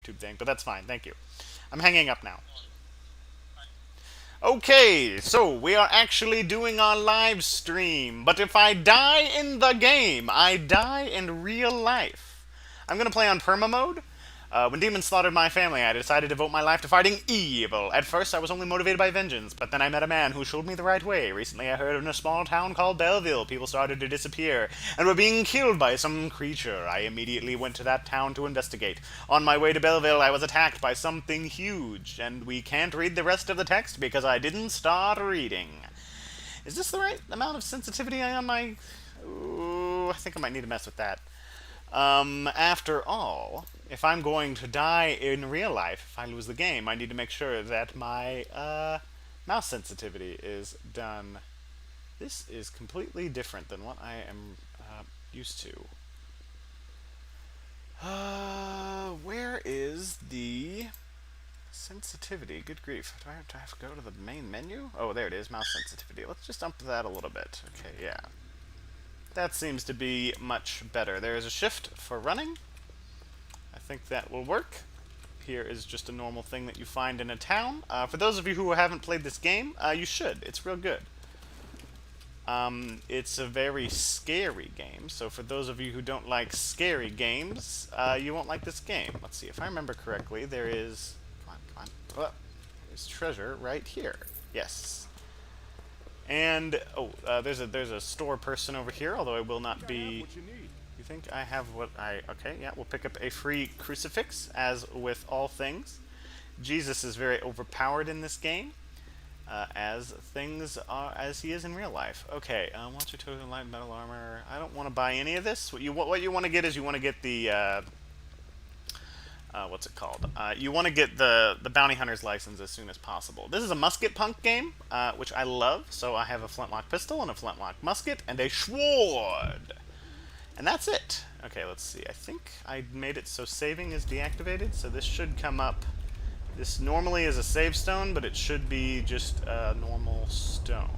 YouTube thing, but that's fine. Thank you. I'm hanging up now. Okay, so we are actually doing our live stream, but if I die in the game, I die in real life. I'm gonna play on perma mode. When demons slaughtered my family, I decided to devote my life to fighting evil. At first, I was only motivated by vengeance, but then I met a man who showed me the right way. Recently, I heard in a small town called Belleville, people started to disappear and were being killed by some creature. I immediately went to that town to investigate. On my way to Belleville, I was attacked by something huge, and we can't read the rest of the text because I didn't start reading. Is this the right amount of sensitivity on my... Ooh, I think I might need to mess with that. After all, if I'm going to die in real life, if I lose the game, I need to make sure that my mouse sensitivity is done. This is completely different than what I am used to. Where is the sensitivity? Good grief. Do I have to go to the main menu? Oh, there it is, mouse sensitivity. Let's just up that a little bit. Okay, yeah. That seems to be much better. There is a shift for running. I think that will work. Here is just a normal thing that you find in a town. For those of you who haven't played this game, you should. It's real good. It's a very scary game, so for those of you who don't like scary games, you won't like this game. Let's see, if I remember correctly, there is... Come on. Oh, there's treasure right here. Yes. And, there's a store person over here, although I will not be... You think I have what I... Okay, yeah, we'll pick up a free crucifix, as with all things. Jesus is very overpowered in this game, as things are, as he is in real life. Okay, monster token, light metal armor. I don't want to buy any of this. What you want to get is you want to get the... what's it called? You want to get the bounty hunter's license as soon as possible. This is a musket punk game, which I love. So I have a flintlock pistol and a flintlock musket and a sword. And that's it. Okay, let's see. I think I made it so saving is deactivated, so this should come up. This normally is a save stone, but it should be just a normal stone.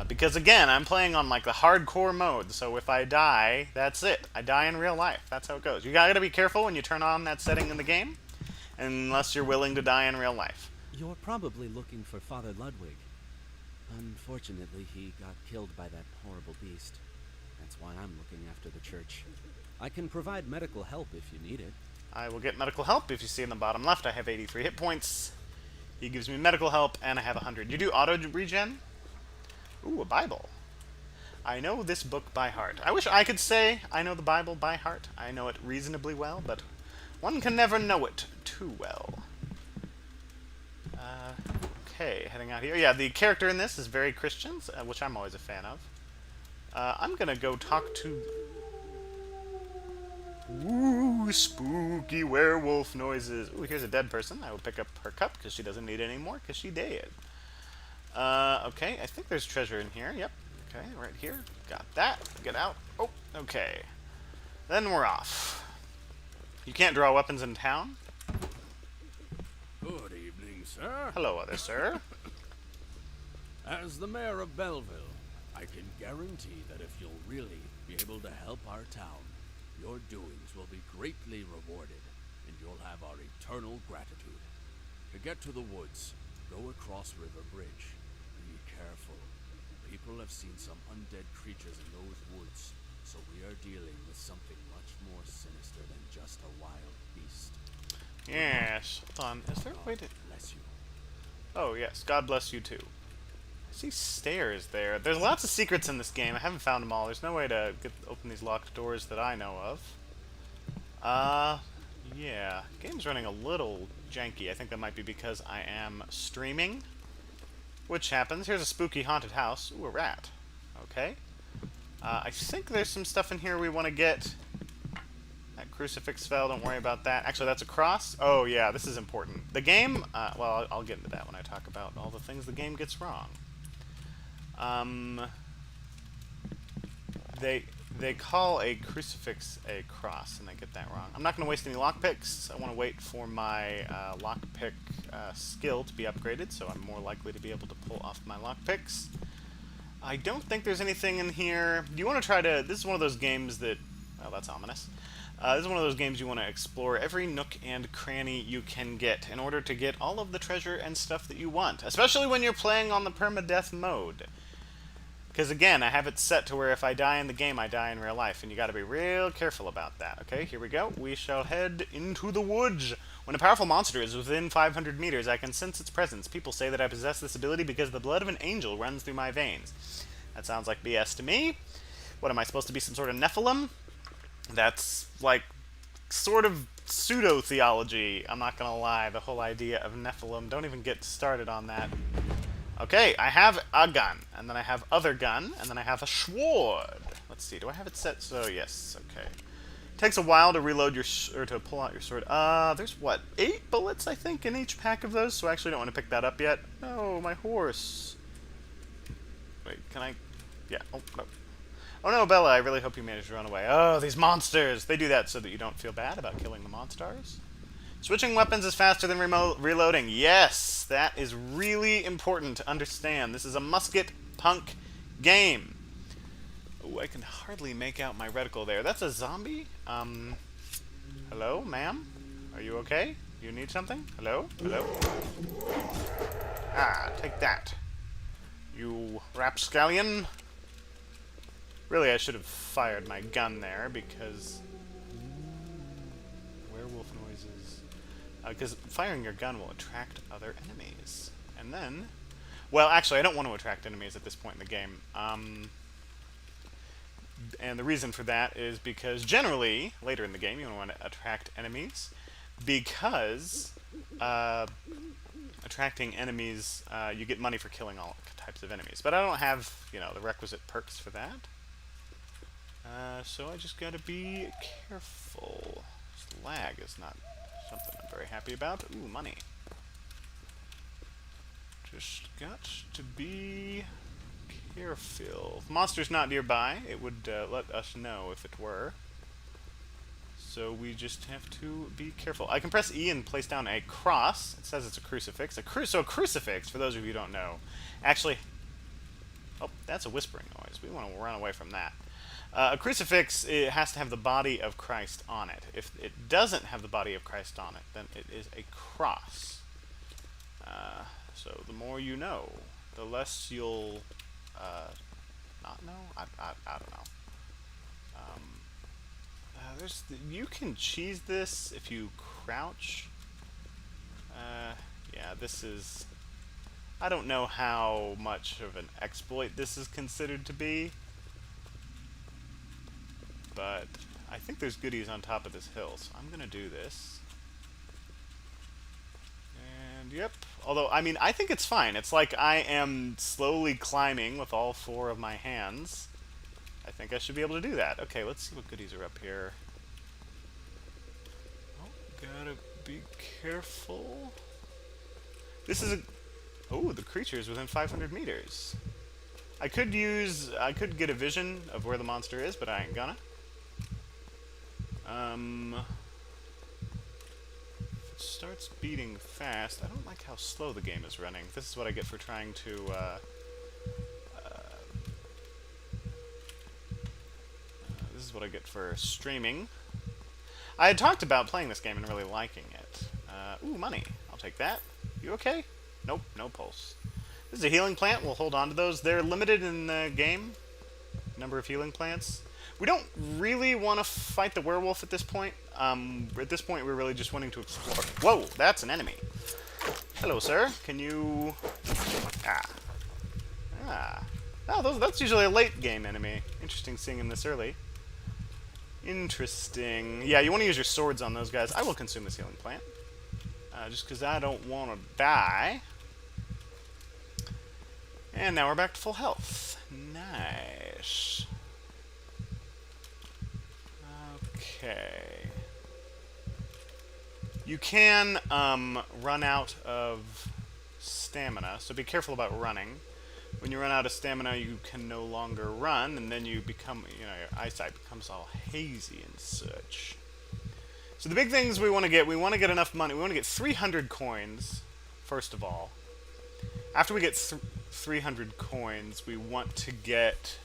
Because again, I'm playing on like the hardcore mode, so if I die, that's it. I die in real life. That's how it goes. You gotta be careful when you turn on that setting in the game, unless you're willing to die in real life. You're probably looking for Father Ludwig. Unfortunately, he got killed by that horrible beast. That's why I'm looking after the church. I can provide medical help if you need it. I will get medical help. If you see in the bottom left, I have 83 hit points. He gives me medical help, and I have 100. You do auto regen? Ooh, a Bible. I know this book by heart. I wish I could say I know the Bible by heart. I know it reasonably well, but one can never know it too well. Okay, heading out here. Yeah, the character in this is very Christian, which I'm always a fan of. I'm gonna go talk to... Ooh, spooky werewolf noises. Ooh, here's a dead person. I will pick up her cup, because she doesn't need it anymore, because she dead. Okay, I think there's treasure in here. Yep. Okay, right here. Got that. Get out. Oh, okay. Then we're off. You can't draw weapons in town? Good evening, sir. Hello, other sir. As the mayor of Belleville, I can guarantee that if you'll really be able to help our town, your doings will be greatly rewarded, and you'll have our eternal gratitude. To get to the woods, go across River Bridge. Be careful. People have seen some undead creatures in those woods, so we are dealing with something much more sinister than just a wild beast. Yes. Hold on. Is there a way to... Bless you. Oh, yes. God bless you, too. I see stairs there. There's lots of secrets in this game. I haven't found them all. There's no way to open these locked doors that I know of. Yeah. Game's running a little janky. I think that might be because I am streaming. Which happens. Here's a spooky haunted house. Ooh, a rat. Okay. I think there's some stuff in here we want to get. That crucifix fell. Don't worry about that. Actually, that's a cross. Oh, yeah. This is important. The game... well, I'll get into that when I talk about all the things the game gets wrong. They call a crucifix a cross, and I get that wrong. I'm not going to waste any lockpicks. I want to wait for my lockpick skill to be upgraded, so I'm more likely to be able to pull off my lockpicks. I don't think there's anything in here. Do you want to try to... This is one of those games that... Well, that's ominous. This is one of those games you want to explore every nook and cranny you can get in order to get all of the treasure and stuff that you want, especially when you're playing on the permadeath mode. Because again, I have it set to where if I die in the game, I die in real life, and you gotta be real careful about that. Okay, here we go. We shall head into the woods. When a powerful monster is within 500 meters, I can sense its presence. People say that I possess this ability because the blood of an angel runs through my veins. That sounds like BS to me. What, am I supposed to be, some sort of Nephilim? That's, like, sort of pseudo-theology. I'm not gonna lie, the whole idea of Nephilim. Don't even get started on that. Okay, I have a gun, and then I have other gun, and then I have a sword. Let's see, do I have it set? So, yes, okay. Takes a while to reload your, or to pull out your sword. There's what, 8 bullets, I think, in each pack of those, so I actually don't want to pick that up yet. No, my horse. Wait, can I? Yeah, oh, no. Oh no, Bella, I really hope you managed to run away. Oh, these monsters! They do that so that you don't feel bad about killing the monsters. Switching weapons is faster than reloading. Yes, that is really important to understand. This is a musket punk game. Oh, I can hardly make out my reticle there. That's a zombie? Hello, ma'am? Are you okay? You need something? Hello? Hello? Ah, take that. You rapscallion. Really, I should have fired my gun there because werewolf noises. Because firing your gun will attract other enemies. And then, well, actually, I don't want to attract enemies at this point in the game. And the reason for that is because generally, later in the game, you don't want to attract enemies because attracting enemies, you get money for killing all types of enemies. But I don't have, you know, the requisite perks for that. So I just gotta be careful. This lag is not something I'm very happy about. Ooh, money. Just got to be careful. If the monster's not nearby, it would let us know if it were. So we just have to be careful. I can press E and place down a cross. It says it's a crucifix. So a crucifix, for those of you who don't know, actually... Oh, that's a whispering noise. We want to run away from that. A crucifix, it has to have the body of Christ on it. If it doesn't have the body of Christ on it, then it is a cross. So the more you know, the less you'll not know. I don't know. You can cheese this if you crouch. Yeah, this is. I don't know how much of an exploit this is considered to be. But I think there's goodies on top of this hill, so I'm gonna do this. And yep. Although, I mean, I think it's fine. It's like I am slowly climbing with all 4 of my hands. I think I should be able to do that. Okay, let's see what goodies are up here. Oh, gotta be careful. This is a... Oh, the creature is within 500 meters. I could get a vision of where the monster is, but I ain't gonna. If it starts beating fast, I don't like how slow the game is running. This is what I get for trying to, this is what I get for streaming. I had talked about playing this game and really liking it. Ooh, money. I'll take that. You okay? Nope, no pulse. This is a healing plant. We'll hold on to those. They're limited in the game. Number of healing plants. We don't really want to fight the werewolf at this point. At this point, we're really just wanting to explore. Whoa, that's an enemy. Hello, sir. Can you... Oh, that's usually a late game enemy. Interesting seeing him this early. Interesting. Yeah, you want to use your swords on those guys. I will consume this healing plant. Just because I don't want to die. And now we're back to full health. Nice. Okay. You can run out of stamina, so be careful about running. When you run out of stamina, you can no longer run, and then you become, you know, your eyesight becomes all hazy and such. So the big things we want to get enough money. We want to get 300 coins, first of all. After we get 300 coins, we want to get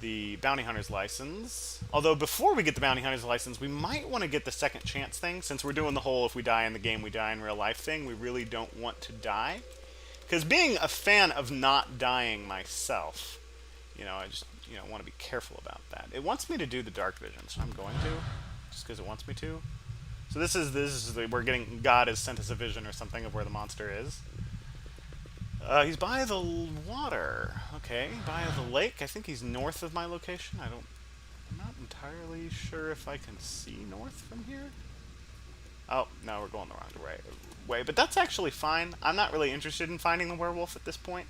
the bounty hunter's license. Although before we get the bounty hunter's license, we might want to get the second chance thing, since we're doing the whole if we die in the game, we die in real life thing. We really don't want to die. Because being a fan of not dying myself, I just, want to be careful about that. It wants me to do the dark vision, so I'm going to, just because it wants me to. So this is we're getting, God has sent us a vision or something of where the monster is. He's by the water. Okay, by the lake. I think he's north of my location. I'm not entirely sure if I can see north from here. Oh, no, we're going the wrong way. But that's actually fine. I'm not really interested in finding the werewolf at this point.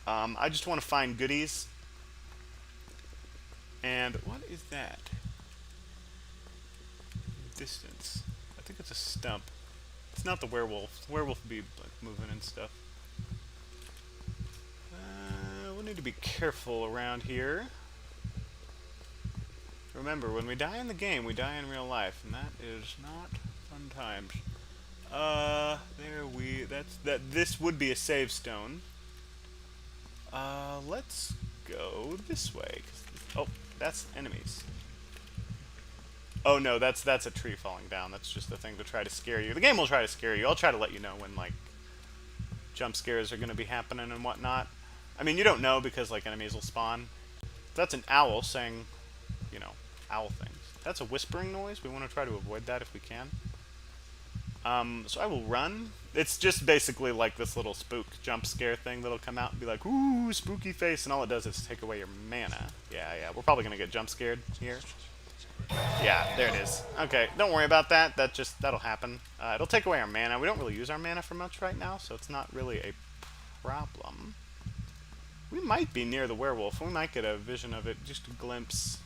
I just want to find goodies. And what is that? Distance. I think it's a stump. It's not the werewolf. The werewolf would be like moving and stuff. We'll need to be careful around here. Remember, when we die in the game, we die in real life, and that is not fun times. This would be a save stone. Let's go this way. Oh, that's enemies. Oh no, that's a tree falling down. That's just a thing to try to scare you. The game will try to scare you. I'll try to let you know when, like, jump scares are going to be happening and whatnot. I mean, you don't know because, like, enemies will spawn. That's an owl saying, owl things. That's a whispering noise. We want to try to avoid that if we can. So I will run. It's just basically like this little spook jump scare thing that'll come out and be like, ooh, spooky face, and all it does is take away your mana. Yeah, we're probably going to get jump scared here. Yeah, there it is. Okay, don't worry about that. That'll happen. It'll take away our mana. We don't really use our mana for much right now, so it's not really a problem. We might be near the werewolf. We might get a vision of it, just a glimpse.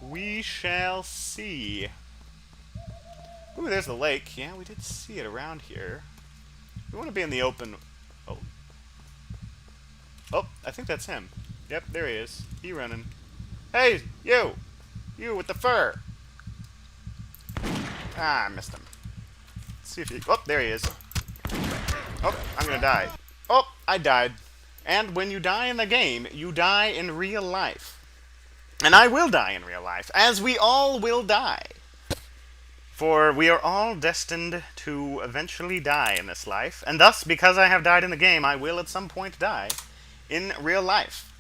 We shall see. Ooh, there's the lake. Yeah, we did see it around here. We want to be in the open. Oh, I think that's him. Yep, there he is. He running. Hey, you! You with the fur! Ah, I missed him. Let's see if he... Oh, there he is. Oh, I'm gonna die. Oh, I died. And when you die in the game, you die in real life. And I will die in real life, as we all will die. For we are all destined to eventually die in this life, and thus, because I have died in the game, I will at some point die in real life.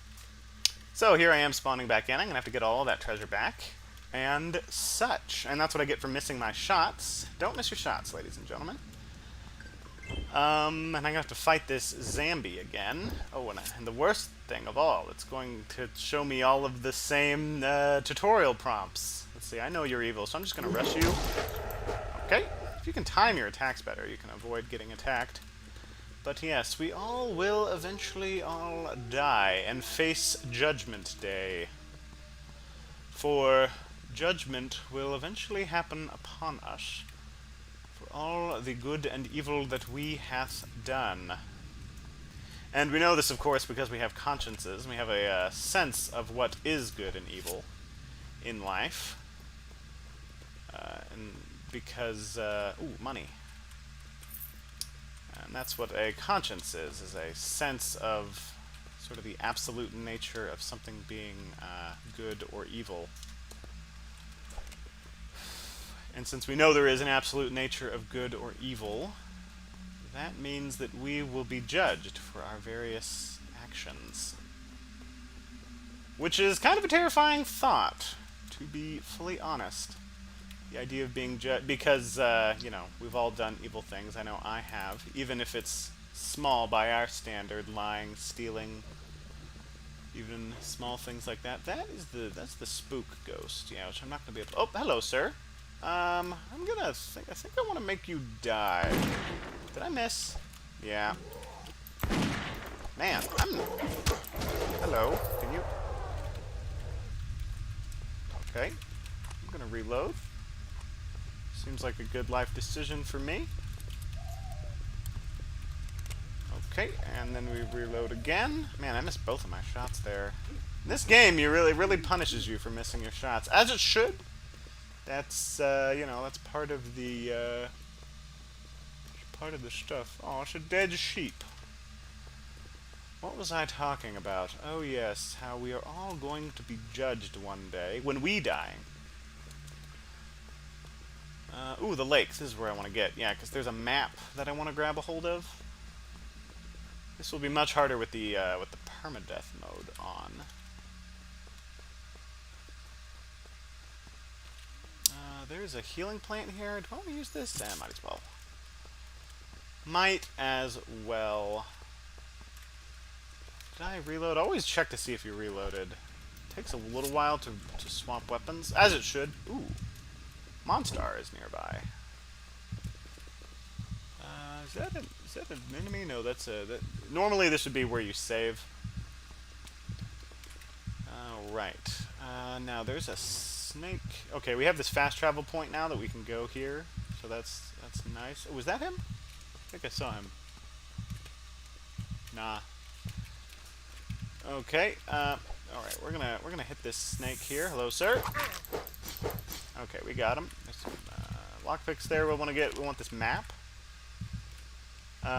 So here I am spawning back in. I'm going to have to get all that treasure back, and such. And that's what I get for missing my shots. Don't miss your shots, ladies and gentlemen. And I'm going to have to fight this zombie again. Oh, and the worst thing of all, it's going to show me all of the same tutorial prompts. Let's see, I know you're evil, so I'm just going to rush you. Okay, if you can time your attacks better, you can avoid getting attacked. But yes, we all will eventually all die and face Judgment Day. For judgment will eventually happen upon us. All the good and evil that we hath done. And we know this, of course, because we have consciences. We have a sense of what is good and evil in life. And because, money. And that's what a conscience is a sense of sort of the absolute nature of something being good or evil. And since we know there is an absolute nature of good or evil, that means that we will be judged for our various actions. Which is kind of a terrifying thought, to be fully honest. The idea of being judged, because, we've all done evil things. I know I have, even if it's small by our standard, lying, stealing, even small things like that. That's the spook ghost, yeah, which I'm not going to be able to... Oh, hello, sir. I think I want to make you die. Did I miss? Yeah. Man, hello, can you... Okay. I'm gonna reload. Seems like a good life decision for me. Okay, and then we reload again. Man, I missed both of my shots there. In this game, really punishes you for missing your shots, as it should. That's, that's part of the stuff. Oh, it's a dead sheep. What was I talking about? Oh yes, how we are all going to be judged one day when we die. Ooh, the lake. This is where I want to get. Yeah, because there's a map that I want to grab a hold of. This will be much harder with the permadeath mode on. There's a healing plant here. Do I want to use this? Might as well. Might as well. Did I reload? Always check to see if you reloaded. Takes a little while to swap weapons, as it should. Ooh, Monstar is nearby. Is that an enemy? No, that's a. Normally this would be where you save. Right. Now there's a snake. Okay, we have this fast travel point now that we can go here, so that's nice. Oh, was that him? I think I saw him. Nah. Okay. All right. We're gonna hit this snake here. Hello, sir. Okay, we got him. There's some lockpicks there. We want this map.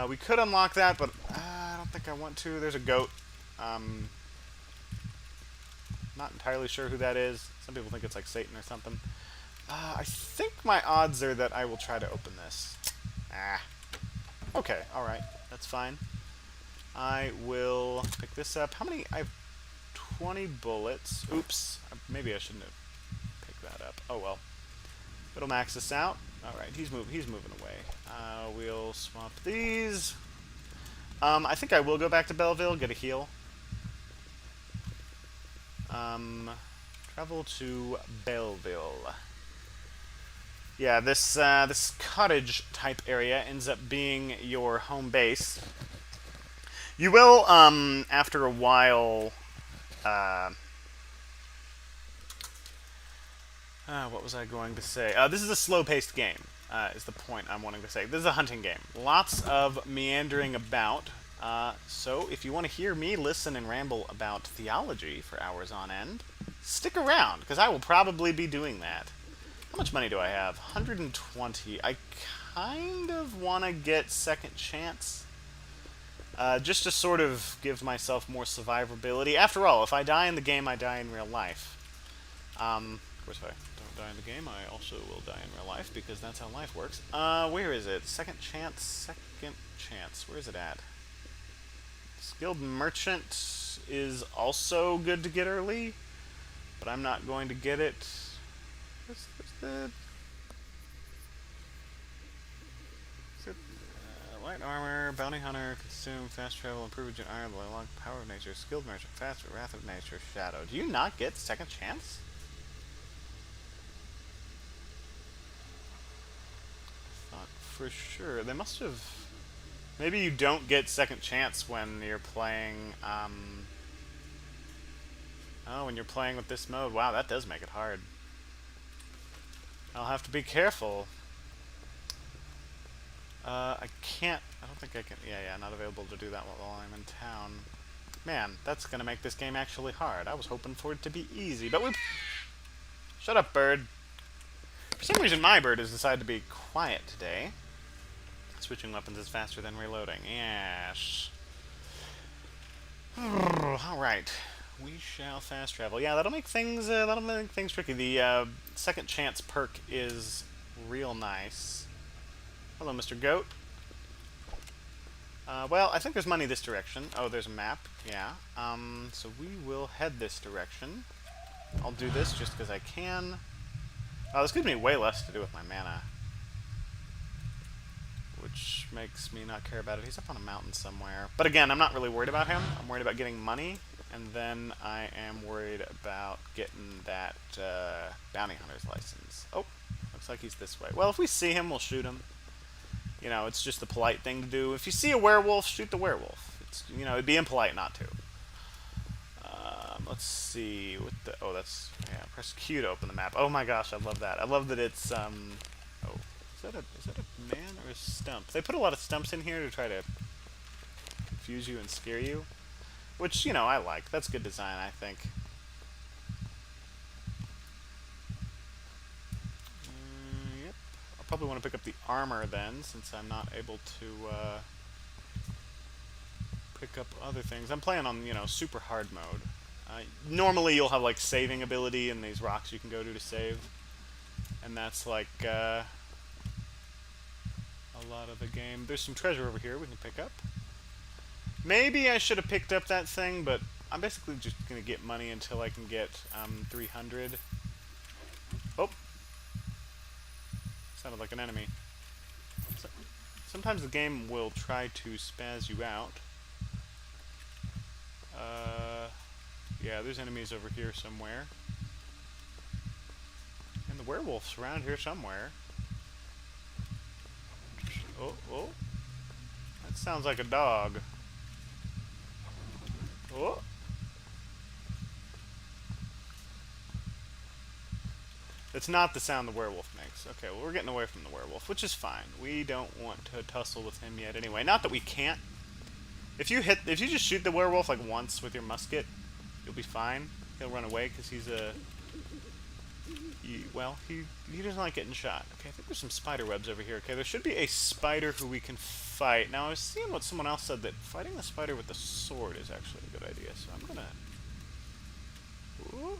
We could unlock that, but I don't think I want to. There's a goat. Not entirely sure who that is. Some people think it's like Satan or something. I think my odds are that I will try to open this. Okay, alright. That's fine. I will pick this up. How many? I have 20 bullets. Oops. Maybe I shouldn't have picked that up. Oh well. It'll max this out. Alright, he's moving away. We'll swap these. I think I will go back to Belleville, get a heal. Travel to Belleville. Yeah, this cottage type area ends up being your home base. You will, after a while, what was I going to say? This is a slow-paced game, is the point I'm wanting to say. This is a hunting game. Lots of meandering about. So if you want to hear me listen and ramble about theology for hours on end, stick around, because I will probably be doing that. How much money do I have? 120. I kind of want to get Second Chance. Just to sort of give myself more survivability. After all, if I die in the game, I die in real life. Of course, if I don't die in the game, I also will die in real life, because that's how life works. Where is it? Second Chance. Where is it at? Skilled Merchant is also good to get early, but I'm not going to get it. What's the... Light armor, bounty hunter, consume, fast travel, improve your iron, long power of nature, skilled merchant, fast, wrath of nature, shadow. Do you not get Second Chance? I thought for sure. They must have... Maybe you don't get Second Chance when you're playing, Oh, when you're playing with this mode. Wow, that does make it hard. I'll have to be careful. I can't... I don't think I can... Yeah, not available to do that while I'm in town. Man, that's gonna make this game actually hard. I was hoping for it to be easy, but we... Shut up, bird. For some reason, my bird has decided to be quiet today. Switching weapons is faster than reloading. Yes. Alright. We shall fast travel. Yeah, that'll make things tricky. The Second Chance perk is real nice. Hello, Mr. Goat. Well, I think there's money this direction. Oh, there's a map. Yeah. So we will head this direction. I'll do this just because I can. Oh, this gives me way less to do with my mana, which makes me not care about it. He's up on a mountain somewhere. But again, I'm not really worried about him. I'm worried about getting money, and then I am worried about getting that bounty hunter's license. Oh, looks like he's this way. Well, if we see him, we'll shoot him. You know, it's just the polite thing to do. If you see a werewolf, shoot the werewolf. It's, you know, it'd be impolite not to. Let's see. Oh, that's... Yeah, press Q to open the map. Oh my gosh, I love that. I love that it's... Oh, is that a man or a stump? They put a lot of stumps in here to try to confuse you and scare you, which, you know, I like. That's good design, I think. Yep. I'll probably want to pick up the armor then, since I'm not able to pick up other things. I'm playing on, super hard mode. Normally you'll have, like, saving ability and these rocks you can go to save. And that's, like, a lot of the game. There's some treasure over here we can pick up. Maybe I should have picked up that thing, but I'm basically just going to get money until I can get 300. Oh! Sounded like an enemy. Sometimes the game will try to spaz you out. Yeah, there's enemies over here somewhere. And the werewolf's around here somewhere. Oh, oh. That sounds like a dog. Oh. It's not the sound the werewolf makes. Okay, well, we're getting away from the werewolf, which is fine. We don't want to tussle with him yet anyway. Not that we can't. If you just shoot the werewolf like once with your musket, you'll be fine. He'll run away because he's a... he doesn't like getting shot. Okay, I think there's some spider webs over here. Okay, there should be a spider who we can fight. Now, I was seeing what someone else said, that fighting the spider with the sword is actually a good idea, so I'm gonna... Ooh.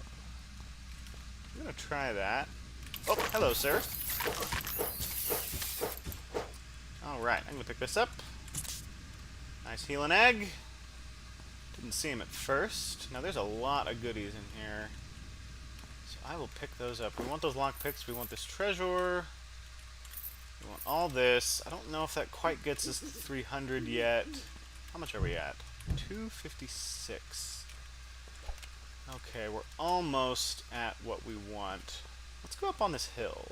I'm gonna try that. Oh, hello, sir. Alright, I'm gonna pick this up. Nice healing egg. Didn't see him at first. Now, there's a lot of goodies in here. So I will pick those up. We want those lockpicks. We want this treasure. We want all this. I don't know if that quite gets us to 300 yet. How much are we at? 256. Okay, we're almost at what we want. Let's go up on this hill.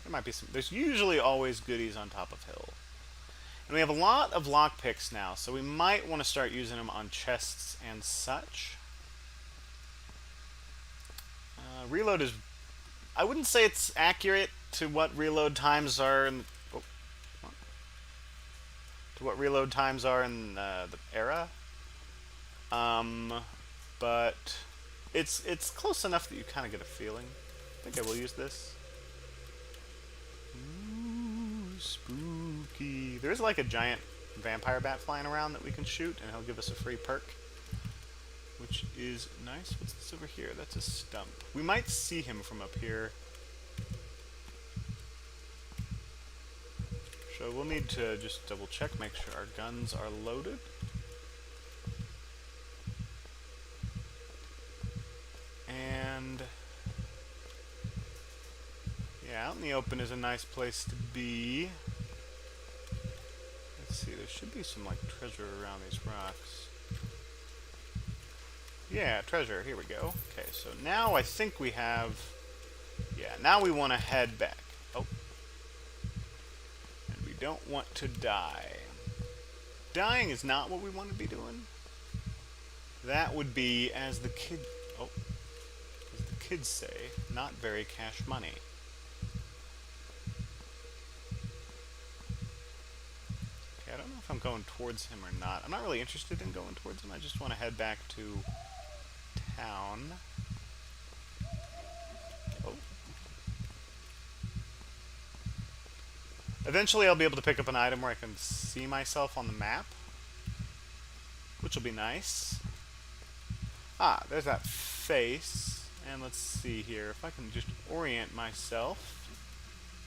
There might be some... There's usually always goodies on top of hill. And we have a lot of lockpicks now, so we might want to start using them on chests and such. Reload is... I wouldn't say it's accurate to what reload times are in... to what reload times are in the era. But it's close enough that you kind of get a feeling. I think I will use this. Ooh, spooky. There's like a giant vampire bat flying around that we can shoot, and he'll give us a free perk, which is nice. What's this over here? That's a stump. We might see him from up here. So we'll need to just double check, make sure our guns are loaded. And yeah, out in the open is a nice place to be. Let's see, there should be some like treasure around these rocks. Yeah, treasure, here we go. Okay, so now I think we have... Yeah, now we want to head back. Oh. And we don't want to die. Dying is not what we want to be doing. That would be, as the kids say, not very cash money. Okay, I don't know if I'm going towards him or not. I'm not really interested in going towards him. I just want to head back to town. Oh. Eventually I'll be able to pick up an item where I can see myself on the map, which will be nice. Ah, there's that face. And let's see here, if I can just orient myself,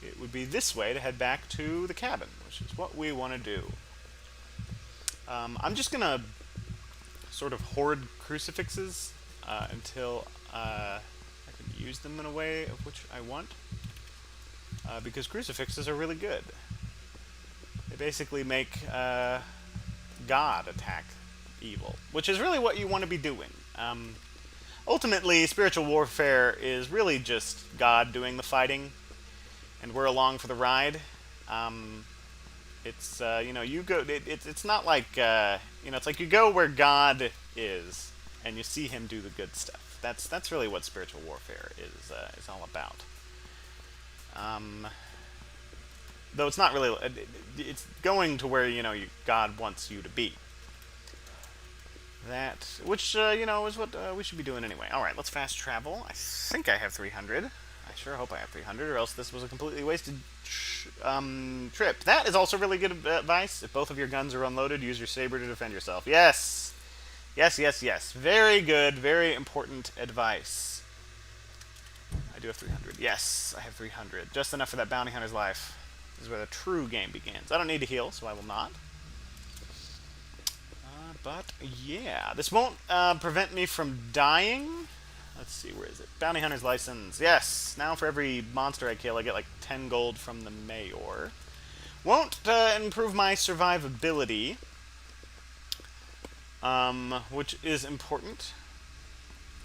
it would be this way to head back to the cabin, which is what we want to do. I'm just going to sort of hoard crucifixes until I can use them in a way of which I want, because crucifixes are really good. They basically make God attack evil, which is really what you want to be doing. Ultimately, spiritual warfare is really just God doing the fighting, and we're along for the ride. It's you go. It's not like it's like you go where God is, and you see Him do the good stuff. That's really what spiritual warfare is all about. Though it's not really. It's going to where God wants you to be. That, which, is what we should be doing anyway. Alright, let's fast travel. I think I have 300. I sure hope I have 300, or else this was a completely wasted trip. That is also really good advice. If both of your guns are unloaded, use your saber to defend yourself. Yes. Yes, yes, yes. Very good, very important advice. I do have 300. Yes, I have 300. Just enough for that bounty hunter's life. This is where the true game begins. I don't need to heal, so I will not. But, yeah. This won't prevent me from dying. Let's see, where is it? Bounty hunter's license. Yes! Now for every monster I kill, I get like 10 gold from the mayor. Won't improve my survivability. Which is important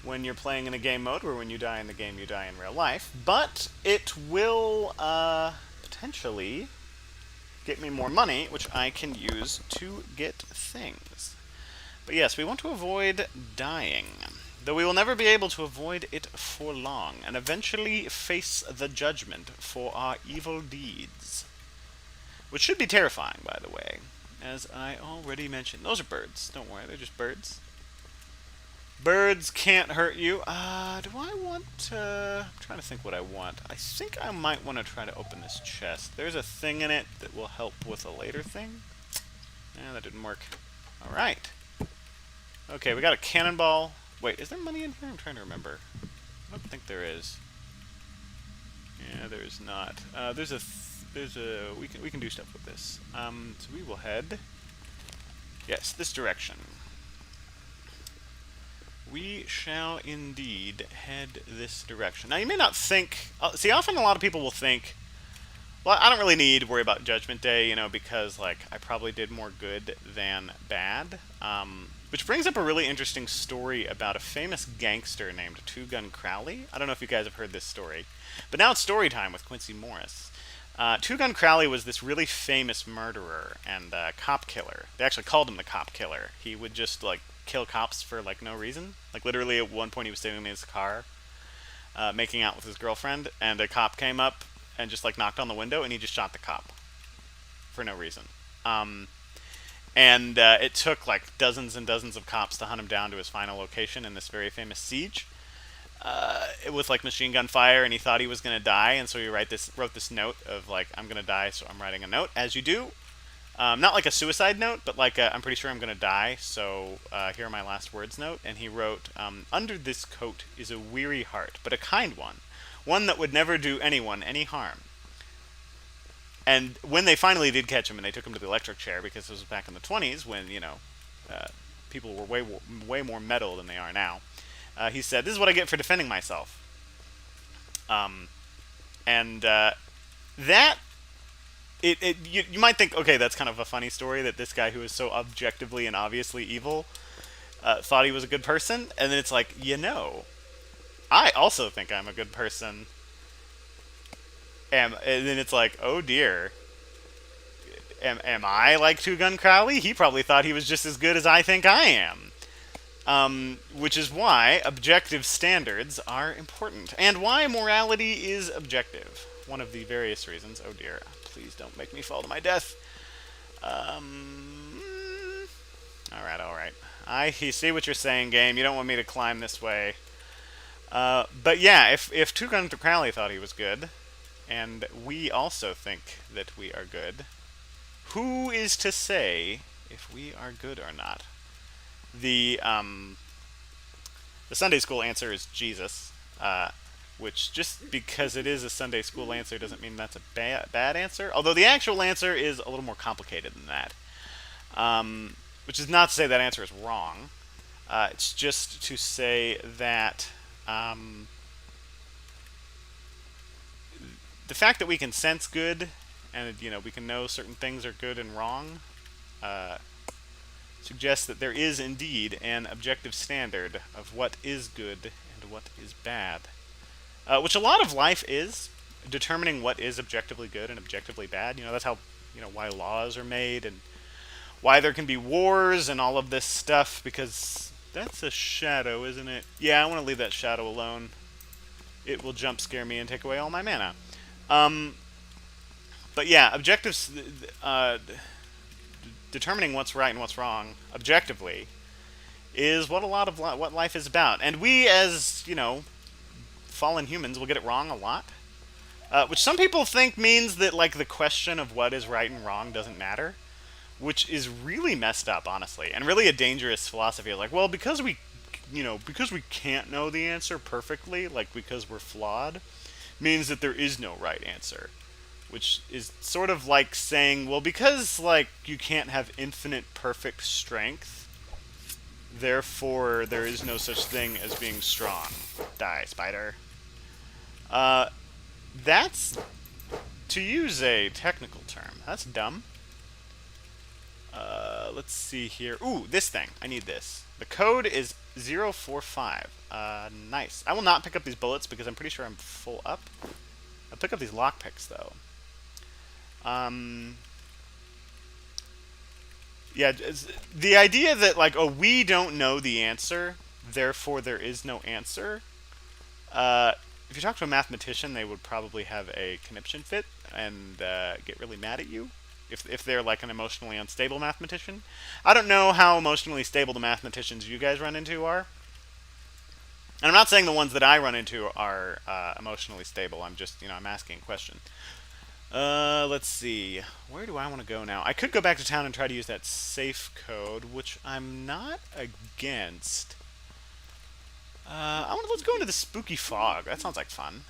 when you're playing in a game mode, where when you die in the game, you die in real life. But it will potentially get me more money, which I can use to get things. But yes, we want to avoid dying, though we will never be able to avoid it for long, and eventually face the judgment for our evil deeds. Which should be terrifying, by the way, as I already mentioned. Those are birds. Don't worry, they're just birds. Birds can't hurt you. Do I want... I'm trying to think what I want. I think I might want to try to open this chest. There's a thing in it that will help with a later thing. Yeah, that didn't work. Alright. Okay, we got a cannonball. Wait, is there money in here? I'm trying to remember. I don't think there is. Yeah, there is not. There's a... we can do stuff with this. So we will head... Yes, this direction. We shall indeed head this direction. Now, you may not think... see, often a lot of people will think, well, I don't really need to worry about Judgment Day, you know, because, like, I probably did more good than bad. Which brings up a really interesting story about a famous gangster named Two Gun Crowley. I don't know if you guys have heard this story. But now it's story time with Quincy Morris. Two Gun Crowley was this really famous murderer and cop killer. They actually called him the cop killer. He would just, like, kill cops for, like, no reason. Like, literally at one point he was sitting in his car making out with his girlfriend, and a cop came up and just, like, knocked on the window, and he just shot the cop for no reason. And it took, like, dozens and dozens of cops to hunt him down to his final location in this very famous siege. With, like, machine gun fire, and he thought he was going to die, and so he wrote this note of, like, I'm going to die, so I'm writing a note, as you do. Not like a suicide note, but like I'm pretty sure I'm going to die, so here are my last words note. And he wrote, under this coat is a weary heart, but a kind one that would never do anyone any harm. And when they finally did catch him and they took him to the electric chair, because this was back in the 20s when, you know, people were way more metal than they are now, he said, this is what I get for defending myself. That... You might think, okay, that's kind of a funny story that this guy who is so objectively and obviously evil thought he was a good person, and then it's like, you know, I also think I'm a good person, and then it's like, oh dear, am I like Two Gun Crowley? He probably thought he was just as good as I think I am. Which is why objective standards are important, and why morality is objective. One of the various reasons. Oh dear. Please don't make me fall to my death. Alright. I see what you're saying, game. You don't want me to climb this way. But yeah, if Two Gun Crowley thought he was good, and we also think that we are good, who is to say if we are good or not? The Sunday school answer is Jesus. Which, just because it is a Sunday school answer doesn't mean that's a bad answer. Although the actual answer is a little more complicated than that. Which is not to say that answer is wrong. It's just to say that the fact that we can sense good, and, you know, we can know certain things are good and wrong, suggests that there is indeed an objective standard of what is good and what is bad. Which a lot of life is, determining what is objectively good and objectively bad. You know, that's how, you know, why laws are made and why there can be wars and all of this stuff, because that's a shadow, isn't it? Yeah, I want to leave that shadow alone. It will jump scare me and take away all my mana. But yeah, objectives, determining what's right and what's wrong objectively is what a lot of what life is about. And we, as, you know, fallen humans, will get it wrong a lot. which some people think means that like the question of what is right and wrong doesn't matter, which is really messed up, honestly, and really a dangerous philosophy. Like, well, because because we can't know the answer perfectly, like because we're flawed, means that there is no right answer, which is sort of like saying, well, because like you can't have infinite perfect strength, therefore there is no such thing as being strong. Die, spider. Uh, that's, to use a technical term, that's dumb. Let's see here. Ooh, this thing. I need this. The code is 045. Nice. I will not pick up these bullets because I'm pretty sure I'm full up. I'll pick up these lockpicks, though. Yeah, the idea that, like, oh, we don't know the answer, therefore there is no answer. If you talk to a mathematician, they would probably have a conniption fit and get really mad at you if they're like an emotionally unstable mathematician. I don't know how emotionally stable the mathematicians you guys run into are. And I'm not saying the ones that I run into are emotionally stable. I'm just, I'm asking a question. Let's see. Where do I want to go now? I could go back to town and try to use that safe code, which I'm not against. Let's go into the spooky fog. That sounds like fun.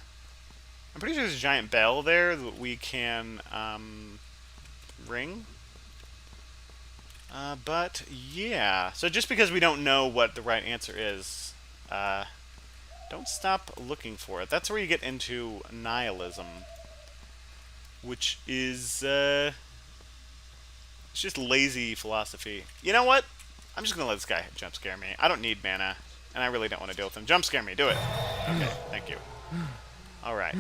I'm pretty sure there's a giant bell there that we can ring. But yeah. So just because we don't know what the right answer is, don't stop looking for it. That's where you get into nihilism, which is it's just lazy philosophy. You know what? I'm just gonna let this guy jump scare me. I don't need mana, and I really don't want to deal with him. Jump scare me. Do it. Okay, thank you. All right.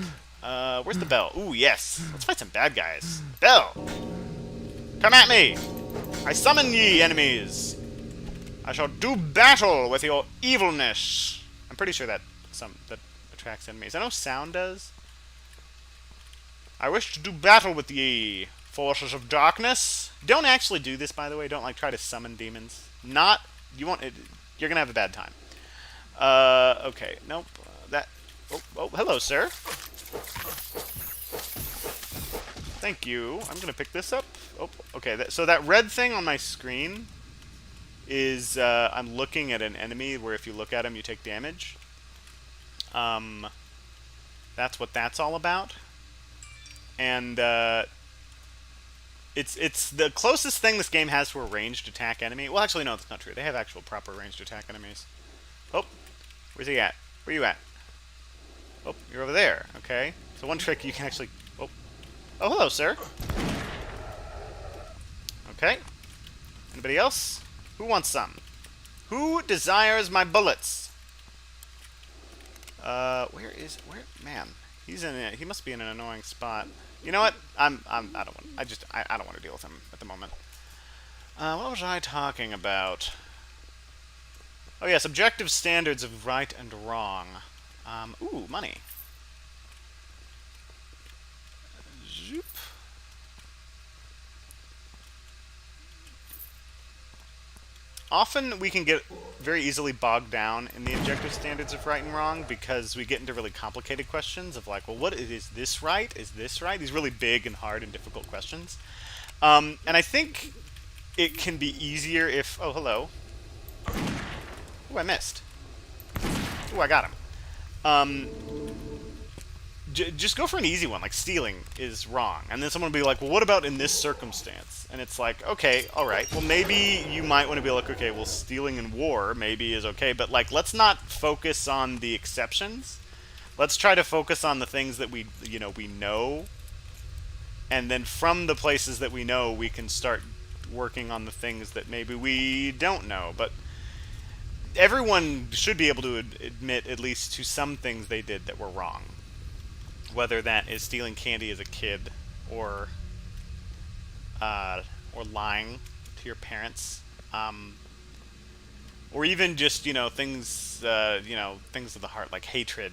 Where's the bell? Ooh, yes. Let's fight some bad guys. Bell! Come at me! I summon ye, enemies! I shall do battle with your evilness. I'm pretty sure that attracts enemies. I know sound does. I wish to do battle with ye, forces of darkness. Don't actually do this, by the way. Don't like try to summon demons. You're gonna have a bad time. Okay. Nope. Oh, hello, sir. Thank you. I'm gonna pick this up. Oh, okay. So that red thing on my screen is I'm looking at an enemy where if you look at him, you take damage. That's what that's all about. And it's the closest thing this game has to a ranged attack enemy. Well, actually, no, that's not true. They have actual proper ranged attack enemies. Oh, where's he at? Where you at? Oh, you're over there. Okay. So one trick you can actually... Oh, hello, sir. Okay. Anybody else? Who wants some? Who desires my bullets? Man, he must be in an annoying spot. You know what? I don't want to deal with him at the moment. What was I talking about? Oh yes, objective standards of right and wrong. Ooh, money. Zoop. Often we can get very easily bogged down in the objective standards of right and wrong because we get into really complicated questions of like, well, what is this right? Is this right? These really big and hard and difficult questions. And I think it can be easier if... Oh, hello. Ooh, I missed. Ooh, I got him. Just go for an easy one, like stealing is wrong. And then someone will be like, well, what about in this circumstance? And it's like, okay, alright, well maybe you might want to be like, okay, well stealing in war maybe is okay, but like, let's not focus on the exceptions. Let's try to focus on the things that we know. And then from the places that we know, we can start working on the things that maybe we don't know. But everyone should be able to admit at least to some things they did that were wrong. Whether that is stealing candy as a kid, or lying to your parents, or even just things things of the heart like hatred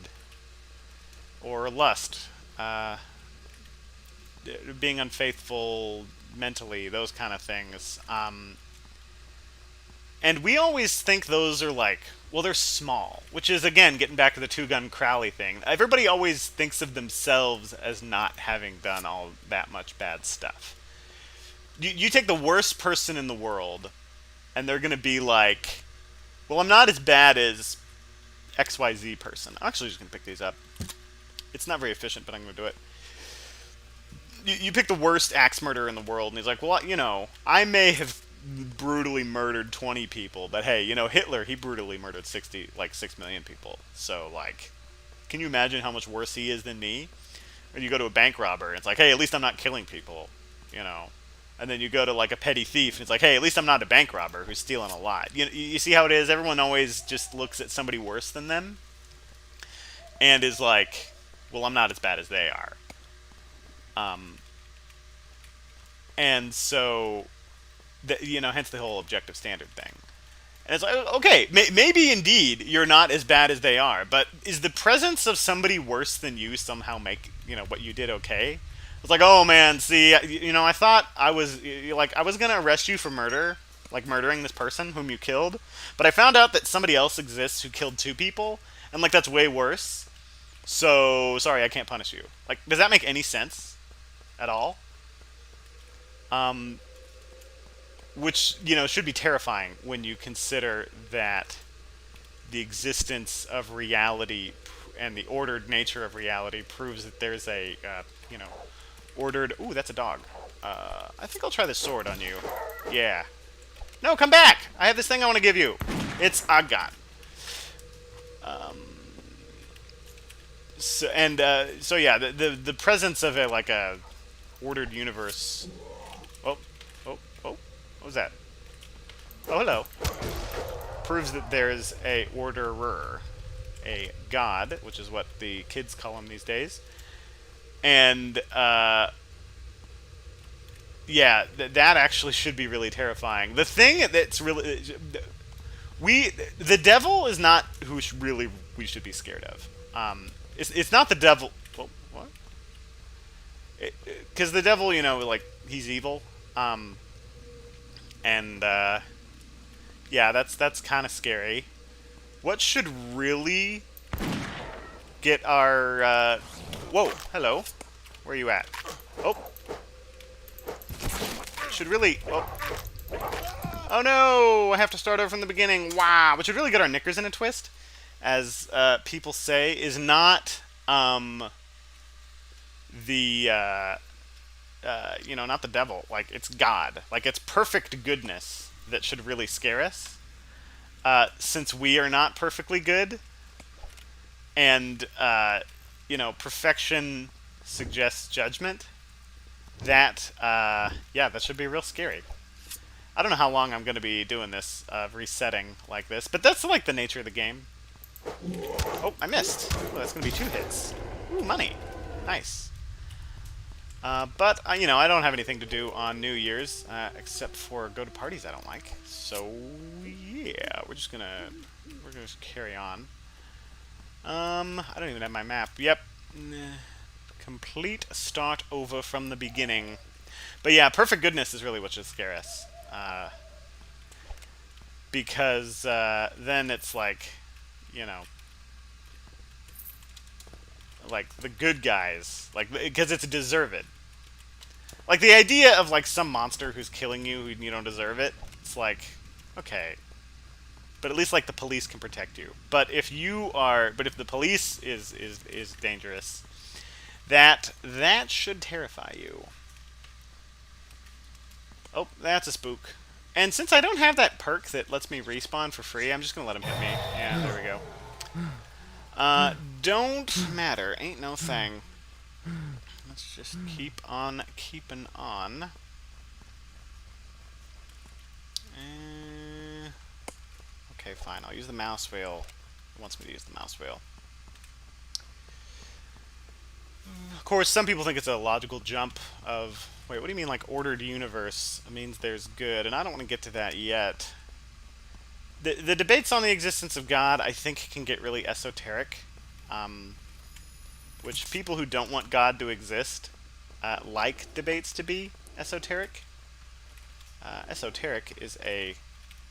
or lust, being unfaithful mentally, those kind of things. And we always think those are like Well, they're small, which is again getting back to the two-gun Crowley thing. Everybody always thinks of themselves as not having done all that much bad stuff. You take the worst person in the world, and they're gonna be like, "Well, I'm not as bad as XYZ person." I'm actually just gonna pick these up. It's not very efficient, but I'm gonna do it. You pick the worst axe murderer in the world, and he's like, "Well, I may have brutally murdered 20 people, but hey, Hitler, he brutally murdered 6 million people. So, like, can you imagine how much worse he is than me?" Or you go to a bank robber, and it's like, "Hey, at least I'm not killing people," you know. And then you go to like a petty thief, and it's like, "Hey, at least I'm not a bank robber who's stealing a lot." You see how it is? Everyone always just looks at somebody worse than them, and is like, "Well, I'm not as bad as they are." Um, and so, hence the whole objective standard thing. And it's like, okay, maybe indeed you're not as bad as they are, but is the presence of somebody worse than you somehow make what you did okay? It's like, oh man, see, I thought I was gonna arrest you for murder, like murdering this person whom you killed, but I found out that somebody else exists who killed two people, and like that's way worse. So sorry, I can't punish you. Like, does that make any sense at all? Um, which should be terrifying when you consider that the existence of reality and the ordered nature of reality proves that there's a ordered. Ooh, that's a dog. I think I'll try the sword on you. Yeah. No, come back! I have this thing I want to give you. It's Aggan. So yeah, the presence of a ordered universe. Oh, oh, what was that? Oh, hello. Proves that there's a orderer, a god, which is what the kids call him these days. And yeah, that actually should be really terrifying. The thing that's really the devil is not who we should be scared of. It's not the devil. Well, what? Because the devil, like he's evil. And yeah, that's kind of scary. What should really get our whoa, hello. Where are you at? Oh. Should really oh no, I have to start over from the beginning. Wow. What should really get our knickers in a twist, as people say, is not the not the devil. Like, it's God. Like, it's perfect goodness that should really scare us. Since we are not perfectly good, and perfection suggests judgment. That that should be real scary. I don't know how long I'm going to be doing this resetting like this, but that's like the nature of the game. Oh, I missed. Oh, that's going to be 2 hits. Ooh, money. Nice. But I don't have anything to do on New Year's except for go to parties I don't like. So yeah, we're gonna just carry on. I don't even have my map. Yep. Complete start over from the beginning. But yeah, perfect goodness is really what should scare us. Because then it's like, like the good guys, like, because it's deserved. Like the idea of like some monster who's killing you who you don't deserve it. It's like, okay, but at least like the police can protect you. But if the police is dangerous, that should terrify you. Oh, that's a spook. And since I don't have that perk that lets me respawn for free, I'm just gonna let him hit me. Yeah, there we go. Don't matter. Ain't no thing. Let's just keep on keeping on. Okay, fine. I'll use the mouse wheel. It wants me to use the mouse wheel. Of course, some people think it's a logical jump of... Wait, what do you mean, like, ordered universe? It means there's good, and I don't want to get to that yet. The debates on the existence of God, I think, can get really esoteric. Which people who don't want God to exist like debates to be esoteric. Esoteric is a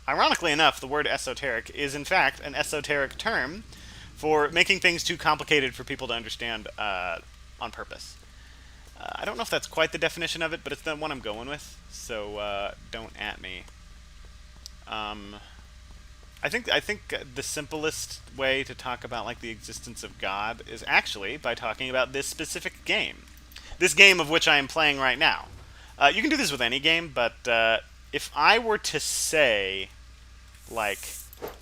Ironically enough, the word esoteric is in fact an esoteric term for making things too complicated for people to understand on purpose. I don't know if that's quite the definition of it, but it's the one I'm going with. So don't at me. Um, I think the simplest way to talk about like the existence of God is actually by talking about this specific game. This game of which I am playing right now. You can do this with any game, but if I were to say, like,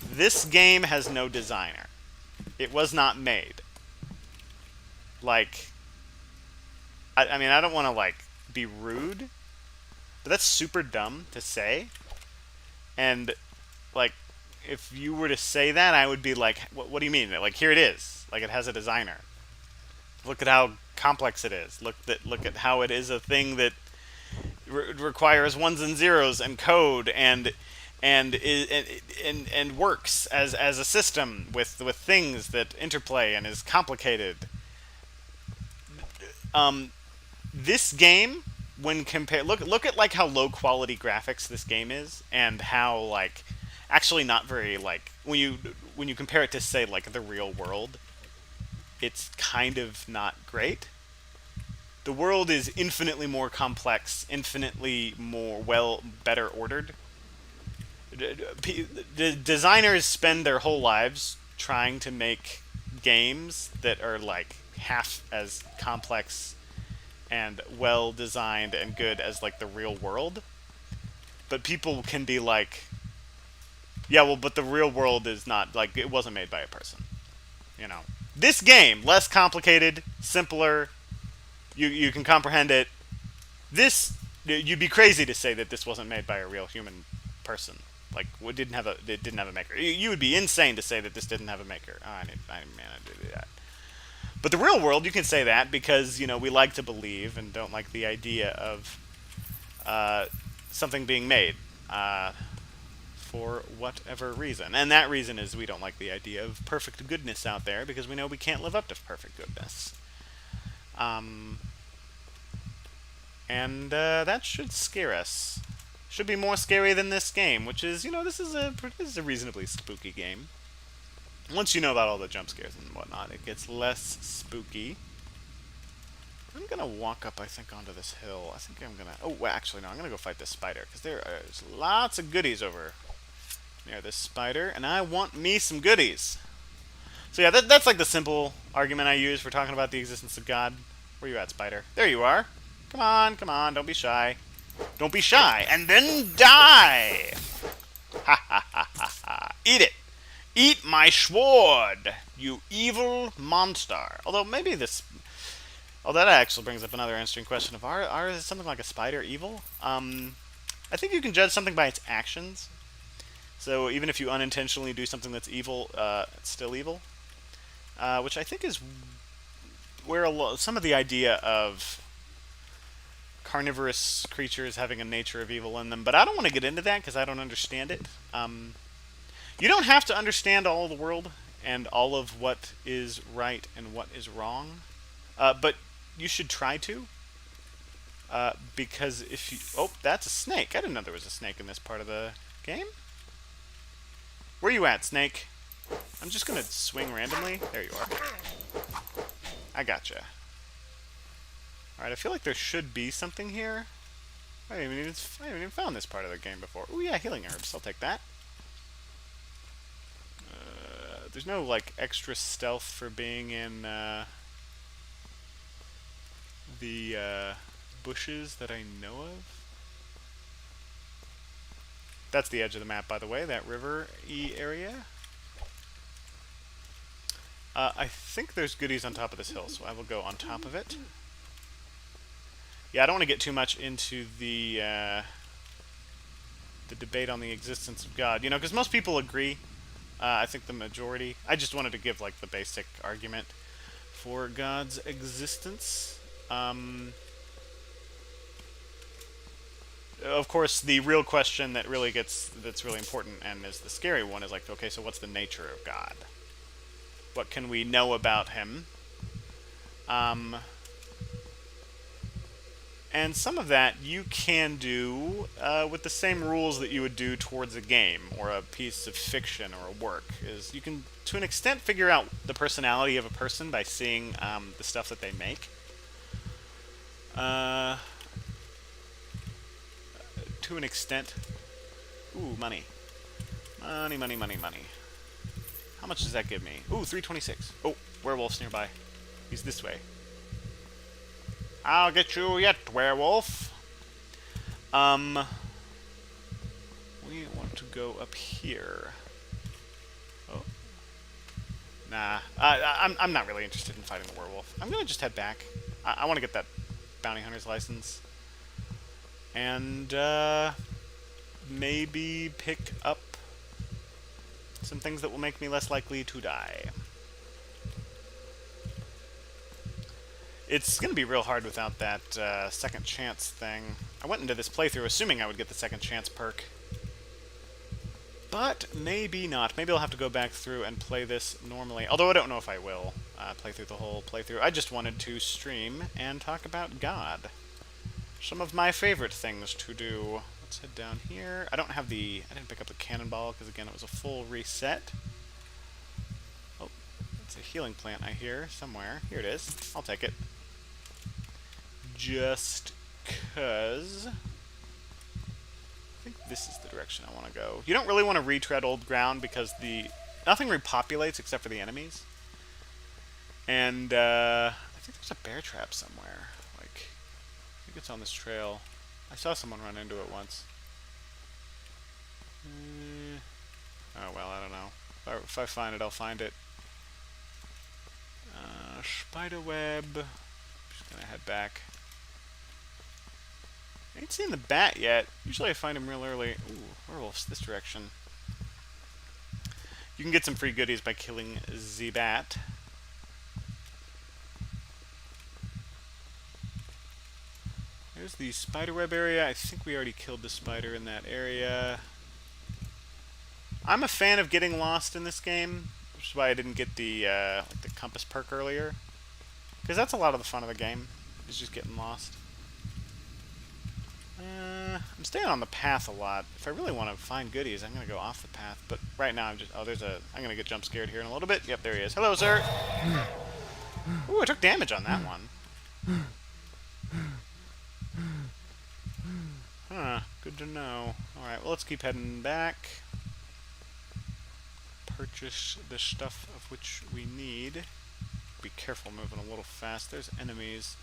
this game has no designer, it was not made. Like, I mean, I don't want to like be rude, but that's super dumb to say. And like, if you were to say that, I would be like, what do you mean? Like, here it is. Like, it has a designer. Look at how complex it is. Look at how it is a thing that requires ones and zeros and code and works as a system with things that interplay and is complicated. This game, when compared, look at like how low quality graphics this game is, and how like actually not very like when you compare it to say like the real world, it's kind of not great. The world is infinitely more complex, infinitely more better ordered. The designers spend their whole lives trying to make games that are like half as complex and well designed and good as like the real world. But people can be like, yeah, well, but the real world is not like it wasn't made by a person. You know, this game less complicated, simpler. You can comprehend it. This you'd be crazy to say that this wasn't made by a real human person. Like it didn't have a maker. You would be insane to say that this didn't have a maker. Oh, I didn't man, I do that. But the real world, you can say that because we like to believe and don't like the idea of something being made for whatever reason. And that reason is we don't like the idea of perfect goodness out there because we know we can't live up to perfect goodness. And that should scare us. Should be more scary than this game, which is, this is a reasonably spooky game. Once you know about all the jump scares and whatnot, it gets less spooky. I'm gonna walk up, I think, onto this hill. I think I'm gonna... Oh, well, actually, no, I'm gonna go fight this spider, because there's lots of goodies over near this spider, and I want me some goodies. So yeah, that's like the simple argument I use for talking about the existence of God. Where you at, spider? There you are. Come on, don't be shy. Don't be shy, and then die! Ha ha ha ha ha. Eat it! Eat my sword, you evil monster. Although maybe this... Oh, that actually brings up another interesting question of, is something like a spider evil? I think you can judge something by its actions. So even if you unintentionally do something that's evil, it's still evil. Which I think is where some of the idea of carnivorous creatures having a nature of evil in them, but I don't want to get into that because I don't understand it. You don't have to understand all of the world and all of what is right and what is wrong, but you should try to, because if you... Oh, that's a snake. I didn't know there was a snake in this part of the game. Where you at, snake? I'm just going to swing randomly. There you are. I gotcha. Alright, I feel like there should be something here. I haven't even found this part of the game before. Oh yeah, healing herbs. I'll take that. There's no, like, extra stealth for being in the bushes that I know of. That's the edge of the map, by the way, that river-y area. I think there's goodies on top of this hill, so I will go on top of it. Yeah, I don't want to get too much into the debate on the existence of God. Because most people agree. I think the majority. I just wanted to give, like, the basic argument for God's existence. Of course, the real question that's really important and is the scary one is like, okay, so what's the nature of God? What can we know about him? And some of that you can do with the same rules that you would do towards a game or a piece of fiction or a work. Is you can, to an extent, figure out the personality of a person by seeing the stuff that they make. To an extent. Ooh, money. Money, money, money, money. How much does that give me? Ooh, 326. Oh, werewolf's nearby. He's this way. I'll get you yet, werewolf. We want to go up here. Oh. Nah. I'm not really interested in fighting the werewolf. I'm gonna just head back. I want to get that bounty hunter's license. And, maybe pick up some things that will make me less likely to die. It's going to be real hard without that second chance thing. I went into this playthrough assuming I would get the second chance perk. But maybe not. Maybe I'll have to go back through and play this normally. Although I don't know if I will play through the whole playthrough. I just wanted to stream and talk about God. Some of my favorite things to do. Let's head down here. I didn't pick up the cannonball because again it was a full reset. Oh, it's a healing plant I hear somewhere. Here it is. I'll take it. Just cause I think this is the direction I want to go. You don't really want to retread old ground because nothing repopulates except for the enemies. And I think there's a bear trap somewhere. I think it's on this trail. I saw someone run into it once. Oh well, I don't know. If I find it, I'll find it. Spiderweb. Just gonna head back. I ain't seen the bat yet. Usually I find him real early. Ooh, werewolves this direction. You can get some free goodies by killing the bat. There's the spiderweb area. I think we already killed the spider in that area. I'm a fan of getting lost in this game, which is why I didn't get the compass perk earlier. Because that's a lot of the fun of the game, is just getting lost. I'm staying on the path a lot. If I really want to find goodies, I'm going to go off the path. But right now, I'm going to get jump scared here in a little bit. Yep, there he is. Hello, sir. Ooh, I took damage on that one. Huh, good to know. Alright, well, let's keep heading back. Purchase the stuff of which we need. Be careful moving a little fast. There's enemies.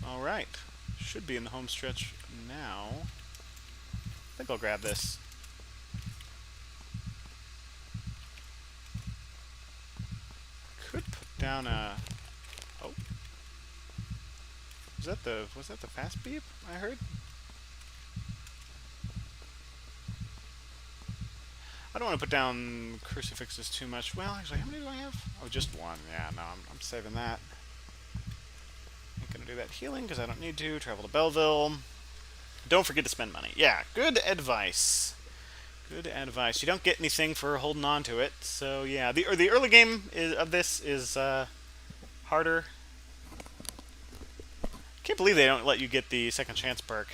Alright. Should be in the home stretch now. I think I'll grab this. Could put down a... Oh. Was that the fast beep I heard? I don't want to put down crucifixes too much. Well, actually, how many do I have? Oh, just one. Yeah, no, I'm saving that. Ain't gonna do that healing because I don't need to. Travel to Belleville. Don't forget to spend money. Yeah, good advice. Good advice. You don't get anything for holding on to it. So yeah, the early game of this is harder. Can't believe they don't let you get the second chance perk.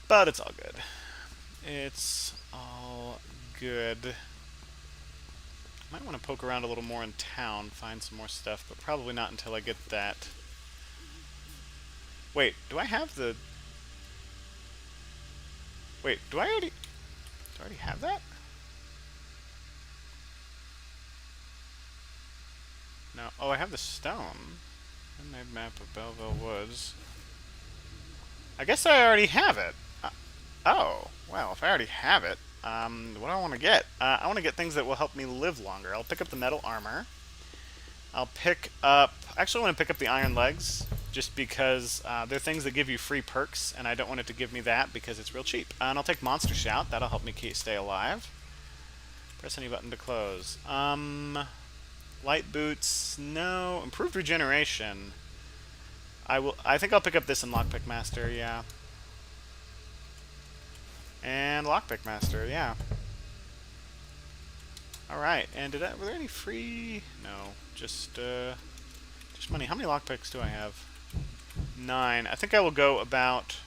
But it's all good. It's all good. Might want to poke around a little more in town, find some more stuff, but probably not until I get that. Wait, do I have the... Wait, do I already have that? No. Oh, I have the stone. Handmade map of Belleville Woods. I guess I already have it. Oh, well, if I already have it, what do I want to get? I want to get things that will help me live longer. I'll pick up the metal armor. I'll pick up... Actually, I want to pick up the iron legs, just because they're things that give you free perks, and I don't want it to give me that because it's real cheap. And I'll take Monster Shout. That'll help me stay alive. Press any button to close. Light boots, no. Improved regeneration. I think I'll pick up this in Lockpick Master, yeah. And Lockpick Master, yeah. Alright, and were there any free? No, just money. How many lockpicks do I have? 9. I think I will go about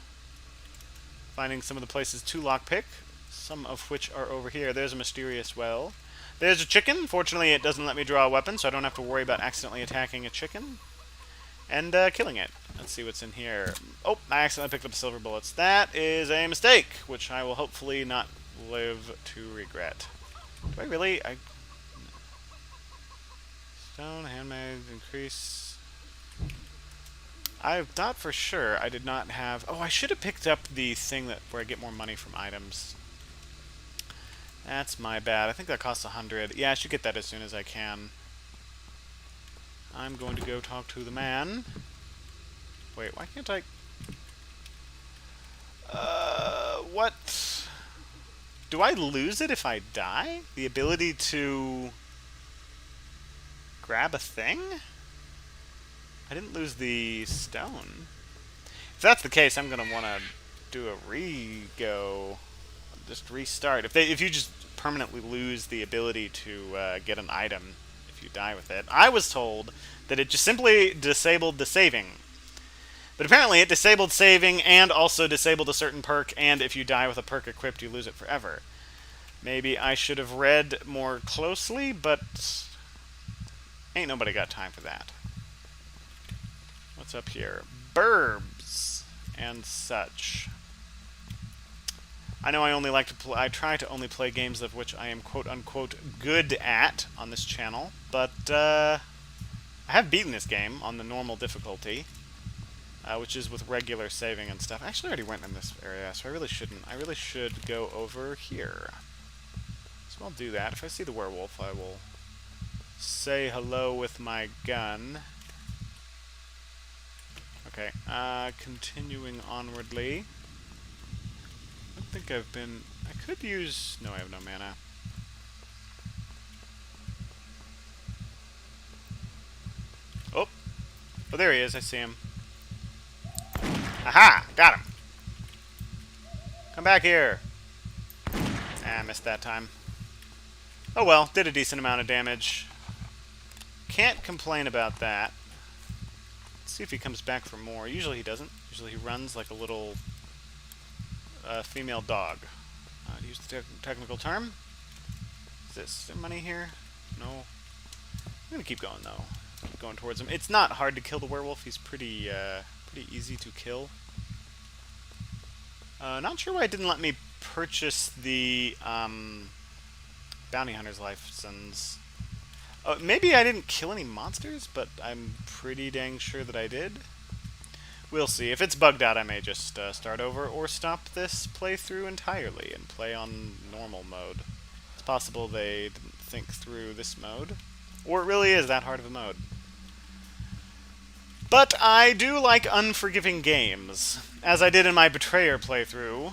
finding some of the places to lockpick, some of which are over here. There's a mysterious well. There's a chicken. Fortunately, it doesn't let me draw a weapon, so I don't have to worry about accidentally attacking a chicken and killing it. Let's see what's in here. Oh, I accidentally picked up silver bullets. That is a mistake, which I will hopefully not live to regret. Do I really? Stone, handmade, increase. I thought for sure I did not have... Oh, I should have picked up the thing where I get more money from items. That's my bad. I think that costs 100. Yeah, I should get that as soon as I can. I'm going to go talk to the man. Wait, why can't I... what? Do I lose it if I die? The ability to grab a thing? I didn't lose the stone. If that's the case, I'm going to want to do a re-go. Just restart. If you just permanently lose the ability to get an item if you die with it. I was told that it just simply disabled the saving. But apparently it disabled saving and also disabled a certain perk, and if you die with a perk equipped, you lose it forever. Maybe I should have read more closely, but ain't nobody got time for that. What's up here? Burbs and such. I know I only like to I try to only play games of which I am quote-unquote good at on this channel, but I have beaten this game on the normal difficulty, which is with regular saving and stuff. I actually already went in this area, so I really shouldn't. I really should go over here. So I'll do that. If I see the werewolf, I will say hello with my gun. Okay, continuing onwardly. I don't think I've been... I could use... No, I have no mana. Oh! Oh, there he is. I see him. Aha! Got him! Come back here! Ah, I missed that time. Oh well, did a decent amount of damage. Can't complain about that. Let's see if he comes back for more. Usually he doesn't. Usually he runs like a little... female dog. To use the technical term. Is there money here? No. I'm gonna keep going though. Keep going towards him. It's not hard to kill the werewolf. He's pretty easy to kill. Not sure why it didn't let me purchase the bounty hunter's license. Maybe I didn't kill any monsters, but I'm pretty dang sure that I did. We'll see. If it's bugged out, I may just start over or stop this playthrough entirely and play on normal mode. It's possible they didn't think through this mode, or it really is that hard of a mode. But I do like unforgiving games, as I did in my Betrayer playthrough.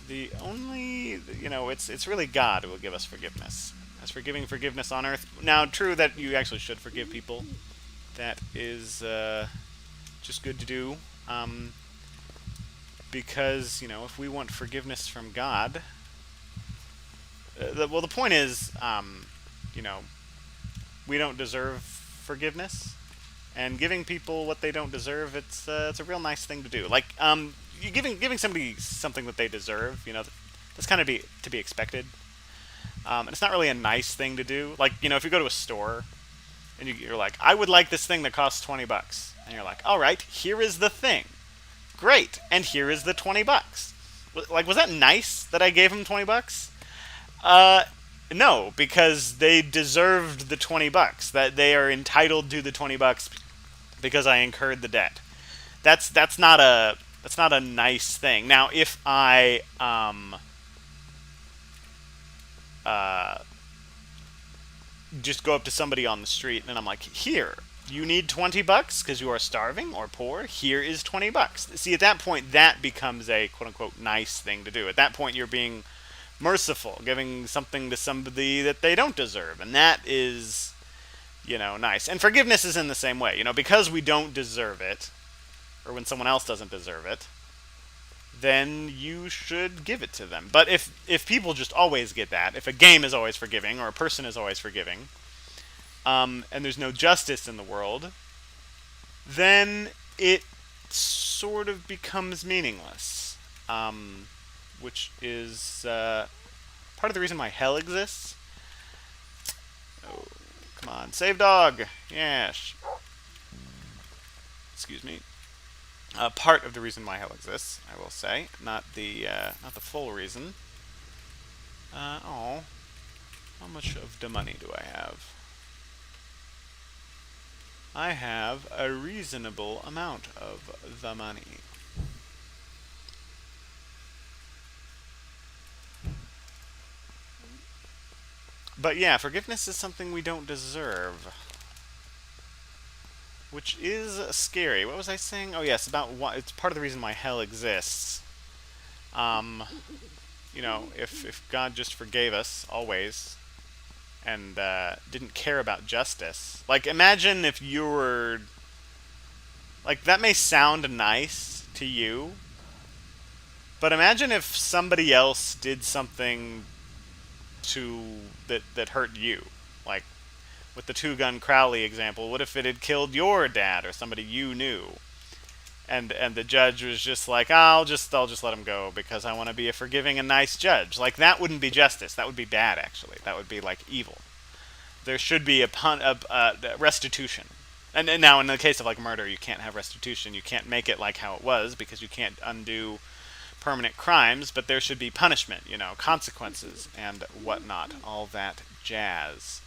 The only, it's really God who will give us forgiveness. As for giving forgiveness on earth, now true that you actually should forgive people. That is just good to do, because if we want forgiveness from God, the point is, we don't deserve forgiveness, and giving people what they don't deserve, it's a real nice thing to do. Like you giving somebody something that they deserve, that's kind of to be expected. And it's not really a nice thing to do. Like if you go to a store and you're like, I would like this thing that costs $20. And you're like, all right, here is the thing. Great, and here is the $20. Like, was that nice that I gave him $20? No, because they deserved the $20. That they are entitled to the $20 because I incurred the debt. That's not a nice thing. Now, if I just go up to somebody on the street and I'm like, here. You need $20 because you are starving or poor? Here is $20. See, at that point, that becomes a quote-unquote nice thing to do. At that point, you're being merciful, giving something to somebody that they don't deserve. And that is, nice. And forgiveness is in the same way. Because we don't deserve it, or when someone else doesn't deserve it, then you should give it to them. But if people just always get that, if a game is always forgiving or a person is always forgiving, and there's no justice in the world, then it sort of becomes meaningless. Which is part of the reason why hell exists. Oh, come on, save dog. Yes. Excuse me. Part of the reason why hell exists, I will say, not the full reason. Oh, how much of the money do I have? I have a reasonable amount of the money. But yeah, forgiveness is something we don't deserve. Which is scary. What was I saying? Oh yes, about what it's part of the reason why hell exists. You know, if God just forgave us always and didn't care about justice. Like imagine if you were like that may sound nice to you, but imagine if somebody else did something to that hurt you. Like with the two-gun Crowley example, what if it had killed your dad or somebody you knew? And the judge was just like, I'll just let him go because I want to be a forgiving and nice judge. Like that wouldn't be justice. That would be bad, actually. That would be like evil. There should be a restitution. And now in the case of like murder, you can't have restitution. You can't make it like how it was because you can't undo permanent crimes. But there should be punishment, you know, consequences and whatnot, all that jazz.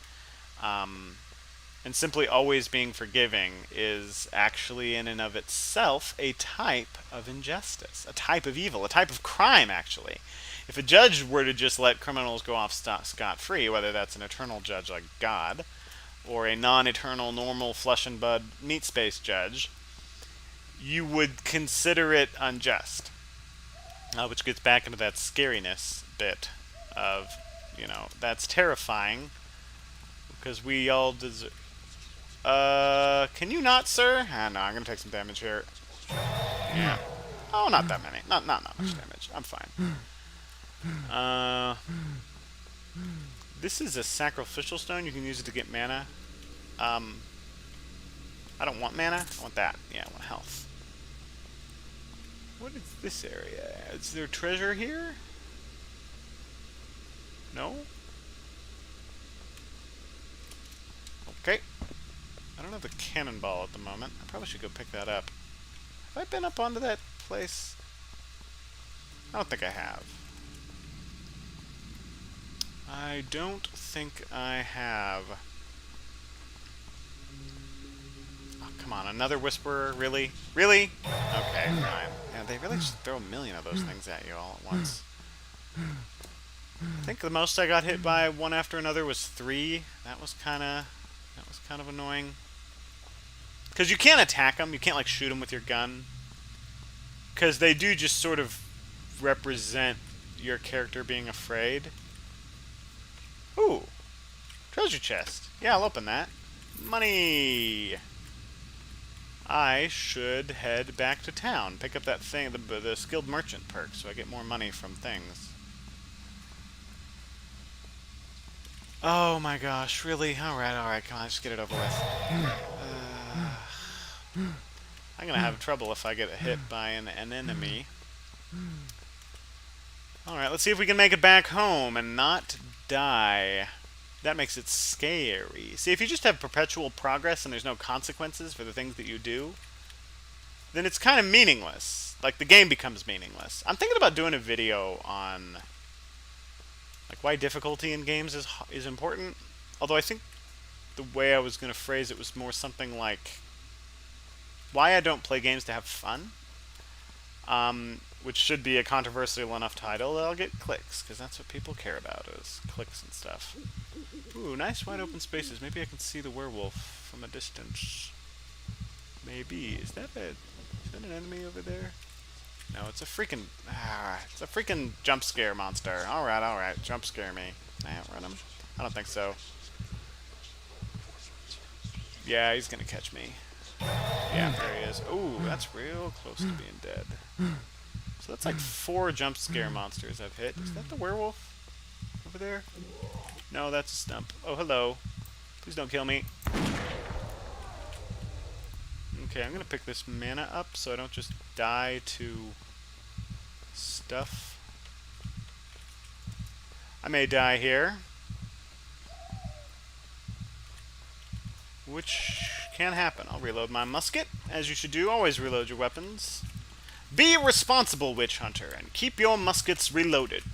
And simply always being forgiving is actually in and of itself a type of injustice, a type of evil, a type of crime, actually. If a judge were to just let criminals go off scot-free, whether that's an eternal judge like God, or a non-eternal, normal, flesh and blood, meat space judge, you would consider it unjust. Which gets back into that scariness bit of, you know, that's terrifying, because we all deserve... can you not, sir? No, I'm gonna take some damage here. Yeah. Oh, not that many. Not much damage. I'm fine. This is a sacrificial stone. You can use it to get mana. I don't want mana. I want that. Yeah, I want health. What is this area? Is there treasure here? No? Okay. I don't have the cannonball at the moment. I probably should go pick that up. Have I been up onto that place? I don't think I have. I don't think I have. Oh, come on, another whisperer? Really? Really? Okay, fine. Yeah, they really just throw a million of those things at you all at once. I think the most I got hit by one after another was 3. That was kind of annoying. Because you can't attack them. You can't, like, shoot them with your gun. Because they do just sort of represent your character being afraid. Ooh. Treasure chest. Yeah, I'll open that. Money. I should head back to town. Pick up that thing, the skilled merchant perk, so I get more money from things. Oh my gosh, really? Alright, come on, just get it over with. I'm gonna have trouble if I get hit by an enemy. Alright, let's see if we can make it back home and not die. That makes it scary. See, if you just have perpetual progress and there's no consequences for the things that you do, then it's kind of meaningless. Like, the game becomes meaningless. I'm thinking about doing a video on like why difficulty in games is important. Although I think the way I was going to phrase it was more something like why I don't play games to have fun. Which should be a controversial enough title that I'll get clicks, because that's what people care about, is clicks and stuff. Ooh, nice wide open spaces. Maybe I can see the werewolf from a distance. Maybe. Is that an enemy over there? No, it's a freaking jump scare monster. Alright, jump scare me. I outrun him. I don't think so. Yeah, he's gonna catch me. Yeah, there he is. Ooh, that's real close to being dead. So that's like 4 jump scare monsters I've hit. Is that the werewolf over there? No, that's a stump. Oh, hello. Please don't kill me. Okay, I'm gonna pick this mana up so I don't just die to stuff. I may die here, which can happen. I'll reload my musket, as you should do. Always reload your weapons. Be a responsible witch hunter and keep your muskets reloaded.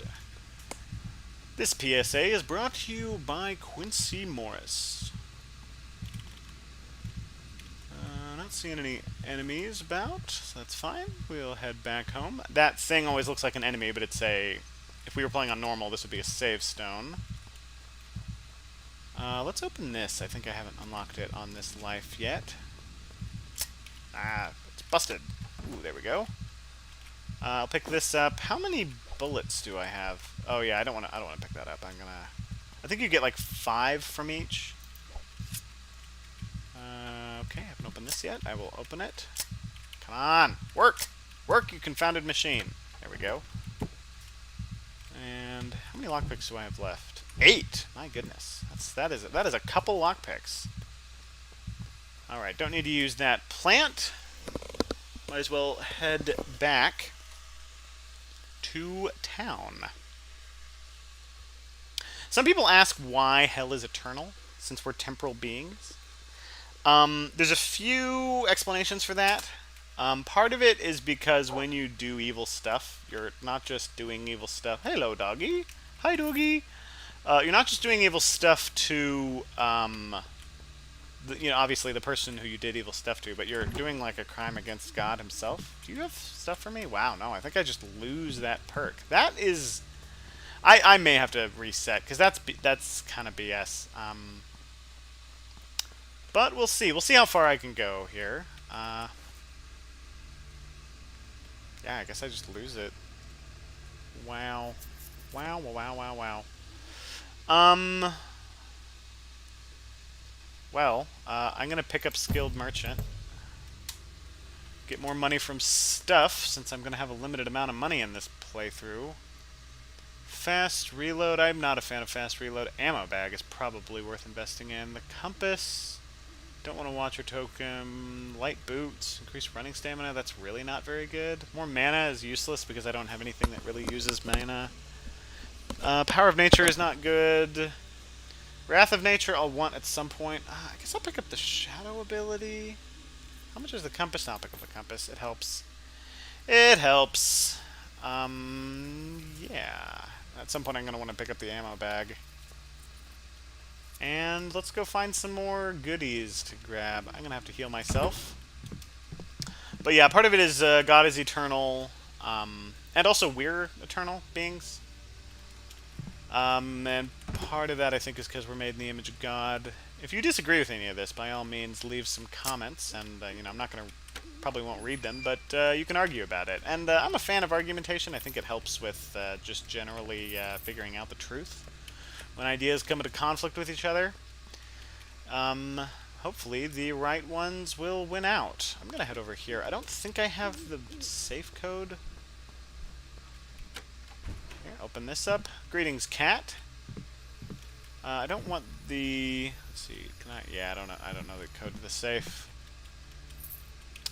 This PSA is brought to you by Quincy Morris. Not seeing any enemies about, so that's fine. We'll head back home. That thing always looks like an enemy, but it's a... If we were playing on normal, this would be a save stone. Let's open this. I think I haven't unlocked it on this life yet. Ah, it's busted. Ooh, there we go. I'll pick this up. How many bullets do I have? Oh yeah, I don't want to pick that up. I think you get like 5 from each. Okay, I haven't opened this yet. I will open it. Come on, work, work, you confounded machine. There we go. And how many lockpicks do I have left? 8. My goodness, that is a couple lockpicks. All right, don't need to use that plant. Might as well head back to town. Some people ask why hell is eternal, since we're temporal beings. There's a few explanations for that. Part of it is because when you do evil stuff, you're not just doing evil stuff. Hello, doggy. Hi, doggy. You're not just doing evil stuff to, obviously the person who you did evil stuff to, but you're doing like a crime against God himself. Do you have stuff for me? Wow, no, I think I just lose that perk. That is... I may have to reset, because that's kind of BS. But we'll see. We'll see how far I can go here. Yeah, I guess I just lose it. Wow. Wow, wow, wow, wow. I'm going to pick up Skilled Merchant. Get more money from stuff, since I'm going to have a limited amount of money in this playthrough. Fast reload. I'm not a fan of fast reload. Ammo bag is probably worth investing in. The compass. Don't want to watch your token. Light boots. Increase running stamina. That's really not very good. More mana is useless because I don't have anything that really uses mana. Power of Nature is not good. Wrath of Nature I'll want at some point. I guess I'll pick up the Shadow ability. How much is the compass? I'll pick up the compass. It helps. It helps. Yeah. At some point I'm going to want to pick up the ammo bag. And let's go find some more goodies to grab. I'm going to have to heal myself. But yeah, part of it is God is eternal. And also we're eternal beings. And part of that I think is because we're made in the image of God. If you disagree with any of this, by all means leave some comments. And, I'm not going to... Probably won't read them, but you can argue about it. And I'm a fan of argumentation. I think it helps with just generally figuring out the truth when ideas come into conflict with each other. Hopefully the right ones will win out. I'm going to head over here. I don't think I have the safe code. Here, open this up. Greetings, cat. I don't want the... Let's see. Can I... Yeah, I don't know the code to the safe.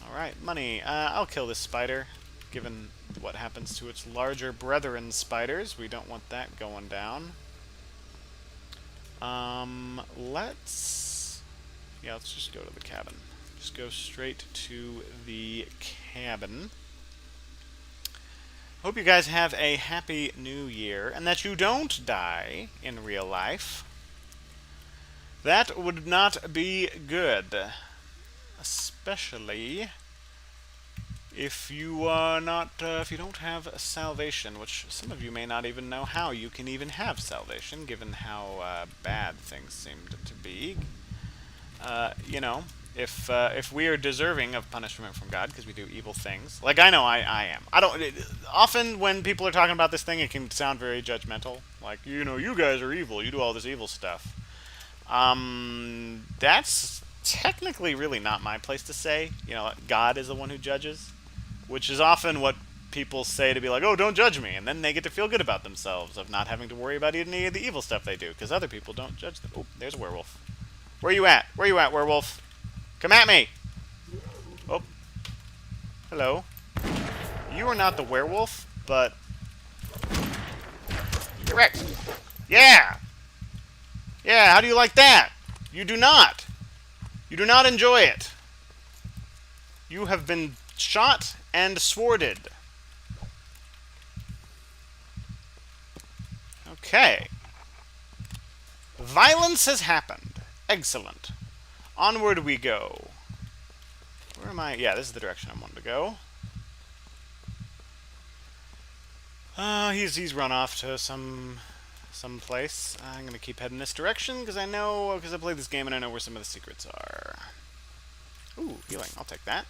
Alright, money. I'll kill this spider. Given what happens to its larger brethren spiders, we don't want that going down. Let's just go to the cabin. Just go straight to the cabin. Hope you guys have a happy new year, and that you don't die in real life. That would not be good. Especially if you are not, if you don't have salvation, which some of you may not even know how you can even have salvation, given how bad things seem to be. If we are deserving of punishment from God because we do evil things, like I know I am. Often when people are talking about this thing, it can sound very judgmental. Like, you guys are evil. You do all this evil stuff. That's technically really not my place to say. God is the one who judges, which is often what people say to be like, oh, don't judge me, and then they get to feel good about themselves of not having to worry about any of the evil stuff they do, because other people don't judge them. Oh, there's a werewolf. Where you at? Where you at, werewolf? Come at me! Oh. Hello. You are not the werewolf, but... Correct! Yeah! Yeah, how do you like that? You do not! You do not enjoy it. You have been shot and sworded. Okay. Violence has happened. Excellent. Onward we go. Where am I? Yeah, this is the direction I wanted to go. He's run off to some place. I'm gonna keep heading this direction because I played this game and I know where some of the secrets are. Ooh, healing. I'll take that.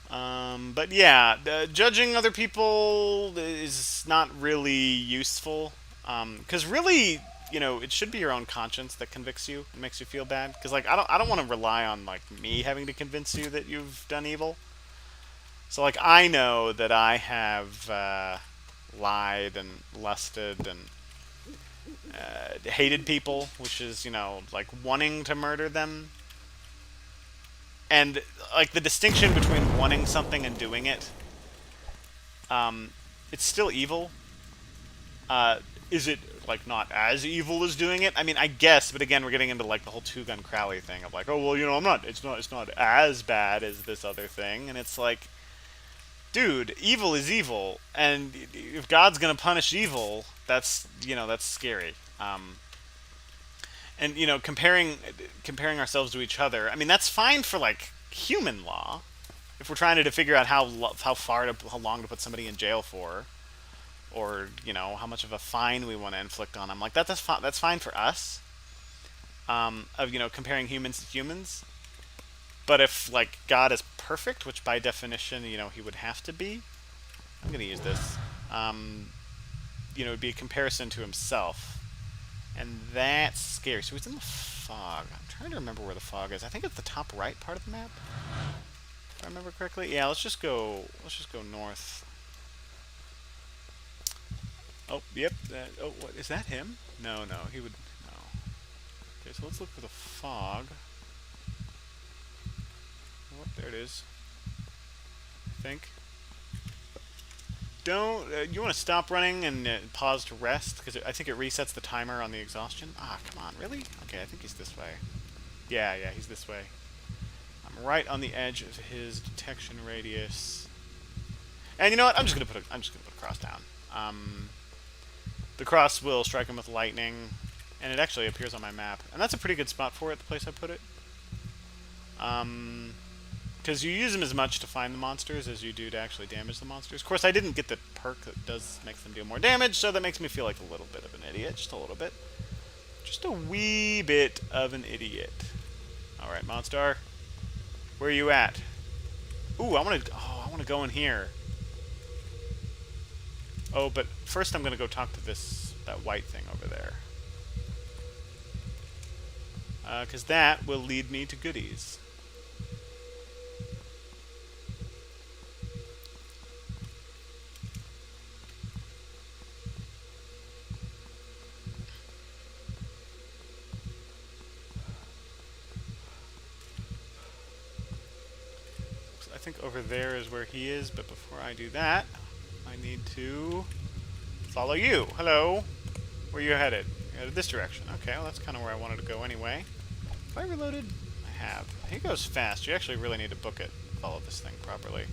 But yeah, judging other people is not really useful. Because really, it should be your own conscience that convicts you and makes you feel bad. Because like, I don't want to rely on like me having to convince you that you've done evil. So like, I know that I have lied and lusted and hated people, which is like wanting to murder them. And like the distinction between wanting something and doing it, it's still evil. Is it like not as evil as doing it? I mean, I guess, but again, we're getting into like the whole Two-Gun Crowley thing of like, oh well, I'm not. It's not as bad as this other thing, and it's like, dude, evil is evil, and if God's gonna punish evil, that's scary. And comparing ourselves to each other, I mean, that's fine for like human law, if we're trying to figure out how long to put somebody in jail for, or how much of a fine we want to inflict on them. Like that's fine for us. Of comparing humans to humans. But if like God is perfect, which by definition he would have to be, I'm gonna use this. It would be a comparison to himself. And that's scary. So he's in the fog. I'm trying to remember where the fog is. I think it's the top right part of the map. If I remember correctly. Yeah, let's just go north. Oh, yep. What is that him? No, he would no. Okay, so let's look for the fog. Oh, there it is. I think. Don't you want to stop running and pause to rest? Because I think it resets the timer on the exhaustion. Ah, come on, really? Okay, I think he's this way. Yeah, he's this way. I'm right on the edge of his detection radius. And you know what? I'm just gonna put a cross down. The cross will strike him with lightning, and it actually appears on my map, and that's a pretty good spot for it. The place I put it. Because you use them as much to find the monsters as you do to actually damage the monsters. Of course, I didn't get the perk that does make them deal more damage, so that makes me feel like a little bit of an idiot. Just a little bit. Just a wee bit of an idiot. Alright, Monstar. Where are you at? Ooh, I want to go in here. Oh, but first I'm going to go talk to that white thing over there. Because that will lead me to goodies. I think over there is where he is, but before I do that, I need to follow you. Hello. Where are you headed? You're headed this direction. Okay, well that's kind of where I wanted to go anyway. Have I reloaded? I have. He goes fast. You actually really need to book it. Follow this thing properly.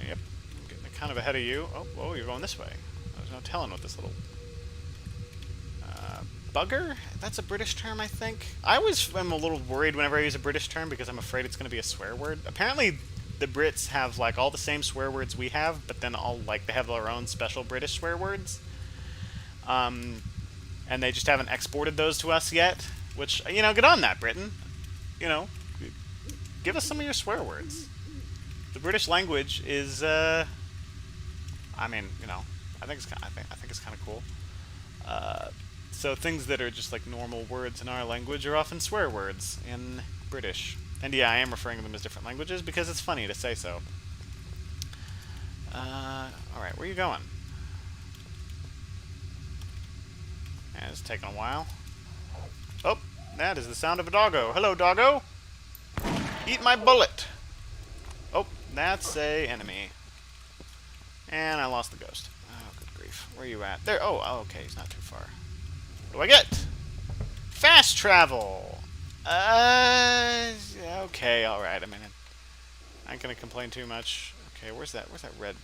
Yep. I'm getting kind of ahead of you. Oh, whoa, you're going this way. There's no telling what this little... bugger? That's a British term, I think. I always am a little worried whenever I use a British term because I'm afraid it's going to be a swear word. Apparently, the Brits have like all the same swear words we have, but then they have their own special British swear words. And they just haven't exported those to us yet. Which, get on that, Britain. Give us some of your swear words. The British language is, I think it's kind of cool. So things that are just like normal words in our language are often swear words in British. And yeah, I am referring to them as different languages because it's funny to say so. Alright, where are you going? Yeah, it's taking a while. Oh, that is the sound of a doggo. Hello, doggo! Eat my bullet! Oh, that's a enemy. And I lost the ghost. Oh, good grief. Where are you at? There. Oh, okay, he's not too far. What do I get? Fast travel! Okay, alright. I mean, I ain't gonna complain too much. Okay, where's that red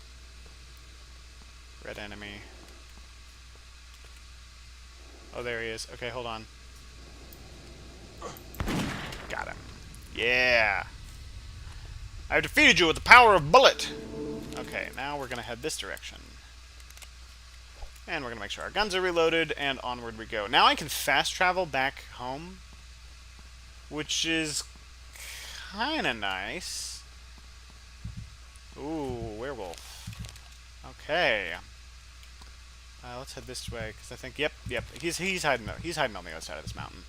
enemy? Oh, there he is. Okay, hold on. Got him. Yeah! I've defeated you with the power of bullet! Okay, now we're gonna head this direction. And we're gonna make sure our guns are reloaded, and onward we go. Now I can fast travel back home, which is kinda nice. Ooh, werewolf. Okay. Let's head this way, because I think, yep, he's hiding on the other side of this mountain.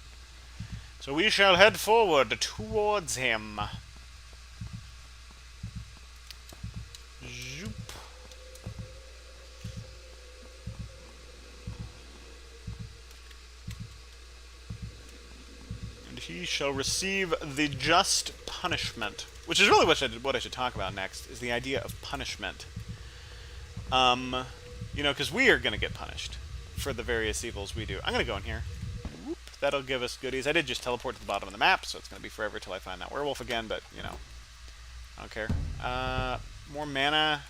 So we shall head forward towards him. Zoop. And he shall receive the just punishment. Which is really what I should talk about next, is the idea of punishment. You know, because we are going to get punished for the various evils we do. I'm going to go in here. Whoop. That'll give us goodies. I did just teleport to the bottom of the map, so it's going to be forever till I find that werewolf again, but, you know, I don't care. More mana.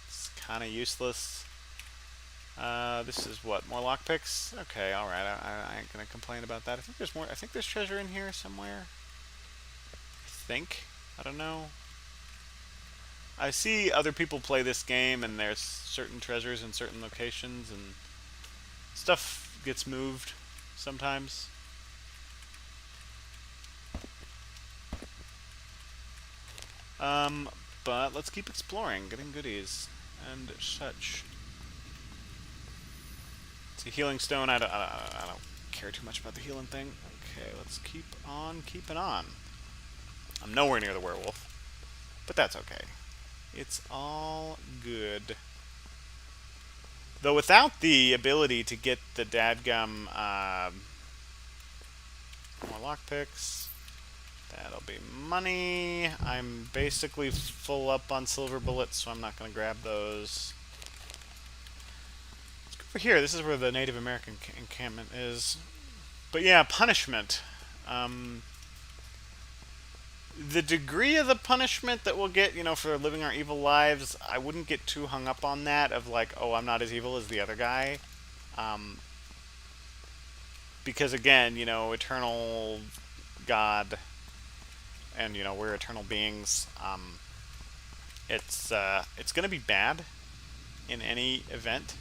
It's kind of useless. This is what? More lockpicks? Okay, alright. I ain't going to complain about that. I think there's more. I think there's treasure in here somewhere. I don't know. I see other people play this game, and there's certain treasures in certain locations, and stuff gets moved sometimes. But let's keep exploring, getting goodies and such. It's a healing stone. I don't care too much about the healing thing. Okay, let's keep on keeping on. I'm nowhere near the werewolf, but that's okay. It's all good. Though without the ability to get the dadgum more lockpicks, that'll be money. I'm basically full up on silver bullets, so I'm not going to grab those. Let's go over here. This is where the Native American encampment is. But yeah, punishment. The degree of the punishment that we'll get, you know, for living our evil lives, I wouldn't get too hung up on that of like, oh, I'm not as evil as the other guy. Because again, you know, eternal God, and, you know, we're eternal beings. It's going to be bad in any event.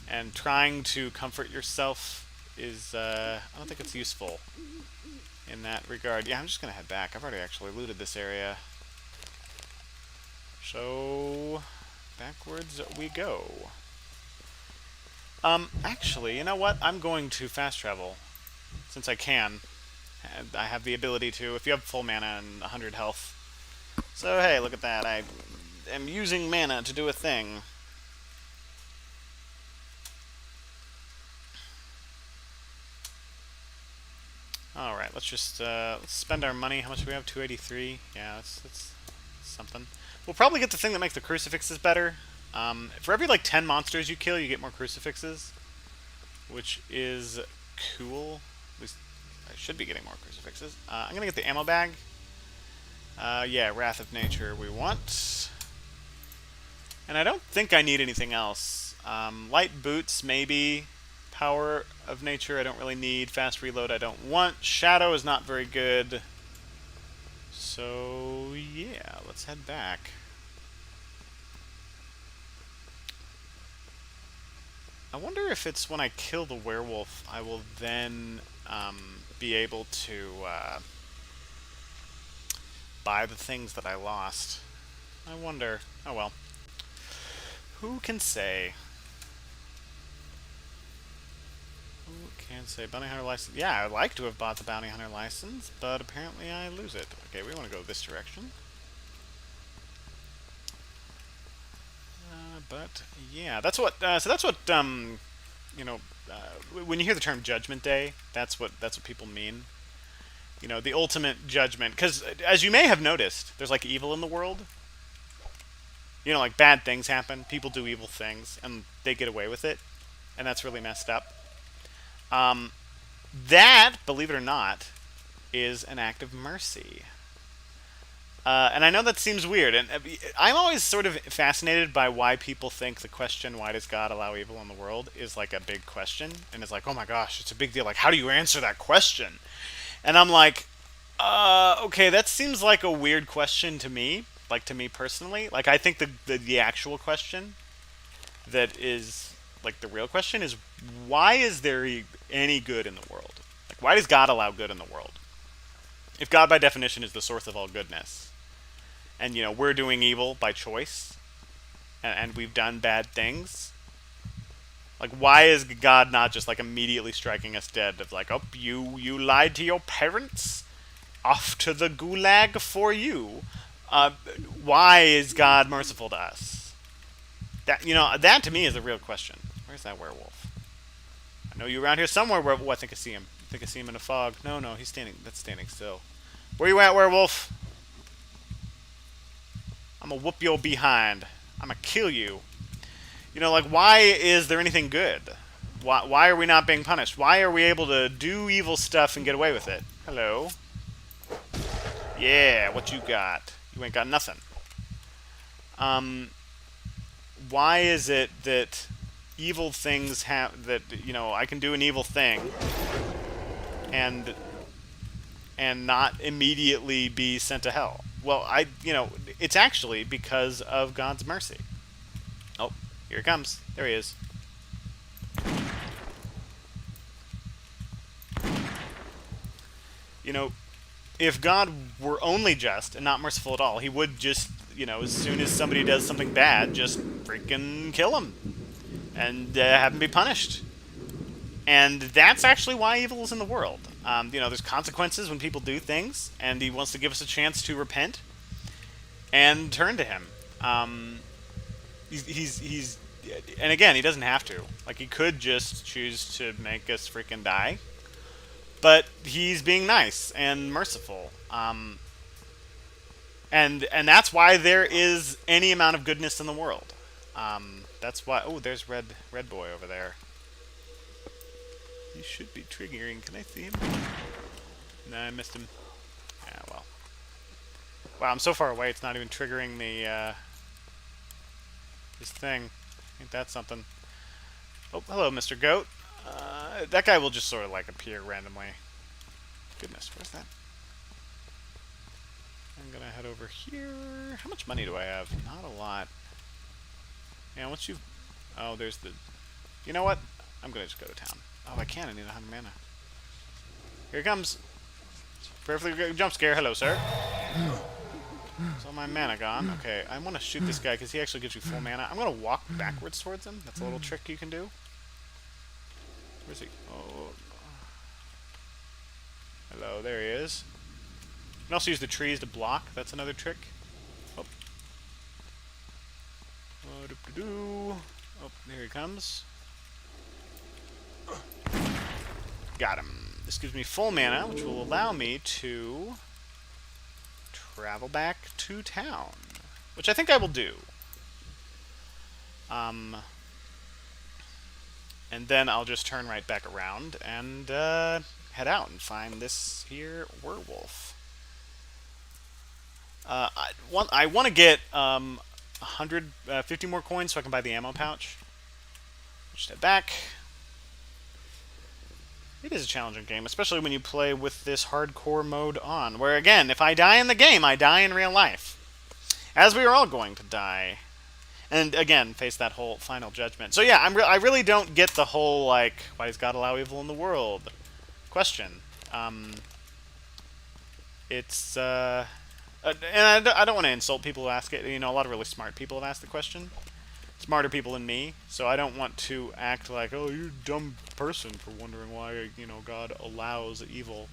And trying to comfort yourself is, I don't think it's useful in that regard. Yeah, I'm just gonna head back. I've already actually looted this area. So, backwards we go. Actually, you know what? I'm going to fast travel, since I can. And I have the ability to, if you have full mana and 100 health. So, hey, look at that. I am using mana to do a thing. Alright, let's just let's spend our money. How much do we have? 283? Yeah, that's something. We'll probably get the thing that makes the crucifixes better. For every, like, 10 monsters you kill, you get more crucifixes. Which is cool. At least I should be getting more crucifixes. I'm gonna get the ammo bag. Yeah, Wrath of Nature we want. And I don't think I need anything else. Light boots, maybe. Power of Nature I don't really need. Fast reload I don't want. Shadow is not very good. So, yeah, let's head back. I wonder if it's when I kill the werewolf, I will then be able to buy the things that I lost. I wonder. Oh well. Who can say? Who can And say bounty hunter license. Yeah, I'd like to have bought the bounty hunter license, but apparently I lose it. Okay, we want to go this direction. But yeah, that's what. So that's what. You know, when you hear the term Judgment Day, that's what people mean. You know, the ultimate judgment. Because as you may have noticed, there's like evil in the world. You know, like bad things happen. People do evil things, and they get away with it, and that's really messed up. That, believe it or not, is an act of mercy. And I know that seems weird, and I'm always sort of fascinated by why people think the question, why does God allow evil in the world, is like a big question. And it's like, oh my gosh, it's a big deal. Like, how do you answer that question? And I'm like, okay, that seems like a weird question to me, like to me personally. Like, I think the actual question that is, like, the real question is, why is there any good in the world? Like, why does God allow good in the world? If God, by definition, is the source of all goodness, and you know we're doing evil by choice, and we've done bad things. Like, why is God not just like immediately striking us dead? Of like, oh, you lied to your parents, off to the gulag for you. Why is God merciful to us? That to me is the real question. Where's that werewolf? I know you around here somewhere. Oh, I think I see him. I think I see him in a fog. No, he's standing. That's standing still. Where you at, werewolf? I'm gonna whoop your behind. I'm gonna kill you. You know, like, why is there anything good? Why are we not being punished? Why are we able to do evil stuff and get away with it? Hello. Yeah, what you got? You ain't got nothing. Why is it that evil things have that? You know, I can do an evil thing and not immediately be sent to hell. Well, it's actually because of God's mercy. Oh, here he comes. There he is. You know, if God were only just and not merciful at all, he would just, as soon as somebody does something bad, just freaking kill him and have him be punished. And that's actually why evil is in the world. There's consequences when people do things, and he wants to give us a chance to repent and turn to him. He's and again, he doesn't have to. Like, he could just choose to make us freaking die, but he's being nice and merciful. And that's why there is any amount of goodness in the world. That's why. Oh, there's red boy over there. He should be triggering. Can I see him? No, I missed him. Yeah, well. Wow, I'm so far away, it's not even triggering the, his thing. Ain't that something? Oh, hello, Mr. Goat. That guy will just sort of, like, appear randomly. Goodness, where's that? I'm gonna head over here. How much money do I have? Not a lot. Yeah, once you... Oh, there's the... You know what? I'm gonna just go to town. Oh, I can. I need 100 mana. Here he comes. Perfectly good jump scare. Hello, sir. Is all my mana gone? Okay, I want to shoot this guy because he actually gives you full mana. I'm going to walk backwards towards him. That's a little trick you can do. Where's he? Oh. Hello, there he is. You can also use the trees to block. That's another trick. Oh. Oh, there he comes. Got him. This gives me full mana, which will allow me to travel back to town, which I think I will do. And then I'll just turn right back around and head out and find this here werewolf. I want to get 150 more coins so I can buy the ammo pouch. Just head back. It is a challenging game, especially when you play with this hardcore mode on, where, again, if I die in the game, I die in real life. As we are all going to die. And, again, face that whole final judgment. So, yeah, I really don't get the whole, like, why does God allow evil in the world question. It's, and I don't want to insult people who ask it. You know, a lot of really smart people have asked the question. smarter people than me, so I don't want to act like, oh, you're a dumb person for wondering why, God allows evil.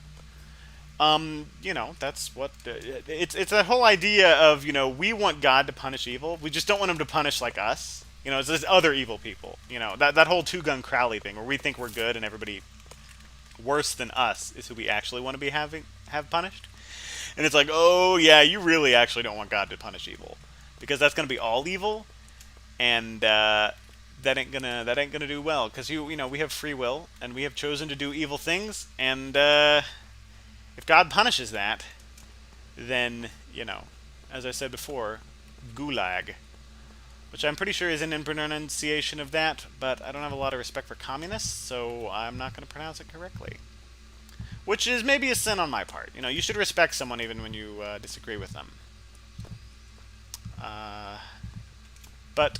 That's what it's that whole idea of, we want God to punish evil. We just don't want him to punish like us. It's this other evil people. That whole two-gun Crowley thing where we think we're good and everybody worse than us is who we actually want to be have punished. And it's like, oh yeah, you really actually don't want God to punish evil, because that's going to be all evil, and that ain't gonna do well. Because we have free will and we have chosen to do evil things, and if God punishes that, then as I said before, gulag, which I'm pretty sure is an pronunciation of that, but I don't have a lot of respect for communists, so I'm not going to pronounce it correctly. Which is maybe a sin on my part. You should respect someone even when you disagree with them. But,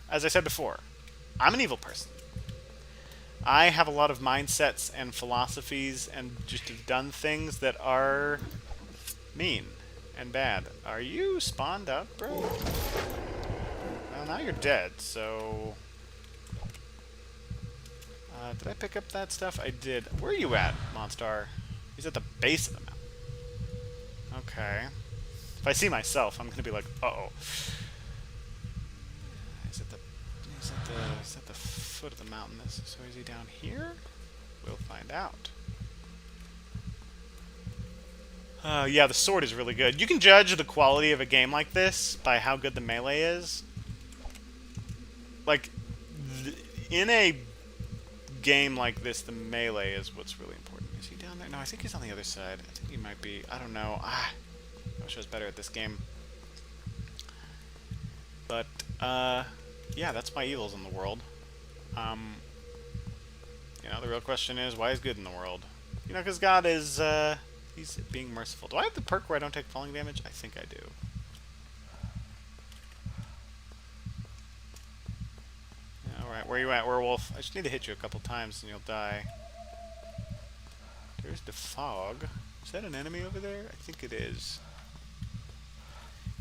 as I said before, I'm an evil person. I have a lot of mindsets and philosophies and just have done things that are mean and bad. Are you spawned up, bro? Well, now you're dead, so... did I pick up that stuff? I did. Where are you at, Monstar? He's at the base of the mountain. Okay. If I see myself, I'm gonna be like, uh-oh. He's at the foot of the mountain. So is he down here? We'll find out. Yeah, the sword is really good. You can judge the quality of a game like this by how good the melee is. Like, in a game like this, the melee is what's really important. Is he down there? No, I think he's on the other side. I think he might be. I don't know. I wish I was better at this game. But, yeah, that's my evils in the world. The real question is, why is good in the world? Because God is, he's being merciful. Do I have the perk where I don't take falling damage? I think I do. Alright, where you at, werewolf? I just need to hit you a couple times and you'll die. There's the fog. Is that an enemy over there? I think it is.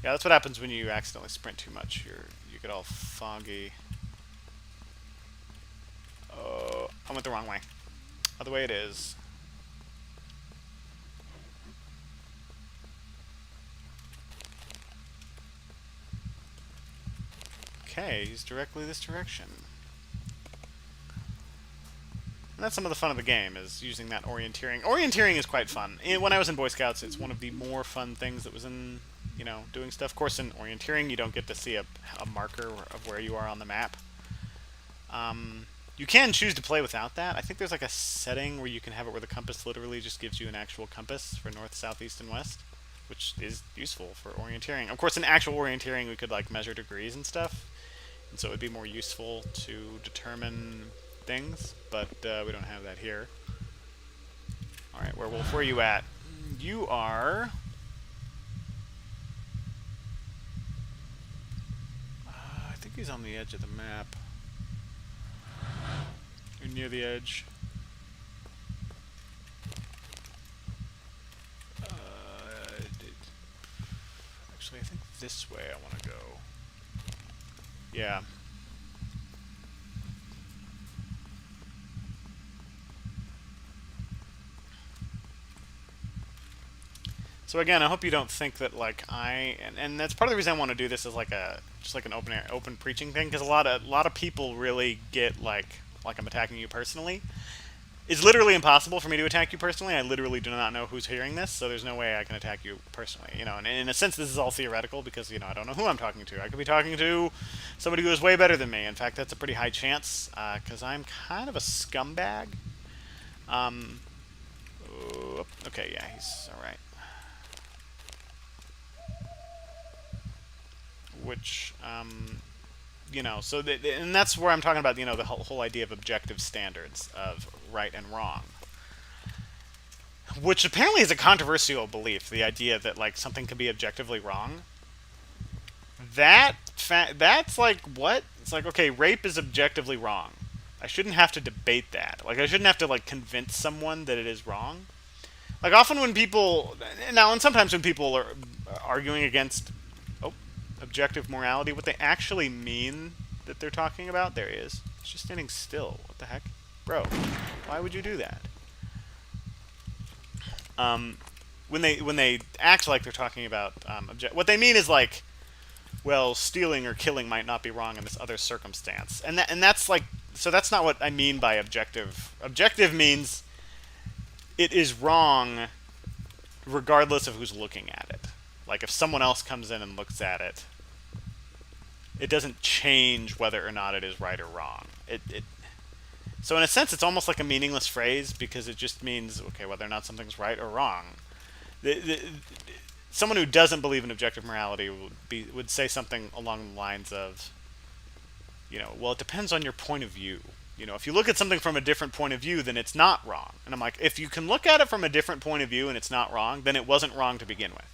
Yeah, that's what happens when you accidentally sprint too much. You get all foggy. Oh, I went the wrong way. Other way it is. Okay, he's directly this direction. And that's some of the fun of the game, is using that orienteering. Orienteering is quite fun. When I was in Boy Scouts, it's one of the more fun things that was in, doing stuff. Of course, in orienteering, you don't get to see a marker of where you are on the map. You can choose to play without that. I think there's like a setting where you can have it where the compass literally just gives you an actual compass for north, south, east, and west, which is useful for orienteering. Of course, in actual orienteering, we could like measure degrees and stuff, and so it would be more useful to determine things, but we don't have that here. Alright, werewolf, where are you at? You are... I think he's on the edge of the map. You're near the edge. Actually, I think this way I want to go. Yeah. So again, I hope you don't think that like and that's part of the reason I want to do this as like just like an open preaching thing, because a lot of people really get like I'm attacking you personally. It's literally impossible for me to attack you personally. I literally do not know who's hearing this, so there's no way I can attack you personally. And in a sense, this is all theoretical because I don't know who I'm talking to. I could be talking to somebody who is way better than me. In fact, that's a pretty high chance because I'm kind of a scumbag. Okay, yeah, he's all right. Which, so and that's where I'm talking about, the whole idea of objective standards of right and wrong, which apparently is a controversial belief. The idea that like something can be objectively wrong. That's like what? It's like, okay, rape is objectively wrong. I shouldn't have to debate that. Like I shouldn't have to like convince someone that it is wrong. Like often when people and sometimes when people are arguing against objective morality, what they actually mean that they're talking about? There he is. He's just standing still. What the heck? Bro, why would you do that? When they act like they're talking about what they mean is like, well, stealing or killing might not be wrong in this other circumstance, and that's like, so that's not what I mean by objective. Objective means it is wrong regardless of who's looking at it. Like if someone else comes in and looks at it, it doesn't change whether or not it is right or wrong. So in a sense, it's almost like a meaningless phrase because it just means, okay, whether or not something's right or wrong. Someone who doesn't believe in objective morality would say something along the lines of, well, it depends on your point of view. If you look at something from a different point of view, then it's not wrong. And I'm like, if you can look at it from a different point of view and it's not wrong, then it wasn't wrong to begin with.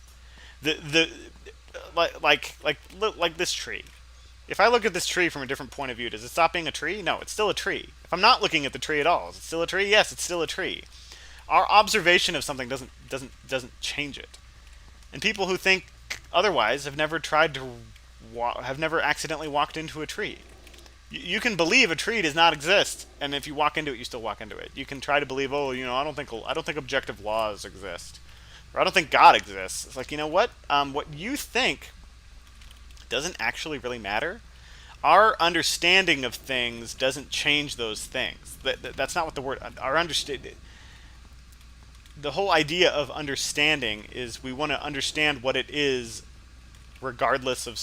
Like this tree. If I look at this tree from a different point of view, does it stop being a tree? No, it's still a tree. If I'm not looking at the tree at all, is it still a tree? Yes, it's still a tree. Our observation of something doesn't change it. And people who think otherwise have never have never accidentally walked into a tree. You can believe a tree does not exist, and if you walk into it, you still walk into it. You can try to believe, I don't think objective laws exist, or I don't think God exists. It's like, you know what? What you think doesn't actually really matter. Our understanding of things doesn't change those things. That's not what the word our understand. The whole idea of understanding is we want to understand what it is, regardless of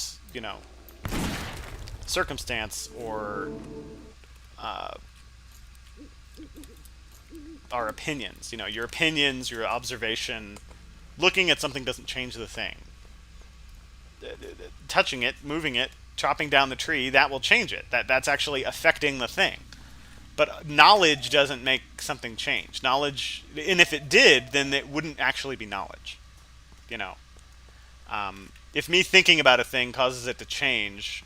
circumstance or our opinions. Your opinions, your observation, looking at something doesn't change the thing. Touching it, moving it, chopping down the tree, that will change it. That's actually affecting the thing. But knowledge doesn't make something change. Knowledge, and if it did, then it wouldn't actually be knowledge. If me thinking about a thing causes it to change,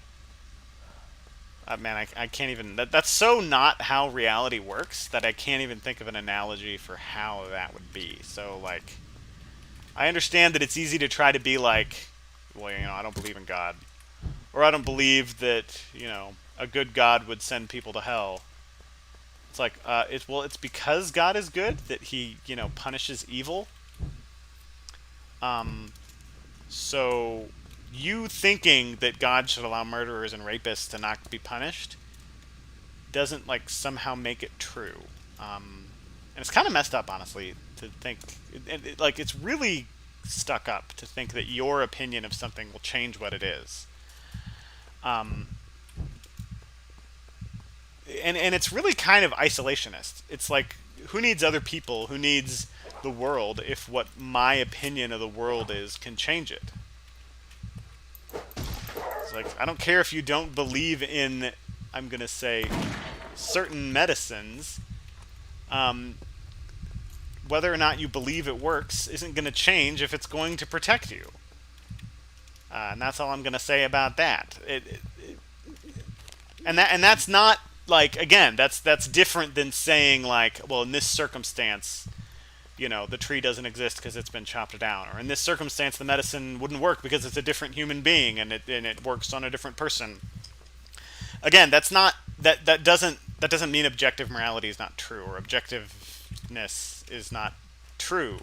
man, I can't even. That's so not how reality works that I can't even think of an analogy for how that would be. So, like, I understand that it's easy to try to be like, well, I don't believe in God, or I don't believe that a good God would send people to hell. It's like, it's because God is good that He punishes evil. So you thinking that God should allow murderers and rapists to not be punished doesn't somehow make it true. And it's kind of messed up, honestly, to think. It's really stuck up to think that your opinion of something will change what it is. And it's really kind of isolationist. It's like, who needs other people? Who needs the world if what my opinion of the world is can change it? It's like, I don't care if you don't believe in, I'm going to say, certain medicines. Whether or not you believe it works isn't going to change if it's going to protect you. And that's all I'm going to say about that. And that's not, again, that's different than saying, well, in this circumstance, the tree doesn't exist because it's been chopped down, or in this circumstance the medicine wouldn't work because it's a different human being and it works on a different person. Again, that doesn't mean objective morality is not true, or objectiveness is not true.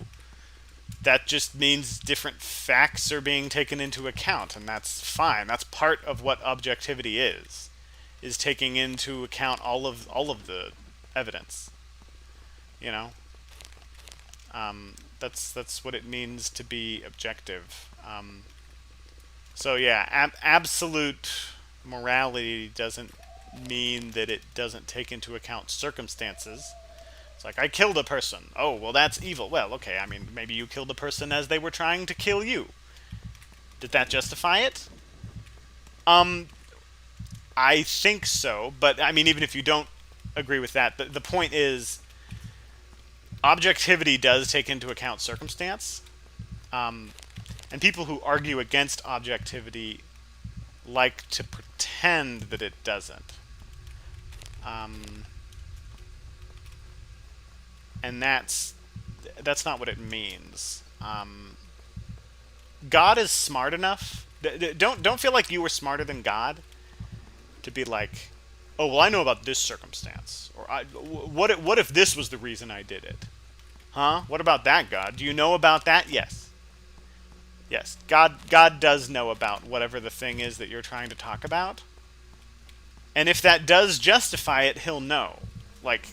That just means different facts are being taken into account, and that's fine. That's part of what objectivity is taking into account all of the evidence. That's what it means to be objective. So yeah, absolute morality doesn't mean that it doesn't take into account circumstances. It's like, I killed a person. Oh, well, that's evil. Well, okay, I mean, maybe you killed a person as they were trying to kill you. Did that justify it? I think so, but I mean, even if you don't agree with that, the point is, objectivity does take into account circumstance, and people who argue against objectivity like to pretend that it doesn't. And that's not what it means. God is smart enough. Don't feel like you were smarter than God. to be like, oh, well, I know about this circumstance. Or, what if this was the reason I did it? Huh? What about that, God? Do you know about that? Yes. Yes. God does know about whatever the thing is that you're trying to talk about. And if that does justify it, he'll know. Like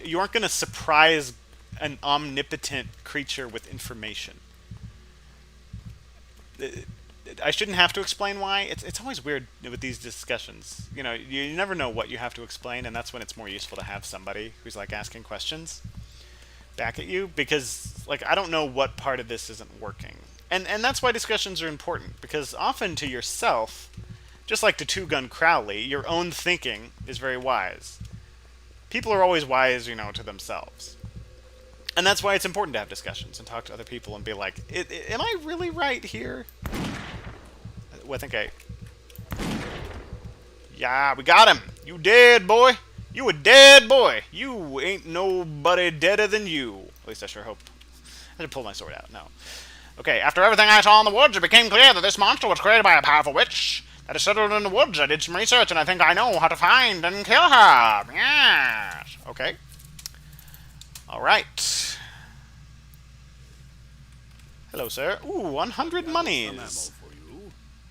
you aren't going to surprise an omnipotent creature with information. I shouldn't have to explain why. It's always weird with these discussions. You know, you never know what you have to explain, and that's when it's more useful to have somebody who's like asking questions back at you, because like I don't know what part of this isn't working. And that's why discussions are important, because often to yourself, just like to Two Gun Crowley, your own thinking is very wise. People are always wise, you know, to themselves. And that's why it's important to have discussions and talk to other people and be like, am I really right here? Well, Yeah, we got him! You dead, boy! You a dead boy! You ain't nobody deader than you. At least I sure hope. I should pull my sword out. No. Okay, after everything I saw in the woods, it became clear that this monster was created by a powerful witch that is settled in the woods. I did some research, and I think I know how to find and kill her. Yes. Okay. Alright. Hello, sir. Ooh, 100 monies.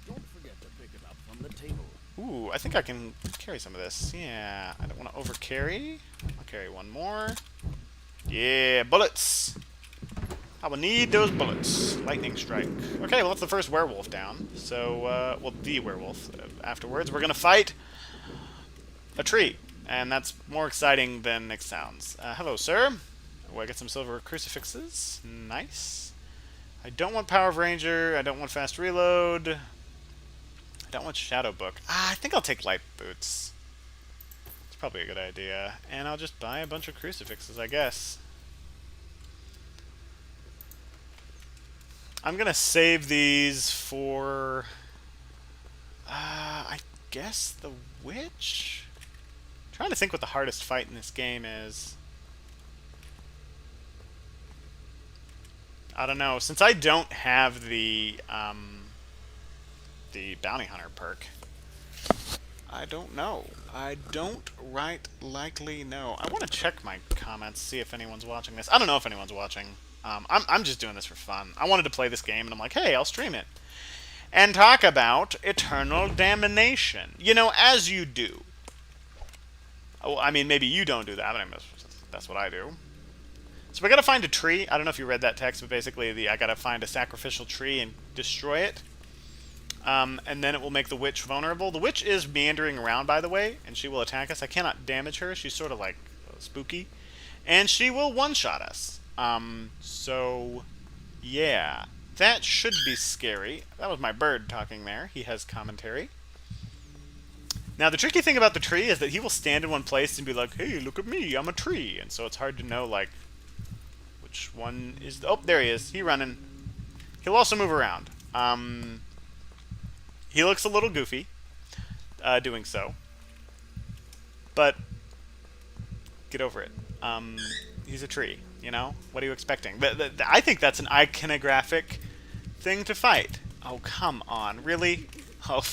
Don't forget to pick it up from the table. Ooh, I think I can carry some of this. Yeah, I don't want to overcarry. I'll carry one more. Yeah, bullets. I will need those bullets. Lightning strike. Okay, well, that's the first werewolf down. So, well, the werewolf. Afterwards, we're going to fight a tree. And that's more exciting than it sounds. Hello, sir. Oh, I get some silver crucifixes. Nice. I don't want Power of Ranger. I don't want Fast Reload. I don't want Shadow Book. I think I'll take Light Boots. It's probably a good idea. And I'll just buy a bunch of crucifixes, I guess. I'm gonna save these for... I guess the witch? I'm trying to think what the hardest fight in this game is. I don't know. Since I don't have the bounty hunter perk, I don't know. I don't likely know. I want to check my comments, see if anyone's watching this. I don't know if anyone's watching. I'm just doing this for fun. I wanted to play this game, and I'm like, hey, I'll stream it. And talk about Eternal Damnation. You know, as you do. Well, I mean, maybe you don't do that, but that's what I do. So we gotta find a tree. I don't know if you read that text, but basically I gotta find a sacrificial tree and destroy it. And then it will make the witch vulnerable. The witch is meandering around, by the way, and she will attack us. I cannot damage her. She's sort of like spooky. And she will one-shot us. So, yeah. That should be scary. That was my bird talking there. He has commentary. Now, the tricky thing about the tree is that he will stand in one place and be like, hey, look at me, I'm a tree. And so it's hard to know, like, which one is... Oh, there he is. He's running. He'll also move around. He looks a little goofy doing so. But get over it. He's a tree, you know? What are you expecting? I think that's an iconographic thing to fight. Oh, come on. Really? Oh,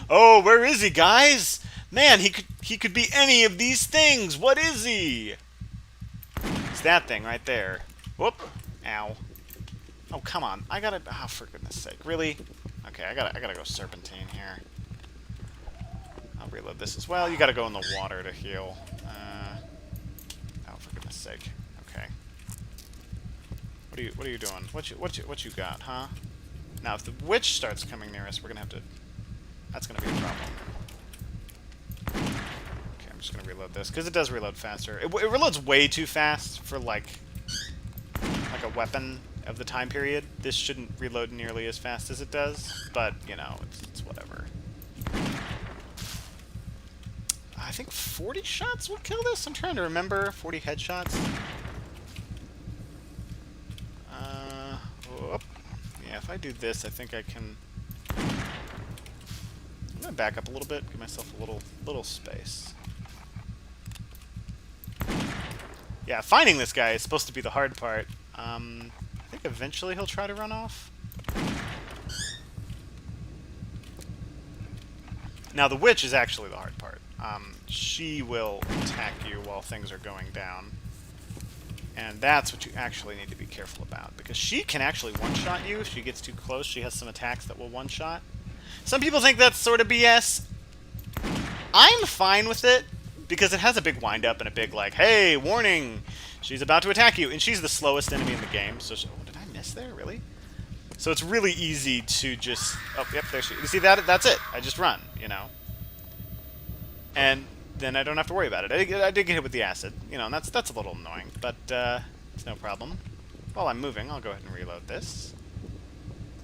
oh, where is he, guys? Man, he could be any of these things. What is he? It's that thing right there. Whoop. Ow. Oh, come on. I gotta... Oh, for goodness sake. Really? Okay, I gotta go Serpentine here. I'll reload this as well. You gotta go in the water to heal. Oh, for goodness sake. Okay. What are you doing? What you got, huh? Now, if the witch starts coming near us, we're gonna have to... That's gonna be a problem. Okay, I'm just gonna reload this, because it does reload faster. It reloads way too fast for, like a weapon of the time period. This shouldn't reload nearly as fast as it does, but, you know, it's whatever. I think 40 shots will kill this? I'm trying to remember. 40 headshots. Whoop. Yeah, if I do this, I think I can... I'm gonna back up a little bit, give myself a little space. Yeah, finding this guy is supposed to be the hard part. I think eventually he'll try to run off. Now, the witch is actually the hard part. She will attack you while things are going down. And that's what you actually need to be careful about. Because she can actually one-shot you if she gets too close. She has some attacks that will one-shot. Some people think that's sort of BS. I'm fine with it. Because it has a big wind-up and a big, like, hey, warning! She's about to attack you. And she's the slowest enemy in the game. So, oh, did I miss there? Really? So it's really easy to just... Oh, yep, there she... You see that? That's it. I just run, you know? And then I don't have to worry about it. I did get hit with the acid, you know, and that's a little annoying, but it's no problem. While I'm moving, I'll go ahead and reload this.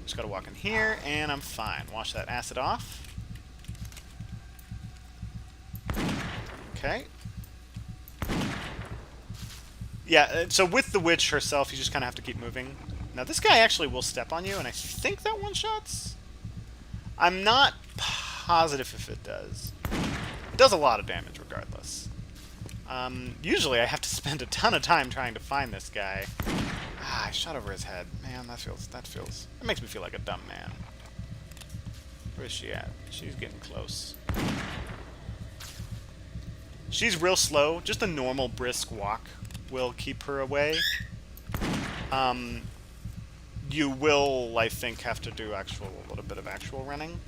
Just gotta walk in here, and I'm fine. Wash that acid off. Okay. Yeah, so with the witch herself, you just kind of have to keep moving. Now, this guy actually will step on you, and I think that one-shots? I'm not positive if it does. It does a lot of damage regardless. Usually I have to spend a ton of time trying to find this guy. Ah, I shot over his head. Man, that makes me feel like a dumb man. Where is she at? She's getting close. She's real slow. Just a normal brisk walk will keep her away. You will, I think, have to do a little bit of actual running.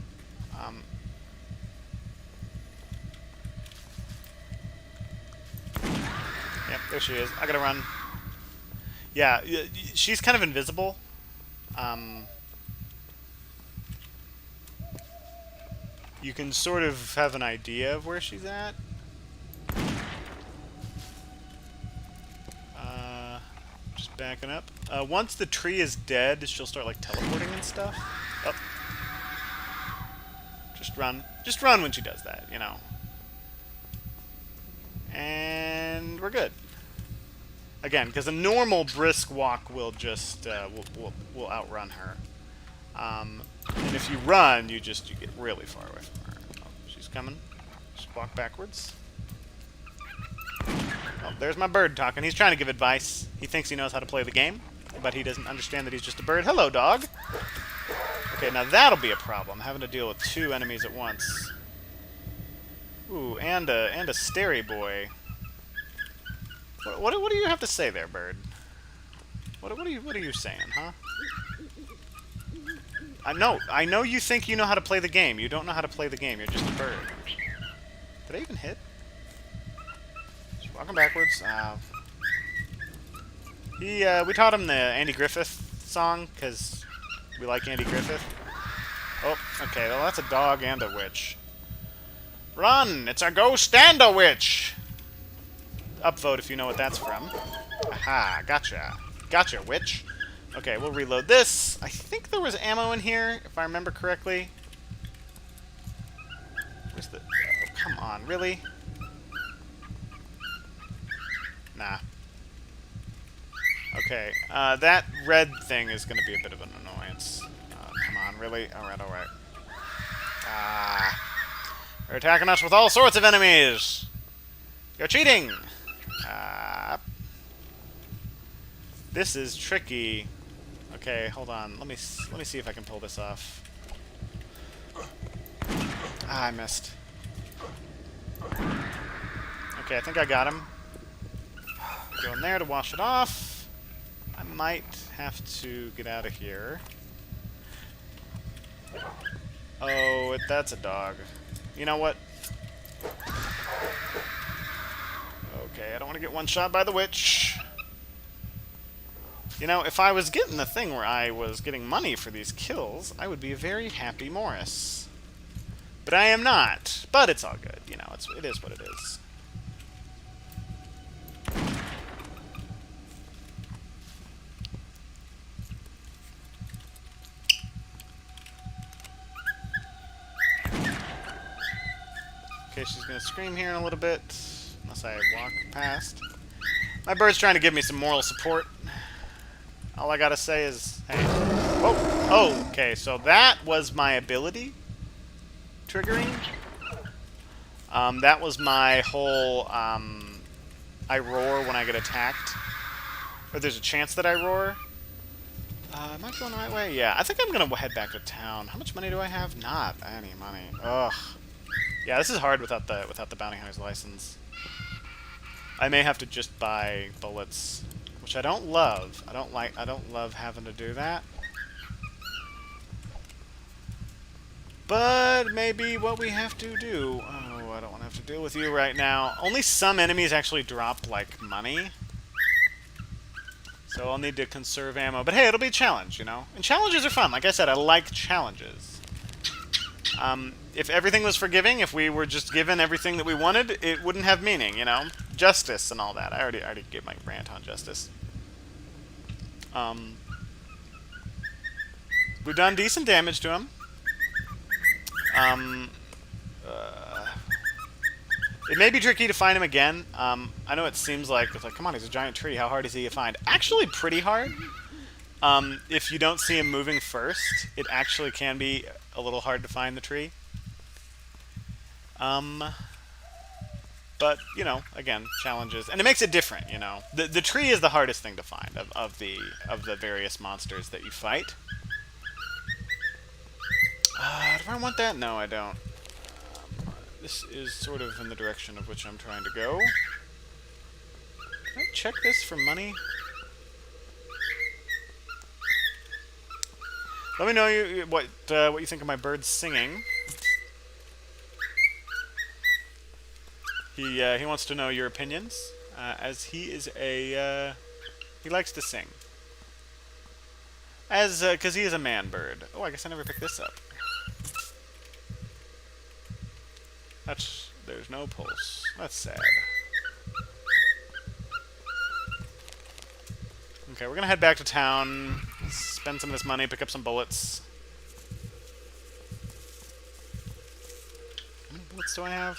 Yep, there she is. I gotta run. Yeah, she's kind of invisible. You can sort of have an idea of where she's at. Just backing up. Once the tree is dead, she'll start like teleporting and stuff. Oh. Just run. Just run when she does that, you know. And we're good. Again, because a normal brisk walk will just will outrun her. And if you run, you get really far away from her. Oh, she's coming. Just walk backwards. Oh, there's my bird talking. He's trying to give advice. He thinks he knows how to play the game, but he doesn't understand that he's just a bird. Hello, dog. Okay, now that'll be a problem, having to deal with two enemies at once. Ooh, and a stary boy. What do you have to say there, bird? What are you saying, huh? I know you think you know how to play the game. You don't know how to play the game. You're just a bird. Did I even hit? Just walking backwards. We taught him the Andy Griffith song because we like Andy Griffith. Oh, okay. Well, that's a dog and a witch. Run! It's a ghost and a witch! Upvote if you know what that's from. Aha, gotcha. Gotcha, witch. Okay, we'll reload this. I think there was ammo in here, if I remember correctly. Where's the... Oh, come on, really? Nah. Okay, that red thing is going to be a bit of an annoyance. Come on, really? Alright, alright. Ah... They're attacking us with all sorts of enemies! You're cheating! This is tricky. Okay, hold on. Let me see if I can pull this off. Ah, I missed. Okay, I think I got him. Go in there to wash it off. I might have to get out of here. Oh, that's a dog. You know what? Okay, I don't want to get one shot by the witch. You know, if I was getting the thing where I was getting money for these kills, I would be a very happy Morris. But I am not. But it's all good. You know, it is what it is. Okay, she's gonna scream here in a little bit, unless I walk past. My bird's trying to give me some moral support. All I gotta say is, hey. Whoa! Oh, okay, so that was my ability triggering. That was my whole, I roar when I get attacked. Or there's a chance that I roar. Am I going the right way? Yeah, I think I'm gonna head back to town. How much money do I have? Not any money. Ugh. Yeah, this is hard without the bounty hunter's license. I may have to just buy bullets, which I don't love. I don't love having to do that. But maybe what we have to do. Oh, I don't want to have to deal with you right now. Only some enemies actually drop, like, money. So I'll need to conserve ammo. But hey, it'll be a challenge, you know? And challenges are fun. Like I said, I like challenges. If everything was forgiving, if we were just given everything that we wanted, it wouldn't have meaning, you know? Justice and all that. I already gave my rant on justice. We've done decent damage to him. It may be tricky to find him again. I know it seems like, it's like, come on, he's a giant tree. How hard is he to find? Actually, pretty hard. If you don't see him moving first, it actually can be a little hard to find the tree. But, you know, again, challenges. And it makes it different, you know. The tree is the hardest thing to find of the various monsters that you fight. Do I want that? No, I don't. This is sort of in the direction of which I'm trying to go. Can I check this for money? Let me know what you think of my bird singing. He wants to know your opinions, as he is he likes to sing. Because he is a man bird. Oh, I guess I never picked this up. There's no pulse. That's sad. Okay, we're gonna head back to town, spend some of this money, pick up some bullets. How many bullets do I have?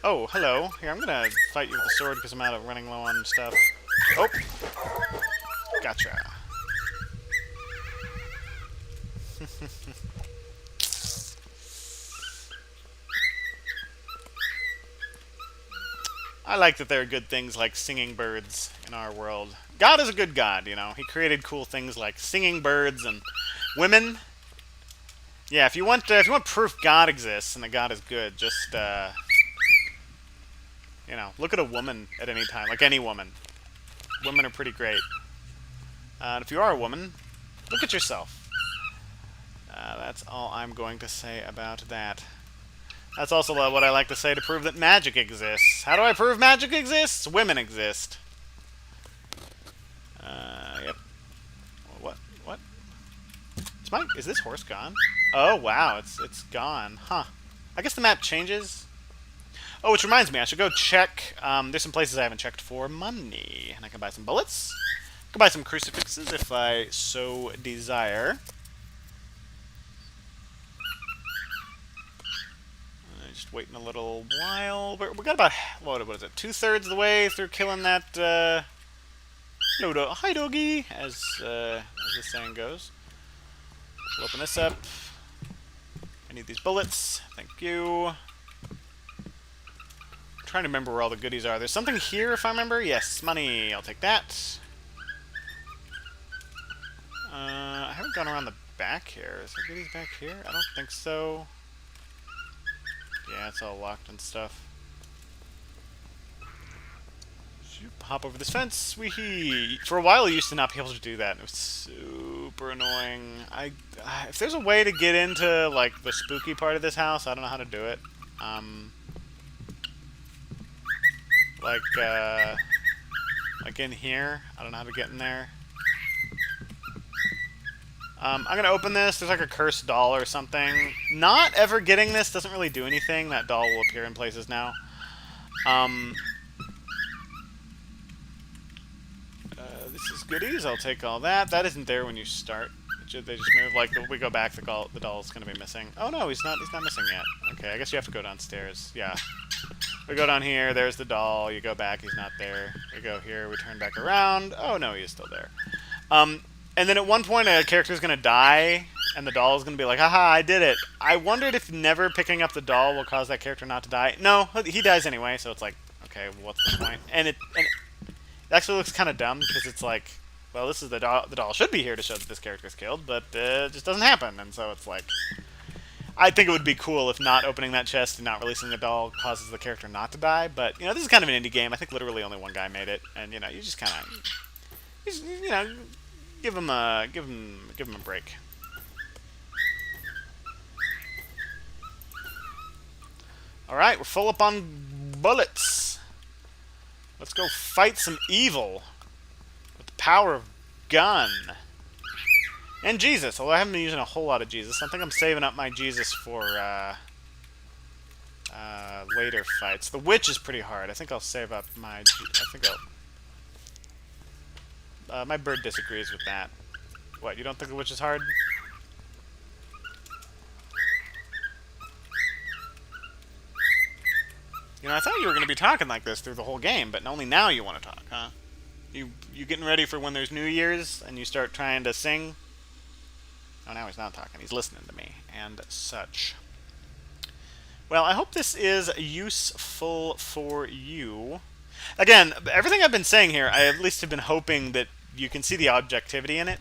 Oh, hello. Here, I'm gonna fight you with the sword because I'm running low on stuff. Oh! Gotcha. I like that there are good things like singing birds in our world. God is a good God, you know. He created cool things like singing birds and women. Yeah, if you want proof God exists and that God is good, just you know, look at a woman at any time, like any woman. Women are pretty great. And if you are a woman, look at yourself. That's all I'm going to say about that. That's also what I like to say to prove that magic exists. How do I prove magic exists? Women exist. Yep. What? Is this horse gone? Oh, wow, it's gone. Huh. I guess the map changes. Oh, which reminds me, I should go check. There's some places I haven't checked for money. And I can buy some bullets. I can buy some crucifixes if I so desire. Just waiting a little while. We got about, what is it, 2/3 of the way through killing that, hi doggy, as the saying goes. We'll open this up. I need these bullets. Thank you. I'm trying to remember where all the goodies are. There's something here, if I remember. Yes, money. I'll take that. I haven't gone around the back here. Is there goodies back here? I don't think so. Yeah, it's all locked and stuff. Hop over this fence. Wee-hee. For a while, I used to not be able to do that. It was super annoying. If there's a way to get into, like, the spooky part of this house, I don't know how to do it. Like in here. I don't know how to get in there. I'm gonna open this. There's like a cursed doll or something. Not ever getting this doesn't really do anything. That doll will appear in places now. This is goodies. I'll take all that. That isn't there when you start. They just move. Like, we go back, the doll's gonna be missing. Oh no, he's not missing yet. Okay, I guess you have to go downstairs. Yeah. We go down here, there's the doll. You go back, he's not there. We go here, we turn back around. Oh no, he is still there. And then at one point, a character's gonna die, and the doll is gonna be like, haha, I did it. I wondered if never picking up the doll will cause that character not to die. No, he dies anyway, so it's like, okay, well, what's the point? And it actually looks kind of dumb, because it's like, well, this is the doll should be here to show that this character's killed, but it just doesn't happen, and so it's like, I think it would be cool if not opening that chest and not releasing the doll causes the character not to die. But this is kind of an indie game. I think literally only one guy made it, and you just kind of, give him a break. All right, we're full up on bullets. Let's go fight some evil with the power of gun. And Jesus, although I haven't been using a whole lot of Jesus. I think I'm saving up my Jesus for later fights. The witch is pretty hard. I think I'll save up my... my bird disagrees with that. What, you don't think the witch is hard? I thought you were going to be talking like this through the whole game, but only now you want to talk, huh? You getting ready for when there's New Year's and you start trying to sing? Oh, now he's not talking. He's listening to me and such. Well, I hope this is useful for you. Again, everything I've been saying here, I at least have been hoping that you can see the objectivity in it.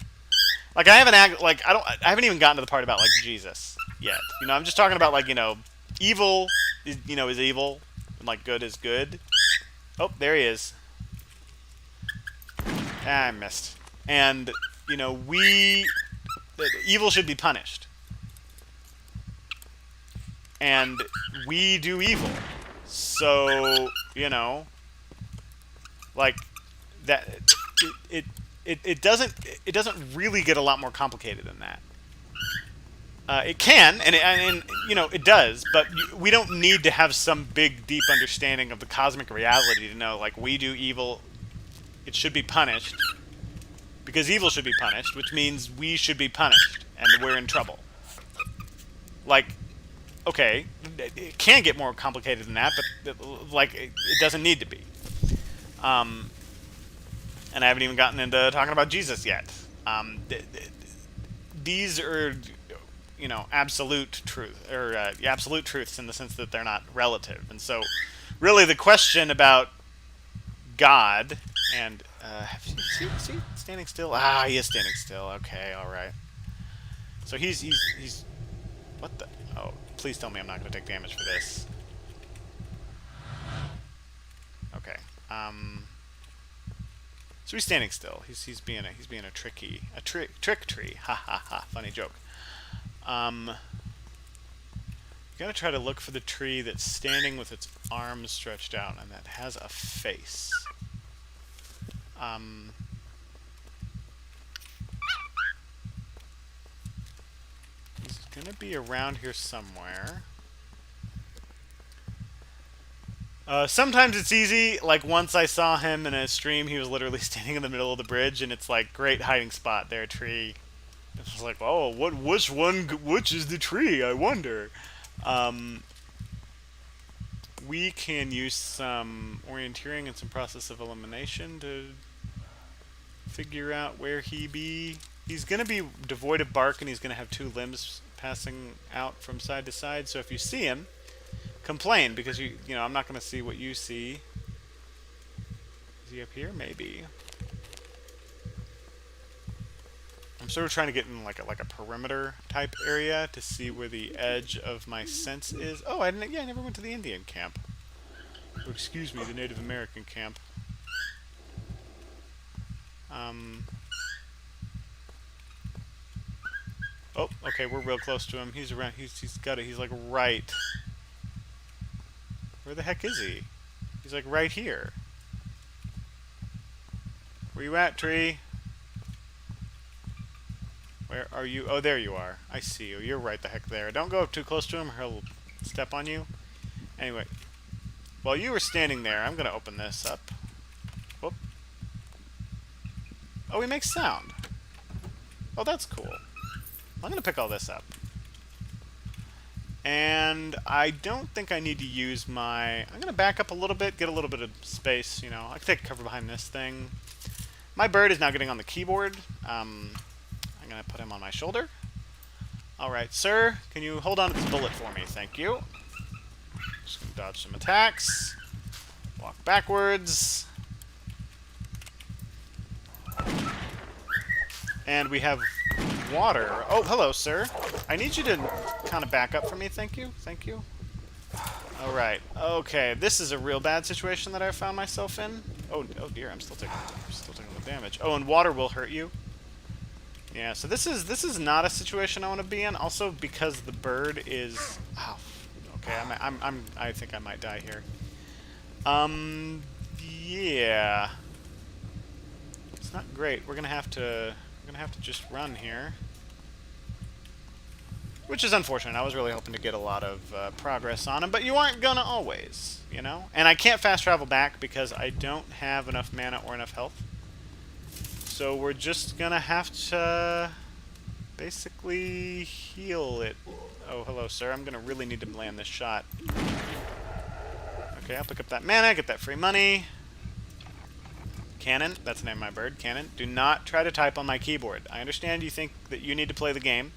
Like I haven't even gotten to the part about like Jesus yet. I'm just talking about like evil is evil and like good is good. Oh, there he is. I missed. And evil should be punished. And we do evil. So, like that it doesn't really get a lot more complicated than that. It can, and it does, but we don't need to have some big, deep understanding of the cosmic reality to know, like, we do evil, it should be punished, because evil should be punished, which means we should be punished, and we're in trouble. Like, okay, it can get more complicated than that, but, like, it doesn't need to be. And I haven't even gotten into talking about Jesus yet. These are... absolute truth, or absolute truths in the sense that they're not relative. And so, really, the question about God and is he standing still? Ah, he is standing still. Okay, all right. So he's what the? Oh, please tell me I'm not going to take damage for this. Okay. So he's standing still. He's being a trick tree. Ha ha ha. Funny joke. You gotta try to look for the tree that's standing with its arms stretched out and that has a face. He's gonna be around here somewhere. Sometimes it's easy, like once I saw him in a stream, he was literally standing in the middle of the bridge, and it's like, great hiding spot there, tree. It's like, oh, which is the tree, I wonder. We can use some orienteering and some process of elimination to figure out where he be. He's going to be devoid of bark, and he's going to have two limbs passing out from side to side, so if you see him, complain, because I'm not going to see what you see. Is he up here? Maybe. I'm sort of trying to get in like a perimeter type area to see where the edge of my sense is. Oh, I never went to the Indian camp. Or excuse me, the Native American camp. Oh, okay, we're real close to him. He's around. He's like right. Where the heck is he? He's like right here. Where you at, tree? Where are you? Oh, there you are. I see you. You're right the heck there. Don't go up too close to him or he'll step on you. Anyway, while you were standing there, I'm going to open this up. Whoop. Oh, he makes sound. Oh, that's cool. I'm going to pick all this up. And I don't think I need to use my... I'm going to back up a little bit, get a little bit of space, I can take cover behind this thing. My bird is now getting on the keyboard. I'm going to put him on my shoulder. Alright, sir, can you hold on to this bullet for me? Thank you. Just going to dodge some attacks. Walk backwards. And we have water. Oh, hello, sir. I need you to kind of back up for me. Thank you. Thank you. All right. Okay, this is a real bad situation that I found myself in. Oh dear, I'm still taking the damage. Oh, and water will hurt you. Yeah, so this is not a situation I want to be in. Also, because the bird is. Oh, okay. I think I might die here. Yeah. It's not great. We're gonna have to just run here. Which is unfortunate. I was really hoping to get a lot of progress on him, but you aren't gonna always, you know? And I can't fast travel back because I don't have enough mana or enough health. So we're just gonna have to basically heal it. Oh, hello, sir. I'm gonna really need to land this shot. Okay, I'll pick up that mana, get that free money. Cannon, that's the name of my bird, Cannon. Do not try to type on my keyboard. I understand you think that you need to play the game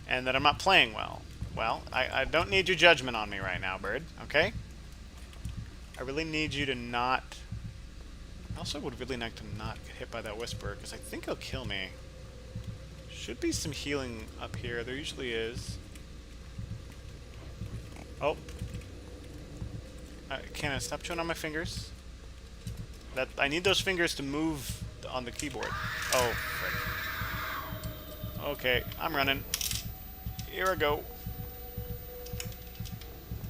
and that I'm not playing well. Well, I don't need your judgment on me right now, bird, okay? I really need you to not... I also would really like to not get hit by that whisperer, because I think he'll kill me. Should be some healing up here. There usually is. Oh. Cannon, stop chewing on my fingers. I need those fingers to move on the keyboard. Oh, frick. Okay, I'm running. Here I go.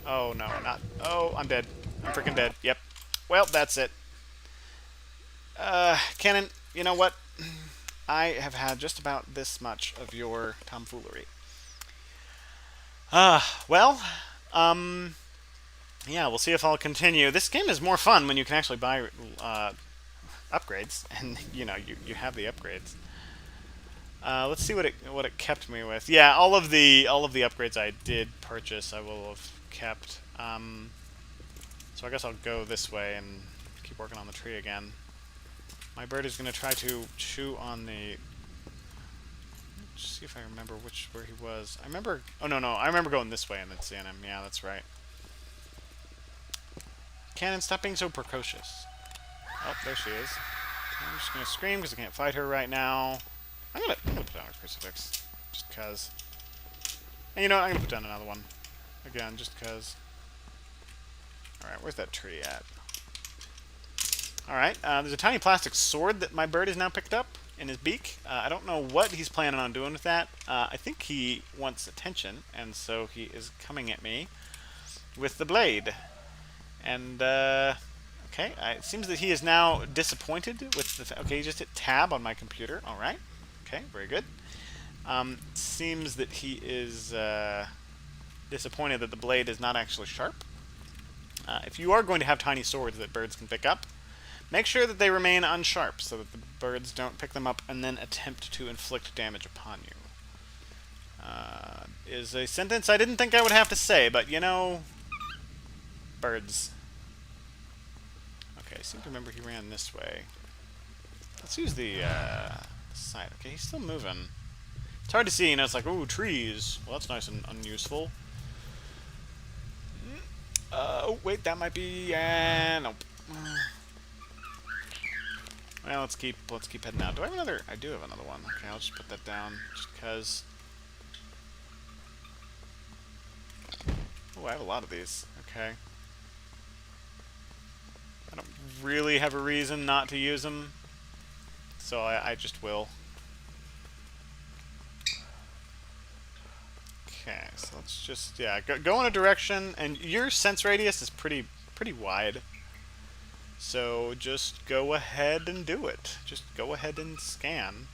Oh, no, not... Oh, I'm dead. I'm freaking dead. Yep. Well, that's it. Cannon, you know what? I have had just about this much of your tomfoolery. Well, yeah, we'll see if I'll continue. This game is more fun when you can actually buy upgrades, and you know you have the upgrades. Let's see what it kept me with. Yeah, all of the upgrades I did purchase, I will have kept. So I guess I'll go this way and keep working on the tree again. My bird is going to try to chew on the... Let's see if I remember where he was. I remember... Oh, no. I remember going this way and then seeing him. Yeah, that's right. Cannon, stop being so precocious. Oh, there she is. I'm just going to scream because I can't fight her right now. I'm gonna put down a crucifix. Just because. And you know what? I'm going to put down another one. Again, just because. Alright, where's that tree at? Alright, there's a tiny plastic sword that my bird has now picked up in his beak. I don't know what he's planning on doing with that. I think he wants attention, and so he is coming at me with the blade. And, okay, it seems that he is now disappointed with the... Okay, he just hit tab on my computer. Alright, okay, very good. Seems that he is disappointed that the blade is not actually sharp. If you are going to have tiny swords that birds can pick up, make sure that they remain unsharp so that the birds don't pick them up and then attempt to inflict damage upon you. Is a sentence I didn't think I would have to say, but you know, birds. Okay, I seem to remember he ran this way. Let's use the side. Okay, he's still moving. It's hard to see, you know, it's like, ooh, trees. Well, that's nice and unuseful. Oh, wait, that might be... nope. Well, let's keep heading out. Do I have another? I do have another one. Okay, I'll just put that down, just because. Oh, I have a lot of these. Okay. I don't really have a reason not to use them, so I just will. Okay, so let's just, yeah, go in a direction, and your sense radius is pretty wide. So just go ahead and do it. Just go ahead and scan.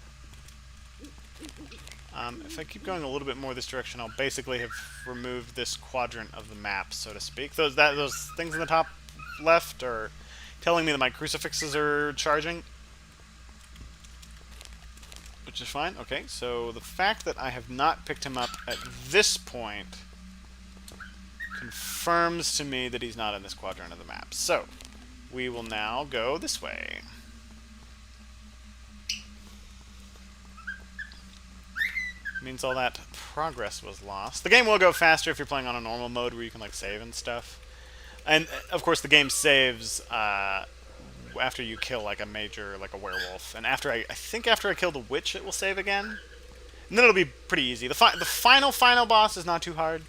If I keep going a little bit more this direction, I'll basically have removed this quadrant of the map, so to speak. Those things in the top left are telling me that my crucifixes are charging, which is fine. Okay, so the fact that I have not picked him up at this point confirms to me that he's not in this quadrant of the map. So we will now go this way. Means all that progress was lost. The game will go faster if you're playing on a normal mode where you can like save and stuff. And of course the game saves after you kill like a major, like a werewolf. And after I think after I kill the witch it will save again. And then it'll be pretty easy. The final boss is not too hard.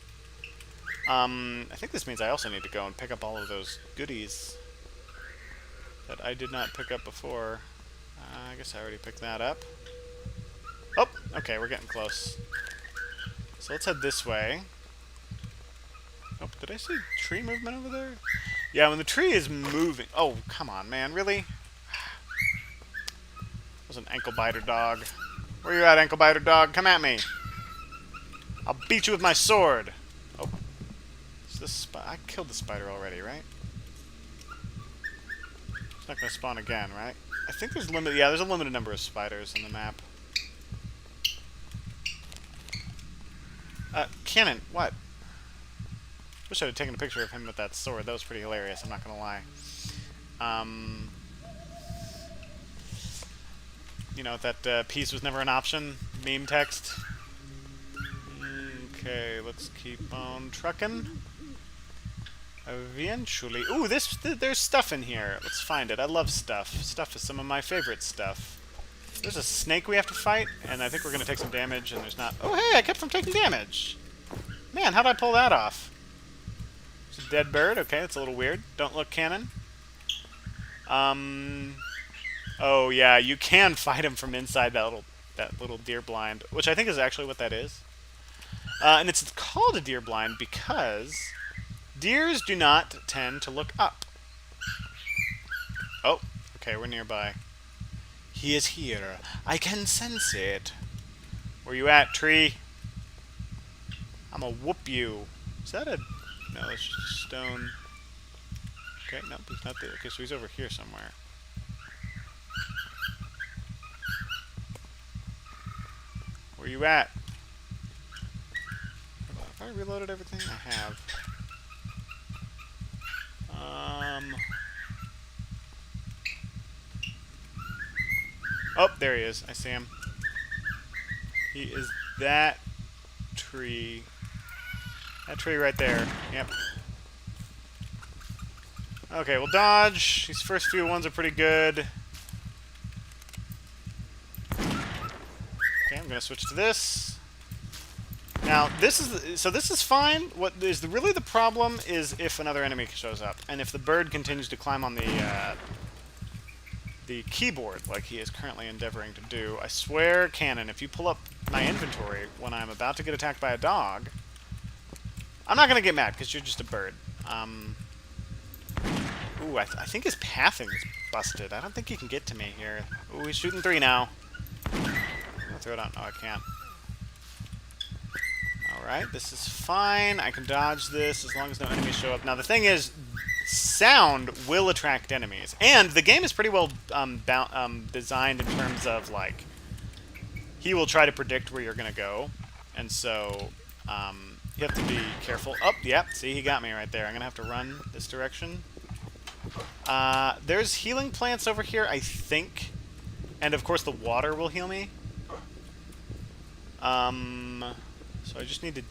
I think this means I also need to go and pick up all of those goodies that I did not pick up before. I guess I already picked that up. Oh, okay, we're getting close. So let's head this way. Oh, did I see tree movement over there? Yeah, when the tree is moving... Oh, come on, man, really? That was an ankle biter dog. Where you at, ankle biter dog? Come at me. I'll beat you with my sword. Oh. Is this I killed the spider already, right? It's not going to spawn again, right? I think there's there's a limited number of spiders in the map. Cannon, what? Wish I had taken a picture of him with that sword. That was pretty hilarious, I'm not going to lie. You know, that peace was never an option meme text. Okay, let's keep on trucking. Eventually... Ooh, there's stuff in here. Let's find it. I love stuff. Stuff is some of my favorite stuff. There's a snake we have to fight, and I think we're going to take some damage, and there's not... Oh, hey, I kept from taking damage! Man, how'd I pull that off? It's a dead bird? Okay, that's a little weird. Don't look, cannon. Oh, yeah, you can fight him from inside that little deer blind, which I think is actually what that is. And it's called a deer blind because deers do not tend to look up. Oh, okay, we're nearby. He is here. I can sense it. Where you at, tree? I'm gonna whoop you. Is that a... No, it's just a stone. Okay, nope, he's not there. Okay, so he's over here somewhere. Where you at? Have I reloaded everything? I have. Oh, there he is. I see him. He is that tree. That tree right there. Yep. Okay, we'll dodge. These first few ones are pretty good. Okay, I'm gonna switch to this. Now, this is fine. What is really the problem is if another enemy shows up, and if the bird continues to climb on the keyboard like he is currently endeavoring to do. I swear, cannon, if you pull up my inventory when I'm about to get attacked by a dog, I'm not gonna get mad because you're just a bird. Ooh, I think his pathing is busted. I don't think he can get to me here. Ooh, he's shooting 3 now. I'll throw it out. No, I can't. Alright, this is fine. I can dodge this as long as no enemies show up. Now, the thing is, sound will attract enemies. And the game is pretty well designed in terms of, like, he will try to predict where you're going to go. And so, you have to be careful. Oh, yep, see, he got me right there. I'm going to have to run this direction. There's healing plants over here, I think. And, of course, the water will heal me. So I just need to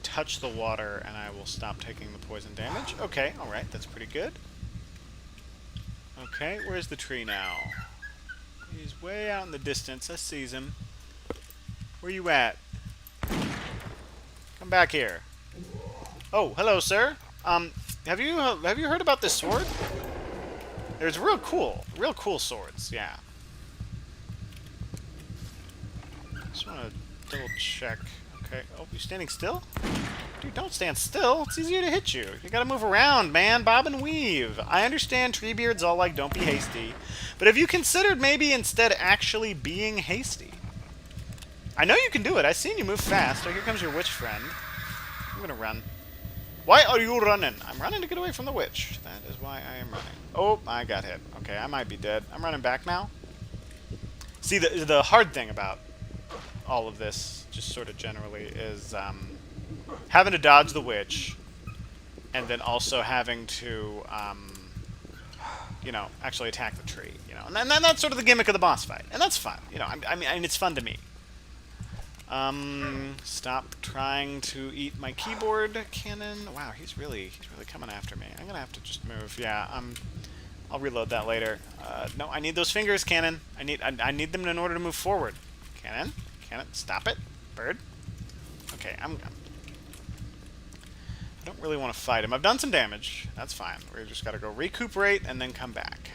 touch the water, and I will stop taking the poison damage. Okay, all right, that's pretty good. Okay, where's the tree now? He's way out in the distance. I sees him. Where you at? Come back here. Oh, hello, sir. Have you heard about this sword? There's real cool swords. Yeah. Just want to double check. Okay. Oh, you standing still? Dude, don't stand still. It's easier to hit you. You gotta move around, man. Bob and weave. I understand Treebeard's all like, don't be hasty. But have you considered maybe instead actually being hasty? I know you can do it. I've seen you move fast. Oh, here comes your witch friend. I'm gonna run. Why are you running? I'm running to get away from the witch. That is why I am running. Oh, I got hit. Okay, I might be dead. I'm running back now. See, the hard thing about all of this, just sort of generally, is having to dodge the witch, and then also having to, you know, actually attack the tree. You know, and then that's sort of the gimmick of the boss fight, and that's fun. You know, I mean, it's fun to me. Stop trying to eat my keyboard, cannon. Wow, he's really coming after me. I'm gonna have to just move. Yeah, I'll reload that later. No, I need those fingers, cannon. I need them in order to move forward. Cannon, Cannon, stop it. Bird. Okay, I don't really want to fight him. I've done some damage. That's fine. We just got to go recuperate and then come back.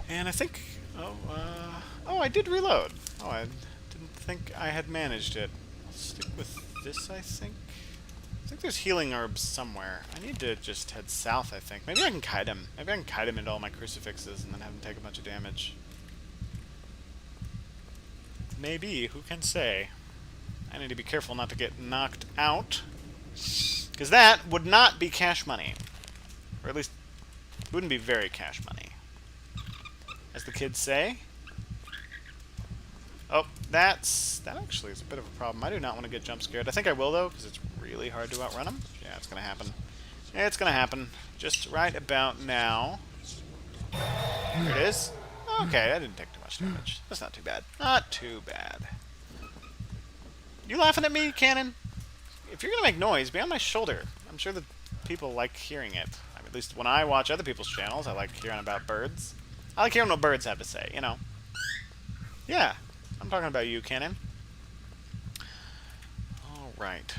And I think... Oh, I did reload. Oh, I didn't think I had managed it. I'll stick with this, I think. I think there's healing herbs somewhere. I need to just head south, I think. Maybe I can kite him. Maybe I can kite him into all my crucifixes and then have him take a bunch of damage. Maybe. Who can say? I need to be careful not to get knocked out. Because that would not be cash money. Or at least, it wouldn't be very cash money. As the kids say. Oh, that actually is a bit of a problem. I do not want to get jump scared. I think I will, though, because it's really hard to outrun them. Yeah, it's going to happen. Yeah, it's going to happen. Just right about now. Here it is. Okay, that didn't take too much damage. That's not too bad. Not too bad. You laughing at me, Cannon? If you're going to make noise, be on my shoulder. I'm sure that people like hearing it. I mean, at least when I watch other people's channels, I like hearing about birds. I like hearing what birds have to say, you know. Yeah, I'm talking about you, Cannon. Alright.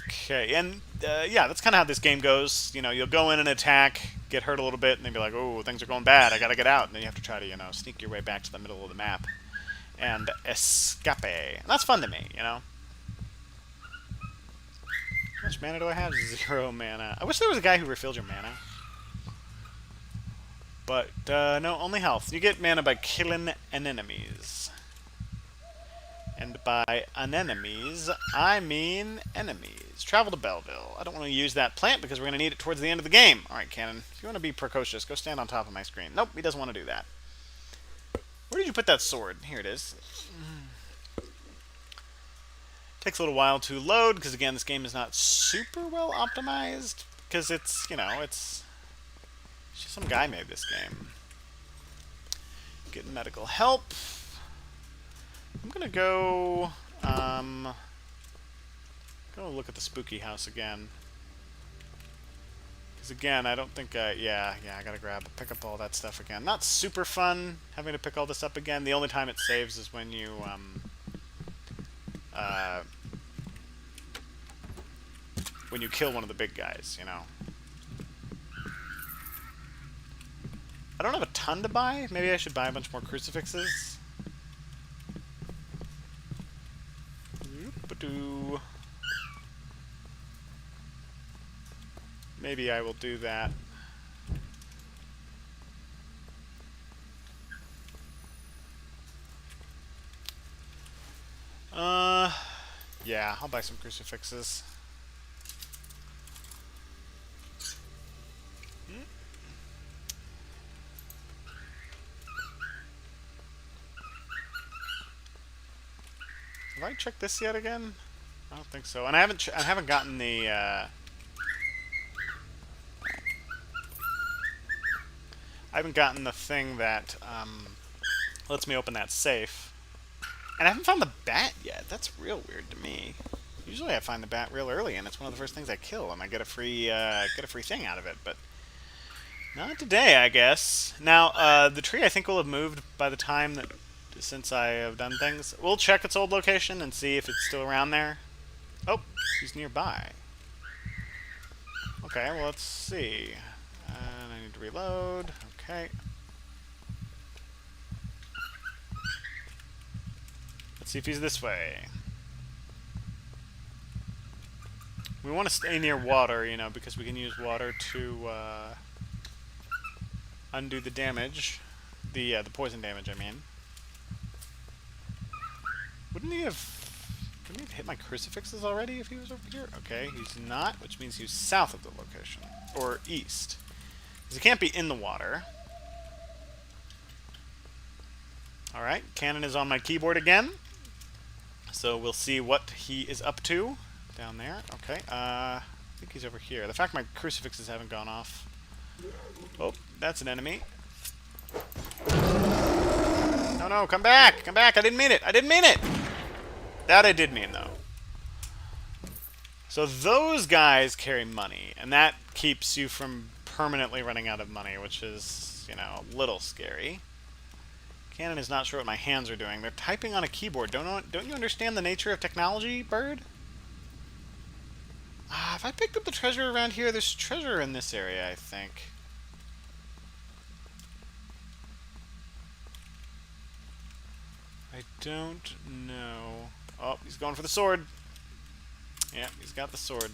Okay, and yeah, that's kind of how this game goes. You know, you'll go in and attack, get hurt a little bit, and then be like, oh, things are going bad, I gotta get out. And then you have to try to, you know, sneak your way back to the middle of the map. And escape. And that's fun to me, you know. How much mana do I have? 0 mana. I wish there was a guy who refilled your mana. But, no, only health. You get mana by killing enemies. And by anemones, I mean enemies. Travel to Belleville. I don't want to use that plant because we're going to need it towards the end of the game. Alright, Cannon. If you want to be precocious, go stand on top of my screen. Nope, he doesn't want to do that. Where did you put that sword? Here it is. Takes a little while to load because, again, this game is not super well optimized. Because it's, you know, it's just some guy made this game. Getting medical help. I'm gonna go look at the spooky house again. Because again, I don't think yeah, I gotta pick up all that stuff again. Not super fun having to pick all this up again. The only time it saves is when you kill one of the big guys, you know. I don't have a ton to buy. Maybe I should buy a bunch more crucifixes. Maybe I will do that. Yeah, I'll buy some crucifixes. Have I checked this yet again? I don't think so. And I haven't gotten the I haven't gotten the thing that lets me open that safe. And I haven't found the bat yet. That's real weird to me. Usually I find the bat real early and it's one of the first things I kill and I get a free thing out of it, but not today, I guess. Now, the tree I think will have moved by the time that since I have done things. We'll check its old location and see if it's still around there. Oh, he's nearby. Okay, well, let's see. And I need to reload. Okay. Let's see if he's this way. We want to stay near water, you know, because we can use water to undo the damage. The poison damage, I mean. Wouldn't he have hit my crucifixes already if he was over here? Okay, he's not, which means he's south of the location. Or east. Because he can't be in the water. Alright, Cannon is on my keyboard again. So we'll see what he is up to down there. Okay, I think he's over here. The fact my crucifixes haven't gone off. Oh, that's an enemy. No, no, come back! Come back! I didn't mean it! I didn't mean it! That I did mean, though. So those guys carry money, and that keeps you from permanently running out of money, which is, you know, a little scary. Cannon is not sure what my hands are doing. They're typing on a keyboard. Don't you understand the nature of technology, bird? If I picked up the treasure around here, there's treasure in this area, I think. I don't know. Oh, he's going for the sword. Yeah, he's got the sword.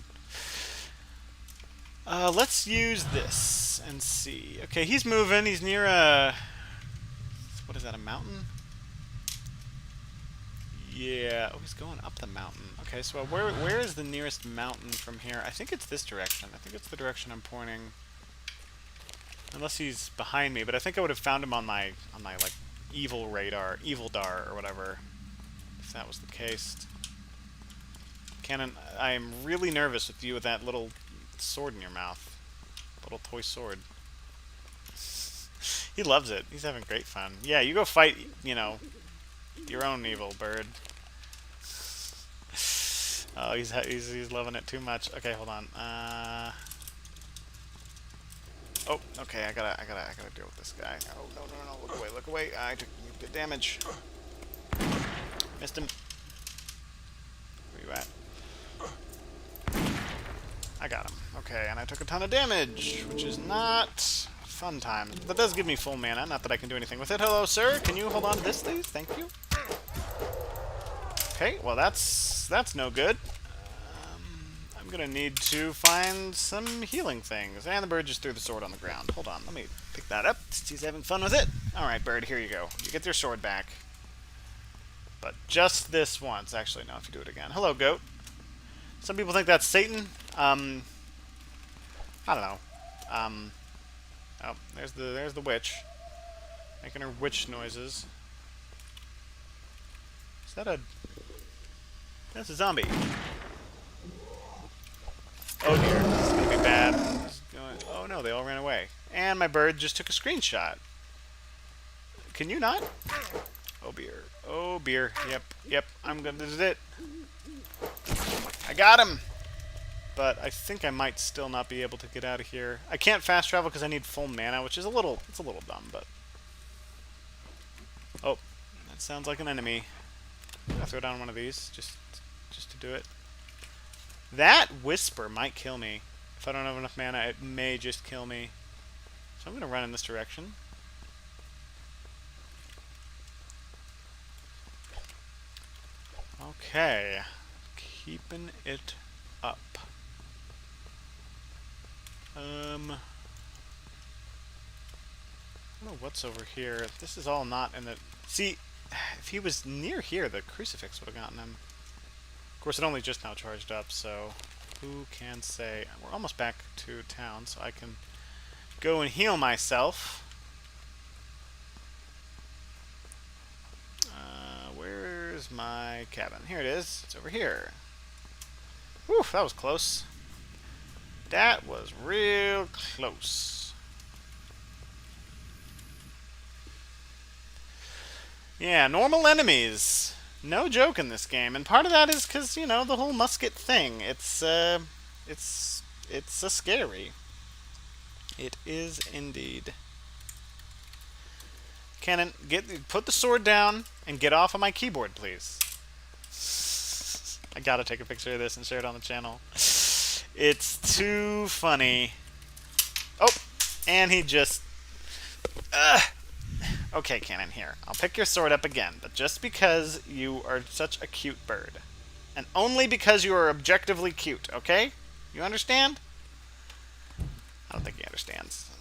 Let's use this and see. Okay, he's moving. He's near a... What is that, a mountain? Yeah. Oh, he's going up the mountain. Okay, so where is the nearest mountain from here? I think it's this direction. I think it's the direction I'm pointing. Unless he's behind me, but I think I would have found him on my like evil radar, evil dar or whatever. If that was the case. Cannon, I am really nervous with you with that little sword in your mouth. Little toy sword. He loves it. He's having great fun. Yeah, you go fight, you know, your own evil bird. Oh, he's loving it too much. Okay, hold on. Oh, okay, I gotta deal with this guy. Oh, no, look away. I took good damage. Missed him. Where you at? I got him. Okay, and I took a ton of damage, which is not fun times. That does give me full mana, not that I can do anything with it. Hello, sir. Can you hold on to this, please? Thank you. Okay, well, that's no good. I'm gonna need to find some healing things. And the bird just threw the sword on the ground. Hold on, let me pick that up. He's having fun with it. Alright, bird, here you go. You get your sword back. But just this once. Actually, no, if you do it again. Hello, goat. Some people think that's Satan. I don't know. Oh, there's the witch. Making her witch noises. Is that a... That's a zombie. Oh dear, this is gonna be bad. Oh no, they all ran away. And my bird just took a screenshot. Can you not? Oh beer. Oh beer. Yep. This is it. I got him! But I think I might still not be able to get out of here. I can't fast travel because I need full mana, which is it's a little dumb, but... Oh, that sounds like an enemy. I'll throw down one of these, just to do it. That whisper might kill me. If I don't have enough mana, it may just kill me. So I'm going to run in this direction. Okay. Keeping it up. I don't know what's over here. This is all not in the... See, if he was near here, the crucifix would have gotten him. Of course, it only just now charged up, so who can say? We're almost back to town, so I can go and heal myself. Where's my cabin? Here it is. It's over here. Whew, that was close. That was real close. Yeah, normal enemies. No joke in this game, and part of that is because, you know, the whole musket thing. It's a scary. It is indeed. Cannon, put the sword down and get off of my keyboard, please. I gotta take a picture of this and share it on the channel. It's too funny. Oh, and he just... Okay, Cannon, here. I'll pick your sword up again, but just because you are such a cute bird. And only because you are objectively cute, okay? You understand? I don't think he understands.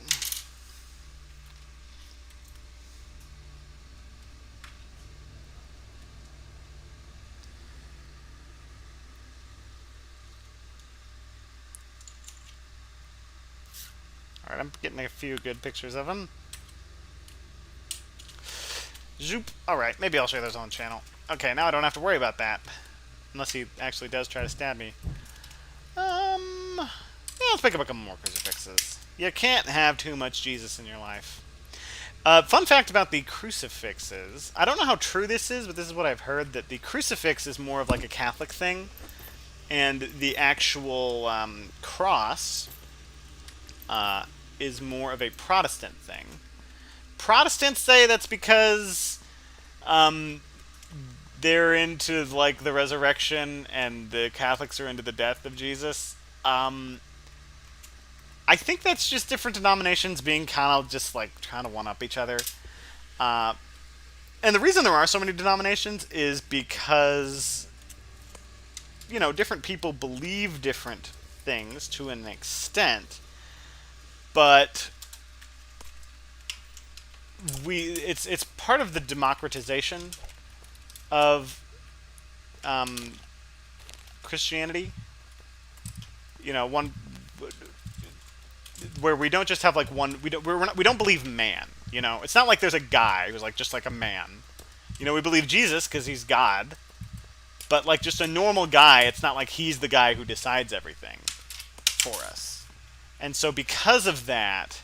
Alright, I'm getting a few good pictures of him. Zoop. Alright, maybe I'll share those on the channel. Okay, now I don't have to worry about that. Unless he actually does try to stab me. Yeah, let's pick up a couple more crucifixes. You can't have too much Jesus in your life. Fun fact about the crucifixes. I don't know how true this is, but this is what I've heard, that the crucifix is more of like a Catholic thing. And the actual cross is more of a Protestant thing. Protestants say that's because they're into like the resurrection, and the Catholics are into the death of Jesus. I think that's just different denominations being kind of just like trying to one up each other. Uh, and the reason there are so many denominations is because, you know, different people believe different things to an extent, but it's part of the democratization of Christianity. You know, one where we don't just have like one. We don't believe man. You know, it's not like there's a guy who's like just like a man. You know, we believe Jesus because he's God, but like just a normal guy, it's not like he's the guy who decides everything for us. And so because of that,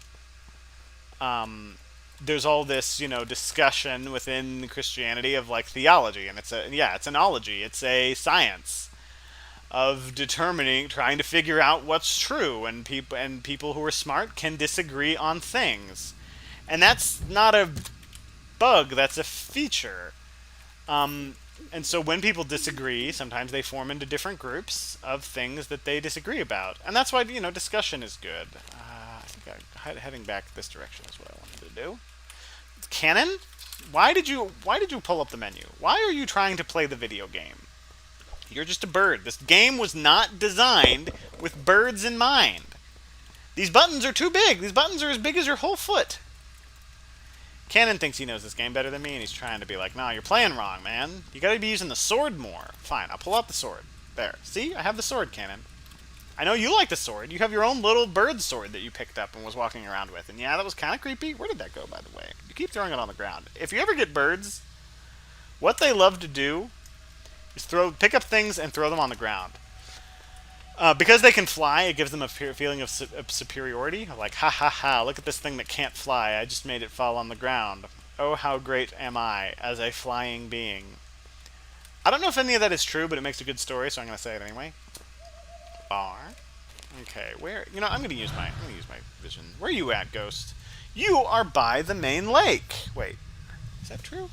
there's all this, you know, discussion within Christianity of like theology, and it's an ology, it's a science of determining, trying to figure out what's true, and people who are smart can disagree on things, and that's not a bug, that's a feature. And so when people disagree, sometimes they form into different groups of things that they disagree about, and that's why, you know, discussion is good. I think heading back this direction is what I wanted to do. Cannon, why did you pull up the menu? Why are you trying to play the video game? You're just a bird. This game was not designed with birds in mind. These buttons are too big. These buttons are as big as your whole foot. Cannon thinks he knows this game better than me, and he's trying to be like, nah, you're playing wrong, man. You gotta be using the sword more. Fine, I'll pull out the sword. There. See? I have the sword, Cannon. I know you like the sword. You have your own little bird sword that you picked up and was walking around with. And yeah, that was kind of creepy. Where did that go, by the way? You keep throwing it on the ground. If you ever get birds, what they love to do is pick up things and throw them on the ground. Because they can fly, it gives them a feeling of superiority. Like, ha ha ha, look at this thing that can't fly. I just made it fall on the ground. Oh, how great am I as a flying being. I don't know if any of that is true, but it makes a good story, so I'm going to say it anyway. Bar. Okay, where? You know, I'm going to use my vision. Where are you at, Ghost? You are by the main lake. Wait, is that true?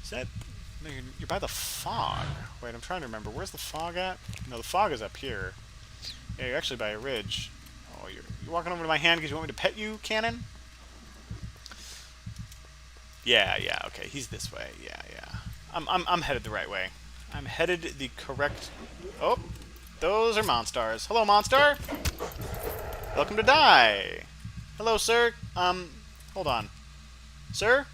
Is that... No, you're by the fog. Wait, I'm trying to remember. Where's the fog at? No, the fog is up here. Yeah, you're actually by a ridge. Oh, you're walking over to my hand because you want me to pet you, Cannon? Yeah, okay. He's this way. Yeah. I'm headed the right way. I'm headed the correct... Oh, those are monsters. Hello, monster. Welcome to die. Hello, sir. Hold on. Sir?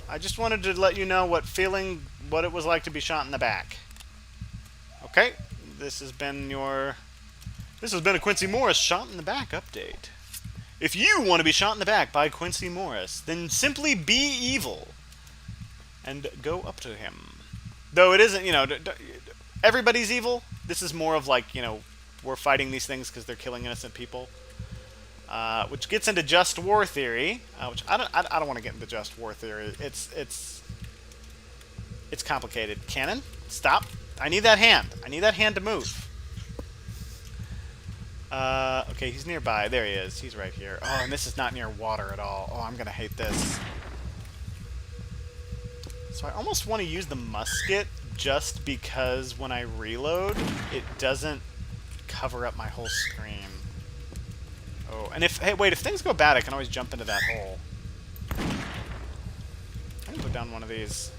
I just wanted to let you know what it was like to be shot in the back. Okay, this has been a Quincy Morris shot in the back update. If you want to be shot in the back by Quincy Morris, then simply be evil and go up to him. Though it isn't, you know, everybody's evil. This is more of like, you know, we're fighting these things because they're killing innocent people. Which gets into just war theory, which I don't want to get into just war theory. It's complicated. Cannon, stop! I need that hand. I need that hand to move. Okay, he's nearby. There he is. He's right here. Oh, and this is not near water at all. Oh, I'm gonna hate this. So I almost want to use the musket just because when I reload, it doesn't cover up my whole screen. Oh, and if things go bad, I can always jump into that hole. I can put down one of these.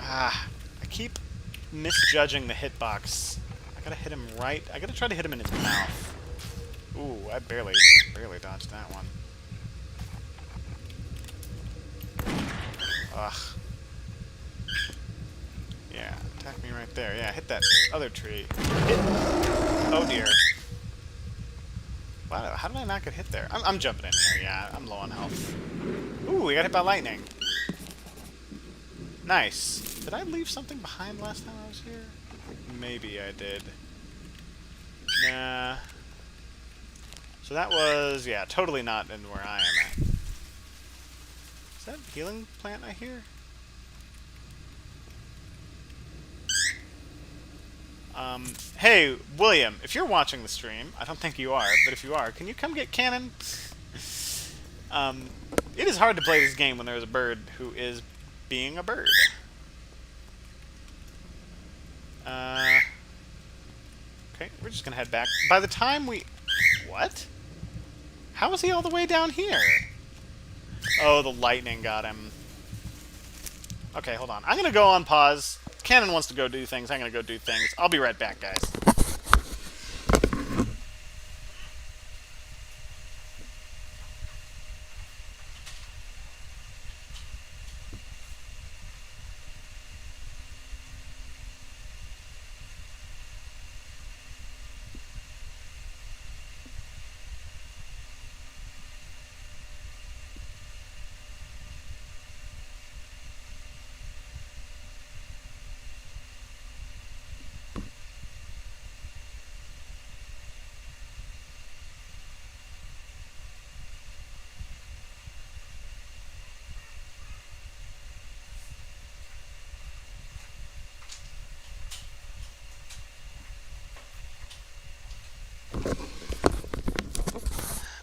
I keep misjudging the hitbox. I gotta hit him right. I gotta try to hit him in his mouth. Ooh, I barely dodged that one. Ugh. Yeah, attack me right there. Yeah, hit that other tree. Oh dear. Wow, how did I not get hit there? I'm jumping in here, yeah. I'm low on health. Ooh, we got hit by lightning. Nice. Did I leave something behind last time I was here? Maybe I did. Nah. So that was, yeah, totally not in where I am at. Is that a healing plant I hear? Hey, William, if you're watching the stream, I don't think you are, but if you are, can you come get Cannon? Um, it is hard to play this game when there's a bird who is being a bird. Okay, we're just gonna head back. By the time we... What? How is he all the way down here? Oh, the lightning got him. Okay, hold on. I'm gonna go on pause. Cannon wants to go do things. I'm gonna go do things. I'll be right back, guys.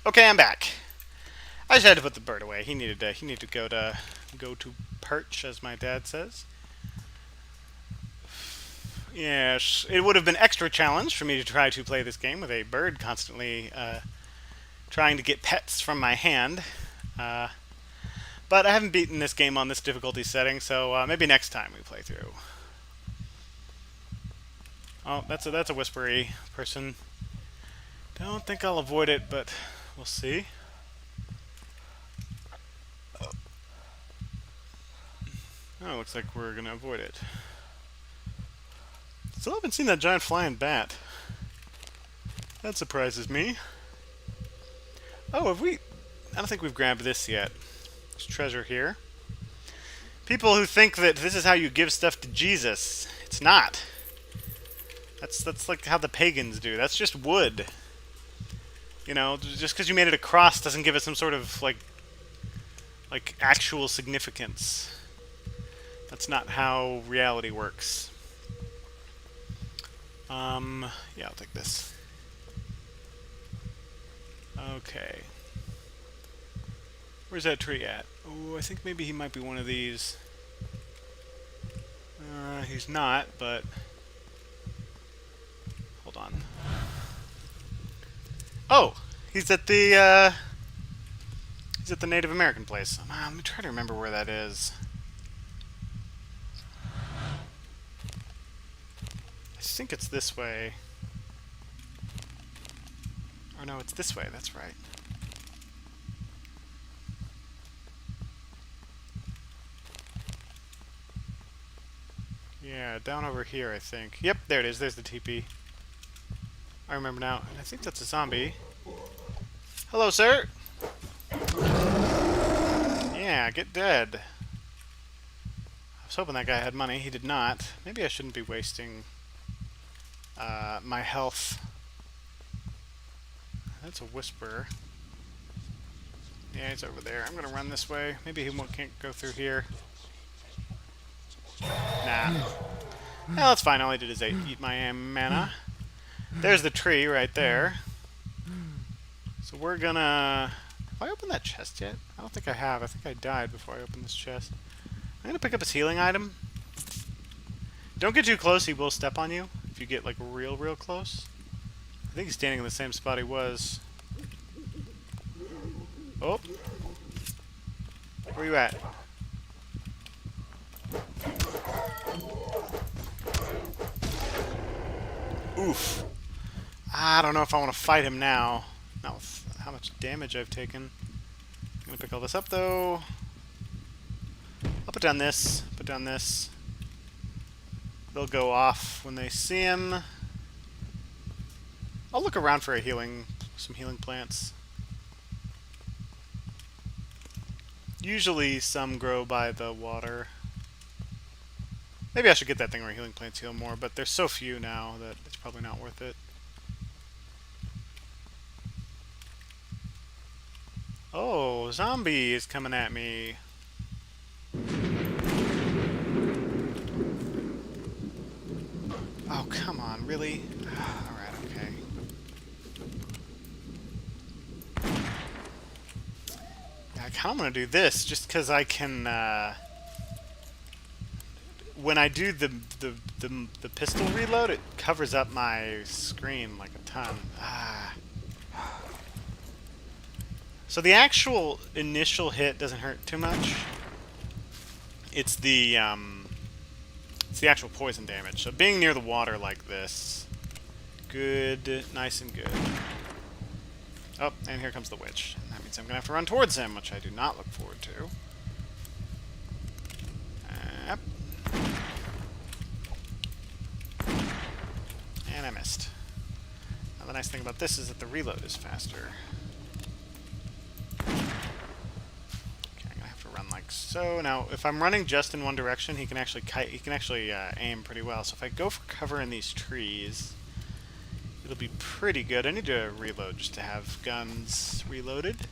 Okay, I'm back. I just had to put the bird away. He needed to go to perch, as my dad says. Yes, it would have been extra challenge for me to try to play this game with a bird constantly trying to get pets from my hand. But I haven't beaten this game on this difficulty setting, so maybe next time we play through. Oh, that's a whispery person. Don't think I'll avoid it, but we'll see. Oh, looks like we're gonna avoid it. Still haven't seen that giant flying bat. That surprises me. Oh, have we... I don't think we've grabbed this yet. There's treasure here. People who think that this is how you give stuff to Jesus. It's not. That's like how the pagans do. That's just wood. You know, just because you made it a cross doesn't give it some sort of, like actual significance. That's not how reality works. Yeah, I'll take this. Okay. Where's that tree at? Oh, I think maybe he might be one of these. He's not, but... Hold on. Oh! He's at the Native American place. Let me try to remember where that is. I think it's this way. Or no, it's this way, that's right. Yeah, down over here, I think. Yep, there it is. There's the teepee. I remember now. I think that's a zombie. Hello, sir! Yeah, get dead. I was hoping that guy had money. He did not. Maybe I shouldn't be wasting my health. That's a whisperer. Yeah, he's over there. I'm gonna run this way. Maybe he can't go through here. Nah. Well, that's fine. All I did is eat my mana. There's the tree right there. So we're gonna... Have I opened that chest yet? I don't think I have. I think I died before I opened this chest. I'm gonna pick up his healing item. Don't get too close. He will step on you if you get, like, real close. I think he's standing in the same spot he was. Oh. Where you at? Oof. I don't know if I want to fight him now. Not with how much damage I've taken. I'm gonna pick all this up, though. I'll put down this. Put down this. They'll go off when they see him. I'll look around for some healing plants. Usually some grow by the water. Maybe I should get that thing where healing plants heal more, but there's so few now that it's probably not worth it. Oh, zombie is coming at me. Oh, come on, really? Alright, okay. Yeah, I kind of want to do this just because I can, when I do the pistol reload, it covers up my screen like a ton. Ah. So the actual initial hit doesn't hurt too much. It's the actual poison damage. So being near the water like this, good, nice and good. Oh, and here comes the witch. That means I'm gonna have to run towards him, which I do not look forward to. Yep. And I missed. Now the nice thing about this is that the reload is faster. Run like so. Now, if I'm running just in one direction, he can actually aim pretty well. So if I go for cover in these trees, it'll be pretty good. I need to reload just to have guns reloaded.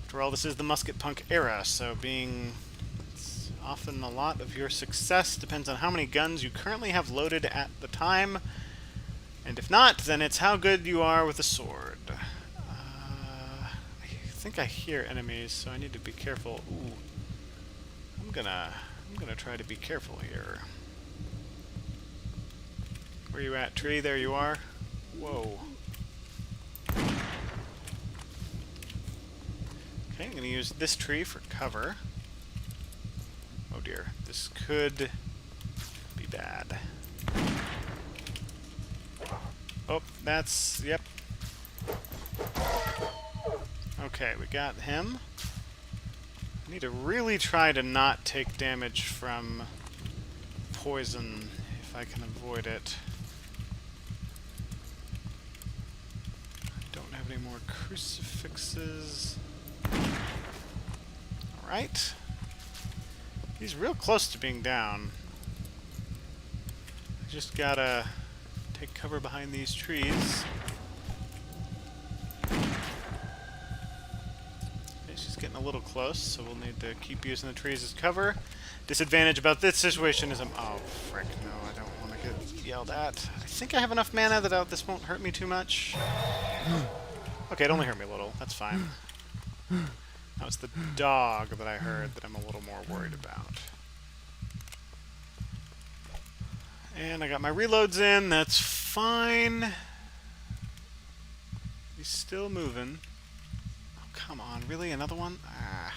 After all, this is the musket punk era, so it's often a lot of your success depends on how many guns you currently have loaded at the time, and if not, then it's how good you are with a sword. I think I hear enemies, so I need to be careful. Ooh. I'm gonna try to be careful here. Where you at, tree? There you are. Whoa. Okay, I'm gonna use this tree for cover. Oh dear, this could be bad. Oh, yep. Okay, we got him. I need to really try to not take damage from poison if I can avoid it. I don't have any more crucifixes. Alright. He's real close to being down. I just gotta take cover behind these trees. She's getting a little close, so we'll need to keep using the trees as cover. Disadvantage about this situation is oh, frick, no, I don't want to get yelled at. I think I have enough mana that this won't hurt me too much. Okay, it only hurt me a little. That's fine. Now it's the dog that I heard that I'm a little more worried about. And I got my reloads in. That's fine. He's still moving. Come on, really? Another one? Ah.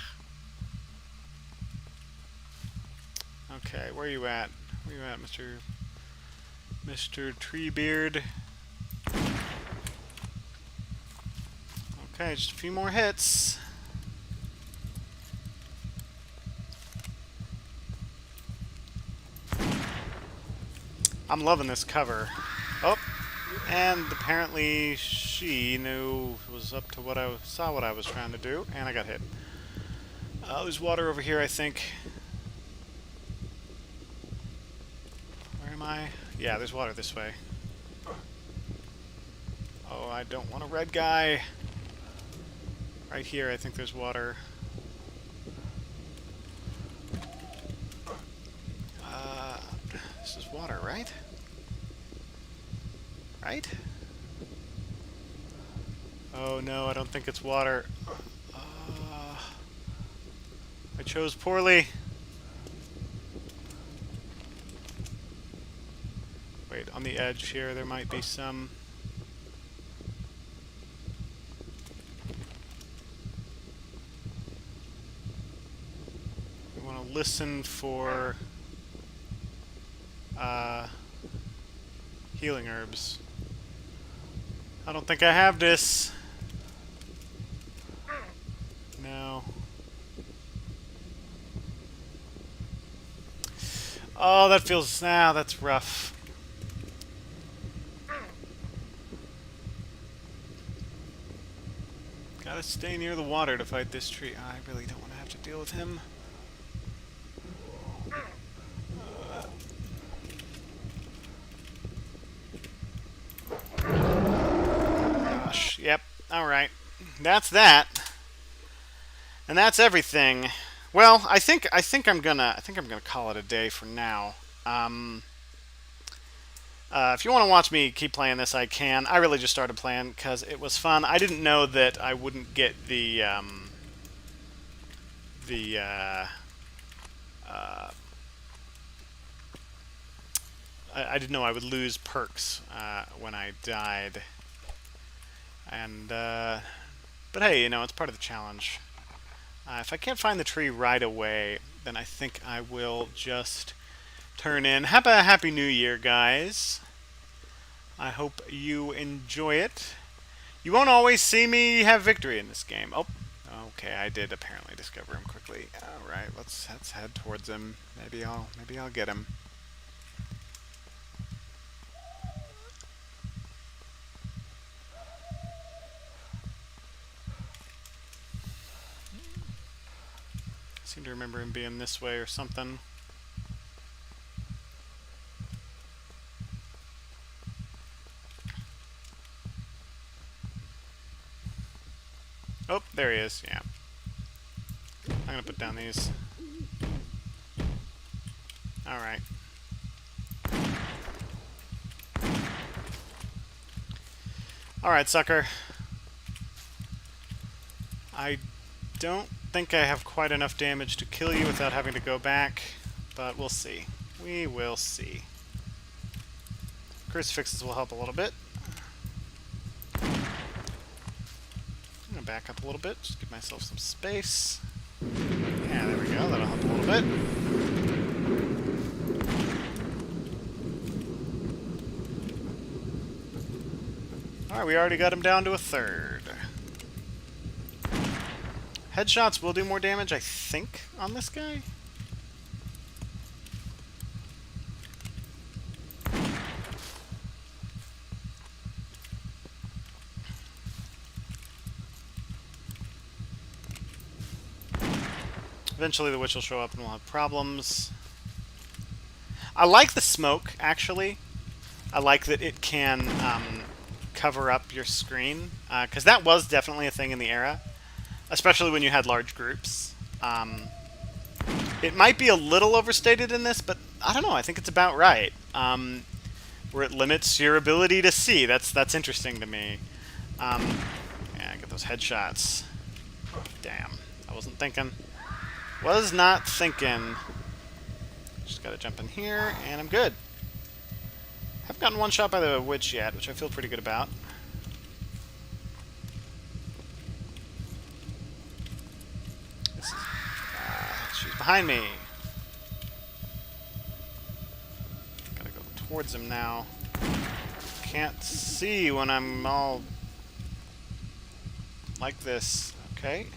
Okay, where are you at? Where are you at, Mr. Treebeard? Okay, just a few more hits. I'm loving this cover. Oh, and apparently she was up to saw what I was trying to do, and I got hit. There's water over here, I think. Where am I? Yeah, there's water this way. Oh, I don't want a red guy. Right here, I think there's water. This is water, right? Right? Oh no, I don't think it's water. I chose poorly. Wait, on the edge here, there might be some. We want to listen for healing herbs. I don't think I have this. No. Oh, that feels... that's rough. Gotta stay near the water to fight this tree. I really don't want to have to deal with him. Gosh, yep. Alright. That's that. And that's everything. Well, I think I'm gonna call it a day for now. If you want to watch me keep playing this, I can. I really just started playing because it was fun. I didn't know that I wouldn't get the I didn't know I would lose perks when I died. And but hey, you know, it's part of the challenge. If I can't find the tree right away, then I think I will just turn in. Have a happy new year, guys. I hope you enjoy it. You won't always see me have victory in this game. Oh, okay, I did apparently discover him quickly. All right, let's head towards him. Maybe I'll get him. I seem to remember him being this way or something. Oh, there he is. Yeah. I'm gonna put down these. Alright. Alright, sucker. I don't think I have quite enough damage to kill you without having to go back, but we'll see. We will see. Crucifixes will help a little bit. I'm gonna back up a little bit, just give myself some space. Yeah, there we go, that'll help a little bit. Alright, we already got him down to a third. Headshots will do more damage, I think, on this guy. Eventually the witch will show up and we'll have problems. I like the smoke, actually. I like that it can cover up your screen, because that was definitely a thing in the era, especially when you had large groups. It might be a little overstated in this, but I don't know, I think it's about right. Where it limits your ability to see. That's interesting to me. Yeah, get those headshots. Damn, I wasn't thinking. Was not thinking. Just gotta jump in here, and I'm good. Haven't gotten one shot by the witch yet, which I feel pretty good about. She's behind me. Gotta go towards him now. Can't see when I'm all like this. Okay.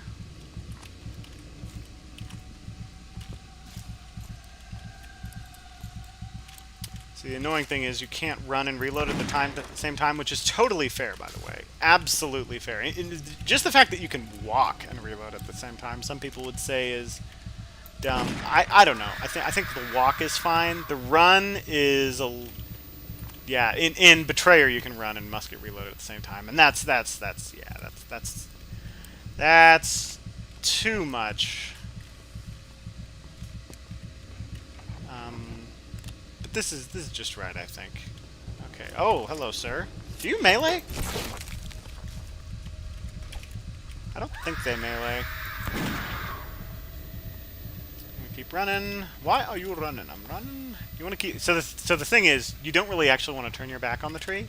So the annoying thing is you can't run and reload at the same time, which is totally fair, by the way. Absolutely fair. Just the fact that you can walk and reload at the same time, some people would say is dumb. I don't know. I think the walk is fine. The run is yeah. In Betrayer you can run and musket reload at the same time, and that's too much. This is just right, I think. Okay. Oh, hello, sir. Do you melee? I don't think they melee. I'm gonna keep running. Why are you running? I'm running. You want to keep. So the thing is, you don't really actually want to turn your back on the tree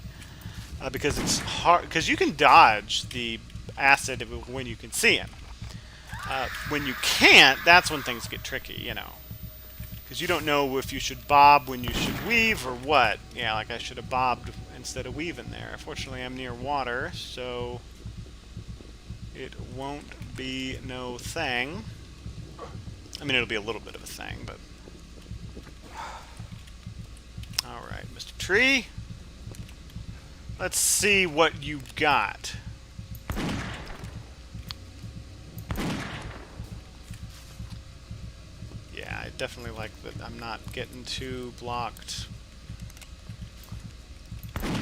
because it's hard. Because you can dodge the acid when you can see him. When you can't, that's when things get tricky. You know. Because you don't know if you should bob when you should weave or what. Yeah, like I should have bobbed instead of weaving there. Fortunately, I'm near water, so it won't be no thing. I mean, it'll be a little bit of a thing, but... Alright, Mr. Tree. Let's see what you got. I definitely like that I'm not getting too blocked. I'll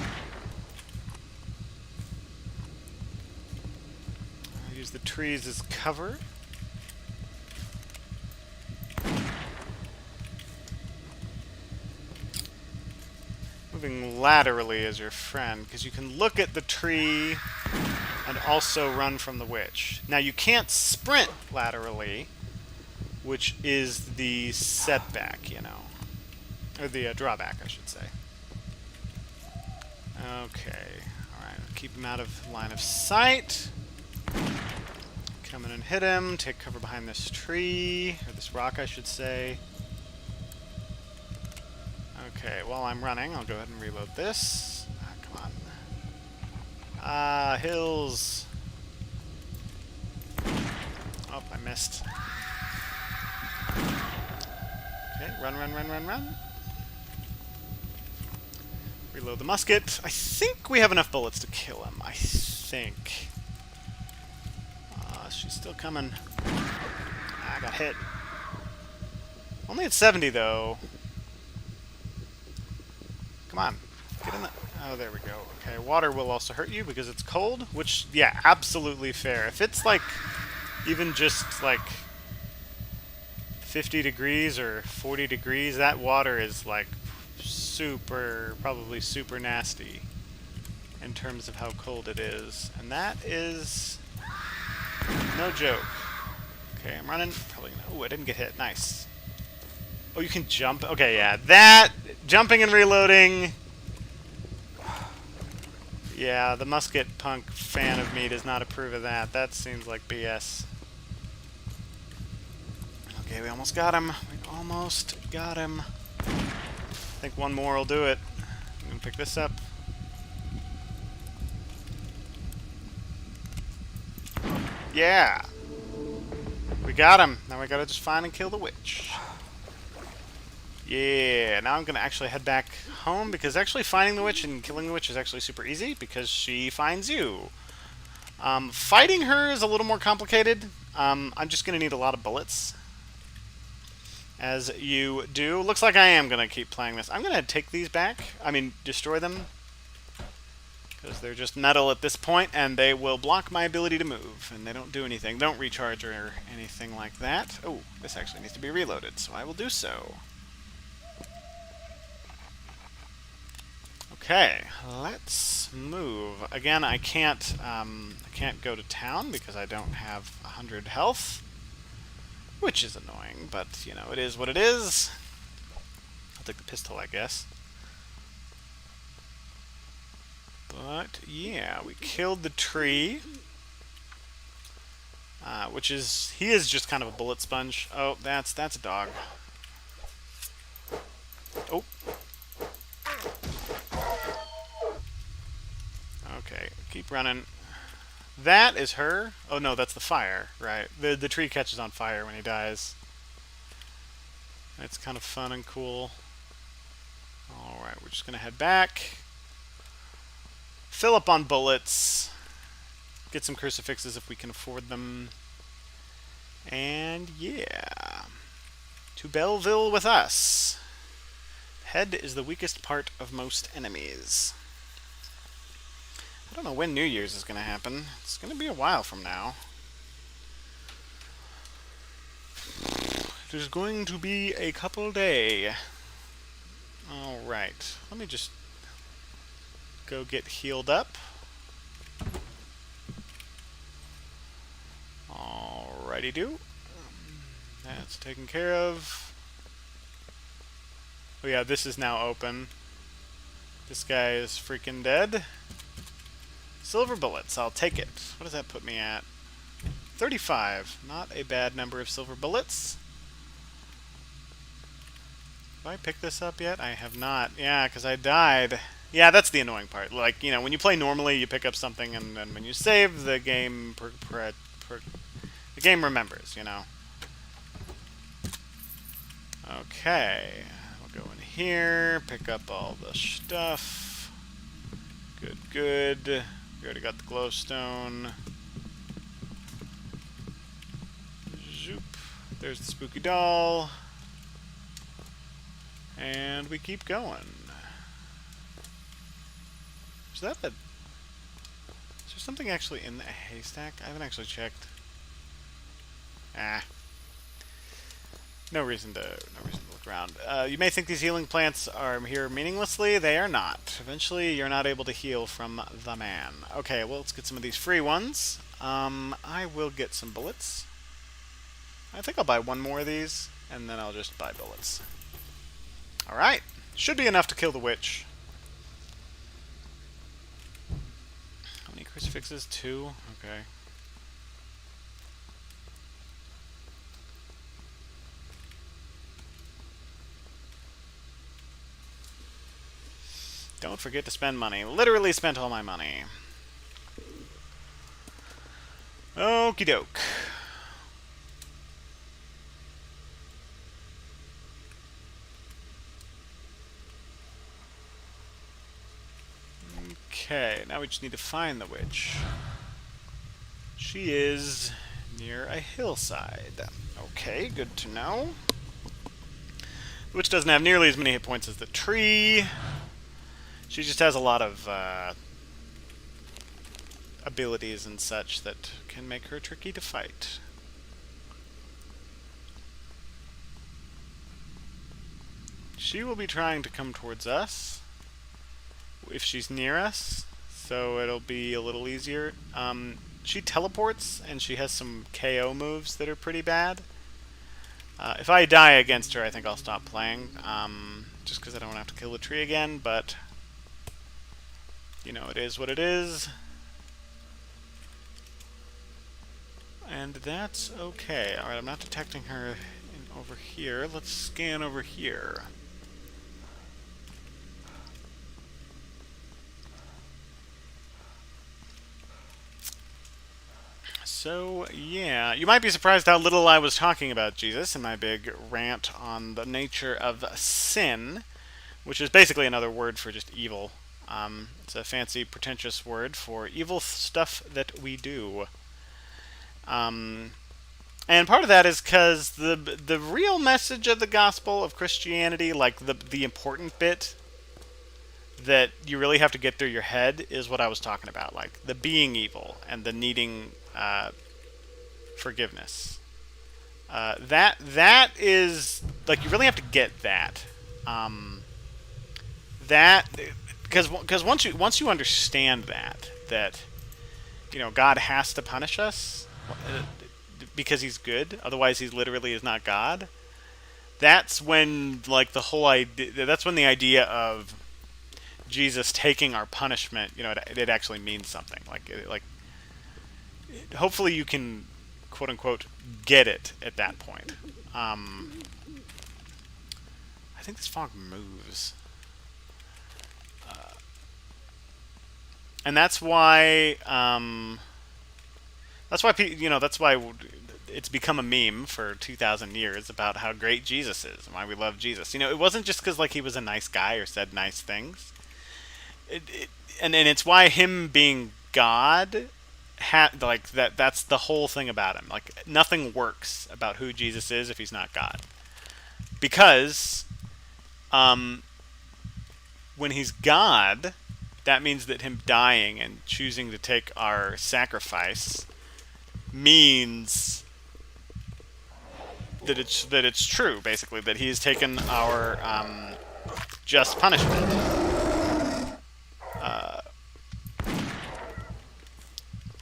use the trees as cover. moving laterally as your friend, because you can look at the tree and also run from the witch. Now you can't sprint laterally, which is the setback, you know. Or the drawback, I should say. Okay. Alright, keep him out of line of sight. Come in and hit him. Take cover behind this tree. Or this rock, I should say. Okay, while I'm running, I'll go ahead and reload this. Ah, come on. Ah, hills. Oh, I missed. Okay, run, run, run, run, run. Reload the musket. I think we have enough bullets to kill him. I think. She's still coming. Ah, I got hit. Only at 70, though. Come on. Get in the... Oh, there we go. Okay, water will also hurt you because it's cold, which, yeah, absolutely fair. If it's, like, even just, like, 50 degrees or 40 degrees, that water is, like, probably super nasty in terms of how cold it is. And that is no joke. Okay, I'm running. Probably no. Ooh, I didn't get hit. Nice. Oh, you can jump. Okay, yeah. That, jumping and reloading. Yeah, the musket punk fan of me does not approve of that. That seems like BS. Okay, we almost got him. We almost got him. I think one more will do it. I'm gonna pick this up. Yeah! We got him. Now we gotta just find and kill the witch. Yeah, now I'm gonna actually head back home because actually finding the witch and killing the witch is actually super easy because she finds you. Fighting her is a little more complicated. I'm just gonna need a lot of bullets. As you do. Looks like I am going to keep playing this. I'm going to take these back. I mean, destroy them. Because they're just metal at this point, and they will block my ability to move. And they don't do anything. They don't recharge or anything like that. Oh, this actually needs to be reloaded, so I will do so. Okay, let's move. Again, I can't go to town because I don't have 100 health. Which is annoying, but, you know, it is what it is. I'll take the pistol, I guess. But, yeah, we killed the tree. Which is... He is just kind of a bullet sponge. Oh, that's a dog. Oh. Okay, keep running. That is her. Oh no, that's the fire, right? The tree catches on fire when he dies. It's kind of fun and cool. Alright, we're just gonna head back. Fill up on bullets. Get some crucifixes if we can afford them. And yeah. To Belleville with us. Head is the weakest part of most enemies. I don't know when New Year's is going to happen. It's going to be a while from now. There's going to be a couple day. Alright. Let me just go get healed up. Alrighty do. That's taken care of. Oh yeah, this is now open. This guy is freaking dead. Silver bullets, I'll take it. What does that put me at? 35. Not a bad number of silver bullets. Have I picked this up yet? I have not. Yeah, because I died. Yeah, that's the annoying part. Like, you know, when you play normally, you pick up something, and then when you save, the game the game remembers, you know. Okay. We'll go in here, pick up all the stuff. Good, good. We already got the glowstone. Zoop. There's the spooky doll. And we keep going. Is there something actually in the haystack? I haven't actually checked. Ah. No reason to look look around. You may think these healing plants are here meaninglessly. They are not. Eventually, you're not able to heal from the man. Okay, well, let's get some of these free ones. I will get some bullets. I think I'll buy one more of these, and then I'll just buy bullets. Alright. Should be enough to kill the witch. How many crucifixes? 2? Okay. Don't forget to spend money. Literally spent all my money. Okie doke. Okay, now we just need to find the witch. She is near a hillside. Okay, good to know. The witch doesn't have nearly as many hit points as the tree. She just has a lot of abilities and such that can make her tricky to fight. She will be trying to come towards us if she's near us, so it'll be a little easier. She teleports, and she has some KO moves that are pretty bad. If I die against her, I think I'll stop playing, just because I don't have to kill the tree again, but you know, it is what it is. And that's okay. Alright, I'm not detecting her over here. Let's scan over here. So, yeah. You might be surprised how little I was talking about Jesus in my big rant on the nature of sin, which is basically another word for just evil. It's a fancy, pretentious word for evil stuff that we do. And part of that is because the real message of the gospel of Christianity, like the important bit that you really have to get through your head, is what I was talking about, like the being evil and the needing forgiveness. That is like, you really have to get that. That because once you understand that you know, God has to punish us because He's good, otherwise He's literally is not God. That's when, like, the whole idea. That's when the idea of Jesus taking our punishment, you know, it actually means something. Like, hopefully you can, quote unquote, get it at that point. I think this fog moves. And that's why, you know, that's why it's become a meme for 2,000 years about how great Jesus is and why we love Jesus. You know, it wasn't just because, like, he was a nice guy or said nice things. And it's why him being God, like, that's the whole thing about him. Like, nothing works about who Jesus is if he's not God. Because, when he's God, that means that him dying and choosing to take our sacrifice means that it's true, basically, that he has taken our just punishment.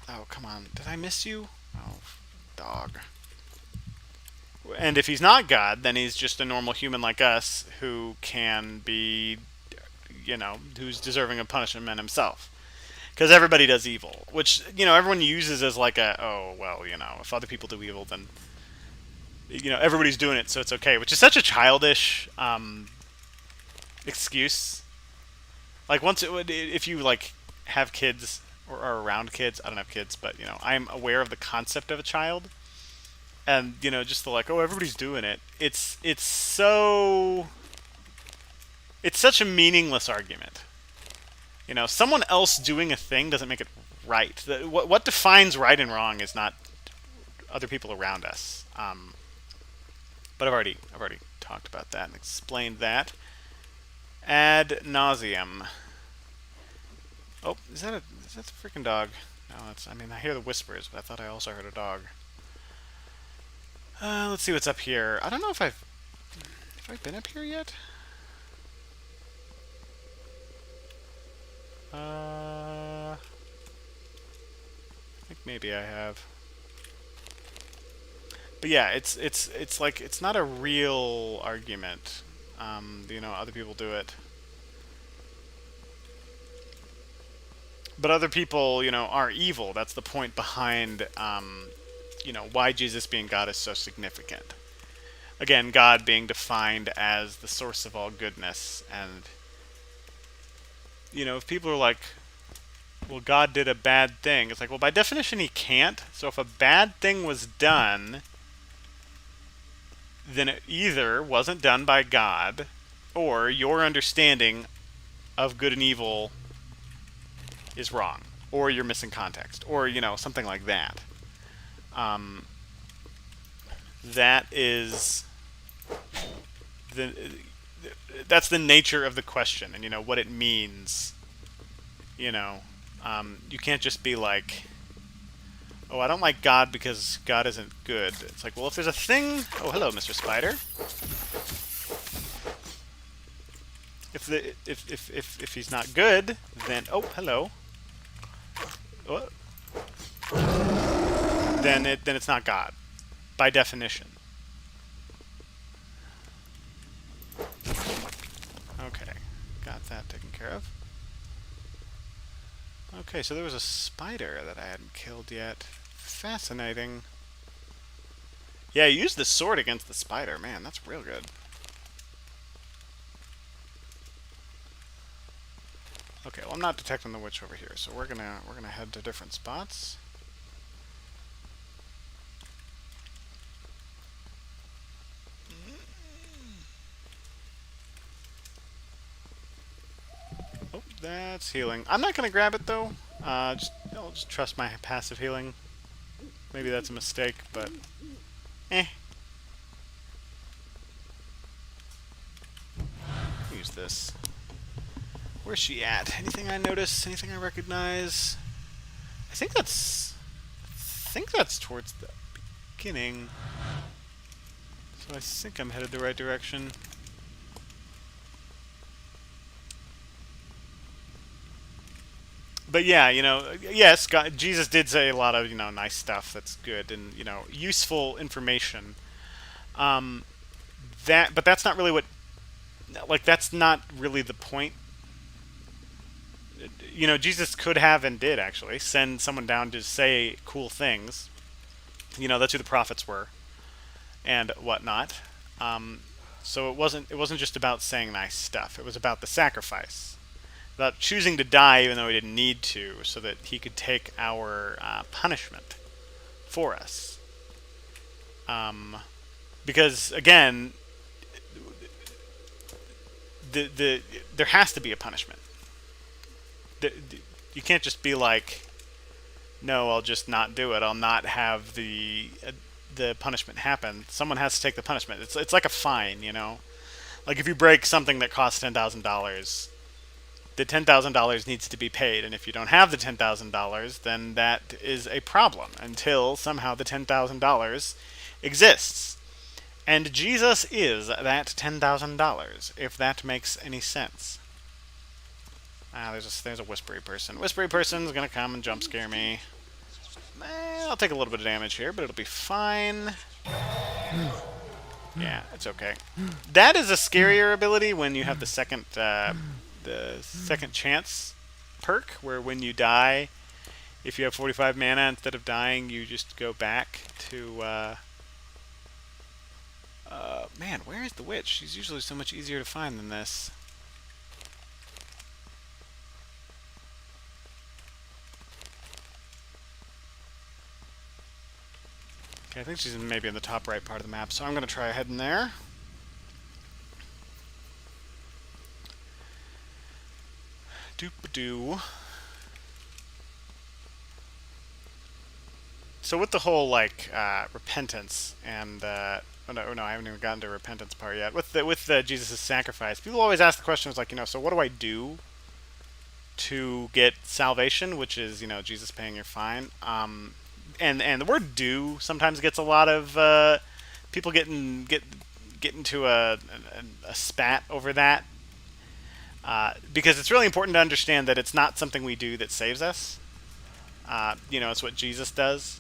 Oh, come on. Did I miss you? Oh, dog. And if he's not God, then he's just a normal human like us who can be, you know, who's deserving of punishment himself. Because everybody does evil, which, you know, everyone uses as like oh, well, you know, if other people do evil, then, you know, everybody's doing it, so it's okay. Which is such a childish excuse. Like, if you, like, have kids or are around kids, I don't have kids, but, you know, I'm aware of the concept of a child. And, you know, just the, like, oh, everybody's doing it. It's such a meaningless argument. You know, someone else doing a thing doesn't make it right. What defines right and wrong is not other people around us. But I've already talked about that and explained that ad nauseum. Oh, is that the freaking dog? No, I mean, I hear the whispers, but I thought I also heard a dog. Let's see what's up here. I don't know if I've Have I been up here yet? I think maybe I have. But yeah, it's like it's not a real argument. Other people do it. But other people, are evil. That's the point behind, why Jesus being God is so significant. Again, God being defined as the source of all goodness. And, if people are like, well, God did a bad thing, it's like, well, by definition, he can't. So if a bad thing was done, then it either wasn't done by God, or your understanding of good and evil is wrong, or you're missing context, or something like that. That is the that's the nature of the question, and what it means. You can't just be like, oh, I don't like God because God isn't good. It's like, well, if there's a thing. Oh, hello, Mr. Spider. If he's not good, then hello. What? Then it's not God, by definition. Okay, got that taken care of. Okay, so there was a spider that I hadn't killed yet. Fascinating. Yeah, you used the sword against the spider. Man, that's real good. Okay, well, I'm not detecting the witch over here, so we're gonna head to different spots. Oh, that's healing. I'm not gonna grab it though. I'll just trust my passive healing. Maybe that's a mistake, but use this. Where's she at? Anything I notice? Anything I recognize? I think that's towards the beginning. So I think I'm headed the right direction. But yeah, yes, Jesus did say a lot of, nice stuff that's good and, useful information. But that's not really that's not really the point. Jesus could have and did actually send someone down to say cool things. That's who the prophets were and whatnot. So it wasn't just about saying nice stuff. It was about the sacrifice, about choosing to die even though he didn't need to, so that he could take our punishment for us. Because again, there has to be a punishment. You can't just be like, no, I'll just not do it. I'll not have the punishment happen. Someone has to take the punishment. It's like a fine, Like if you break something that costs $10,000, the $10,000 needs to be paid, and if you don't have the $10,000, then that is a problem until somehow the $10,000 exists. And Jesus is that $10,000, if that makes any sense. There's a whispery person. Whispery person's gonna come and jump scare me. I'll take a little bit of damage here, but it'll be fine. Yeah, it's okay. That is a scarier ability when you have the second chance perk, where when you die, if you have 45 mana, instead of dying, you just go back to. Man, where is the witch? She's usually so much easier to find than this. Okay, I think she's maybe in the top right part of the map, so I'm going to try heading there. Doop-a-doo. So with the whole, repentance and, oh no, I haven't even gotten to the repentance part yet. With the Jesus' sacrifice, people always ask the questions like, so what do I do to get salvation, which is, Jesus paying your fine? And the word "do" sometimes gets a lot of people get into a spat over that, because it's really important to understand that it's not something we do that saves us. It's what Jesus does.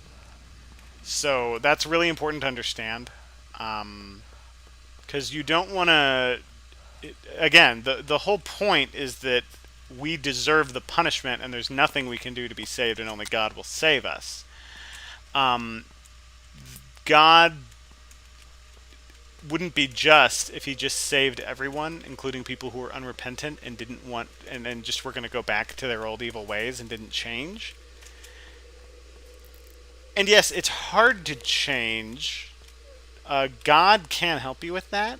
So that's really important to understand, because you don't want to. Again, the whole point is that we deserve the punishment, and there's nothing we can do to be saved, and only God will save us. God wouldn't be just if he just saved everyone, including people who were unrepentant and didn't want, and then just were going to go back to their old evil ways and didn't change. And yes, it's hard to change. God can help you with that.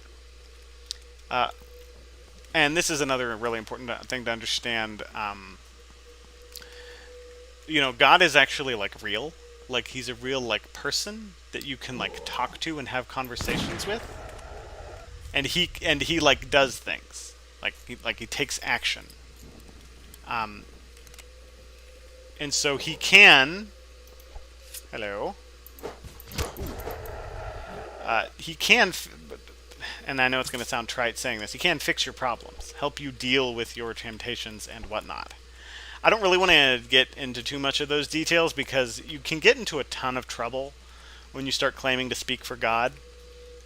And this is another really important thing to understand. God is actually like real. Like he's a real like person that you can like talk to and have conversations with. And he like does things. Like he takes action. And so he can. Hello. He can. And I know it's going to sound trite saying this. He can fix your problems, help you deal with your temptations and whatnot. I don't really want to get into too much of those details because you can get into a ton of trouble when you start claiming to speak for God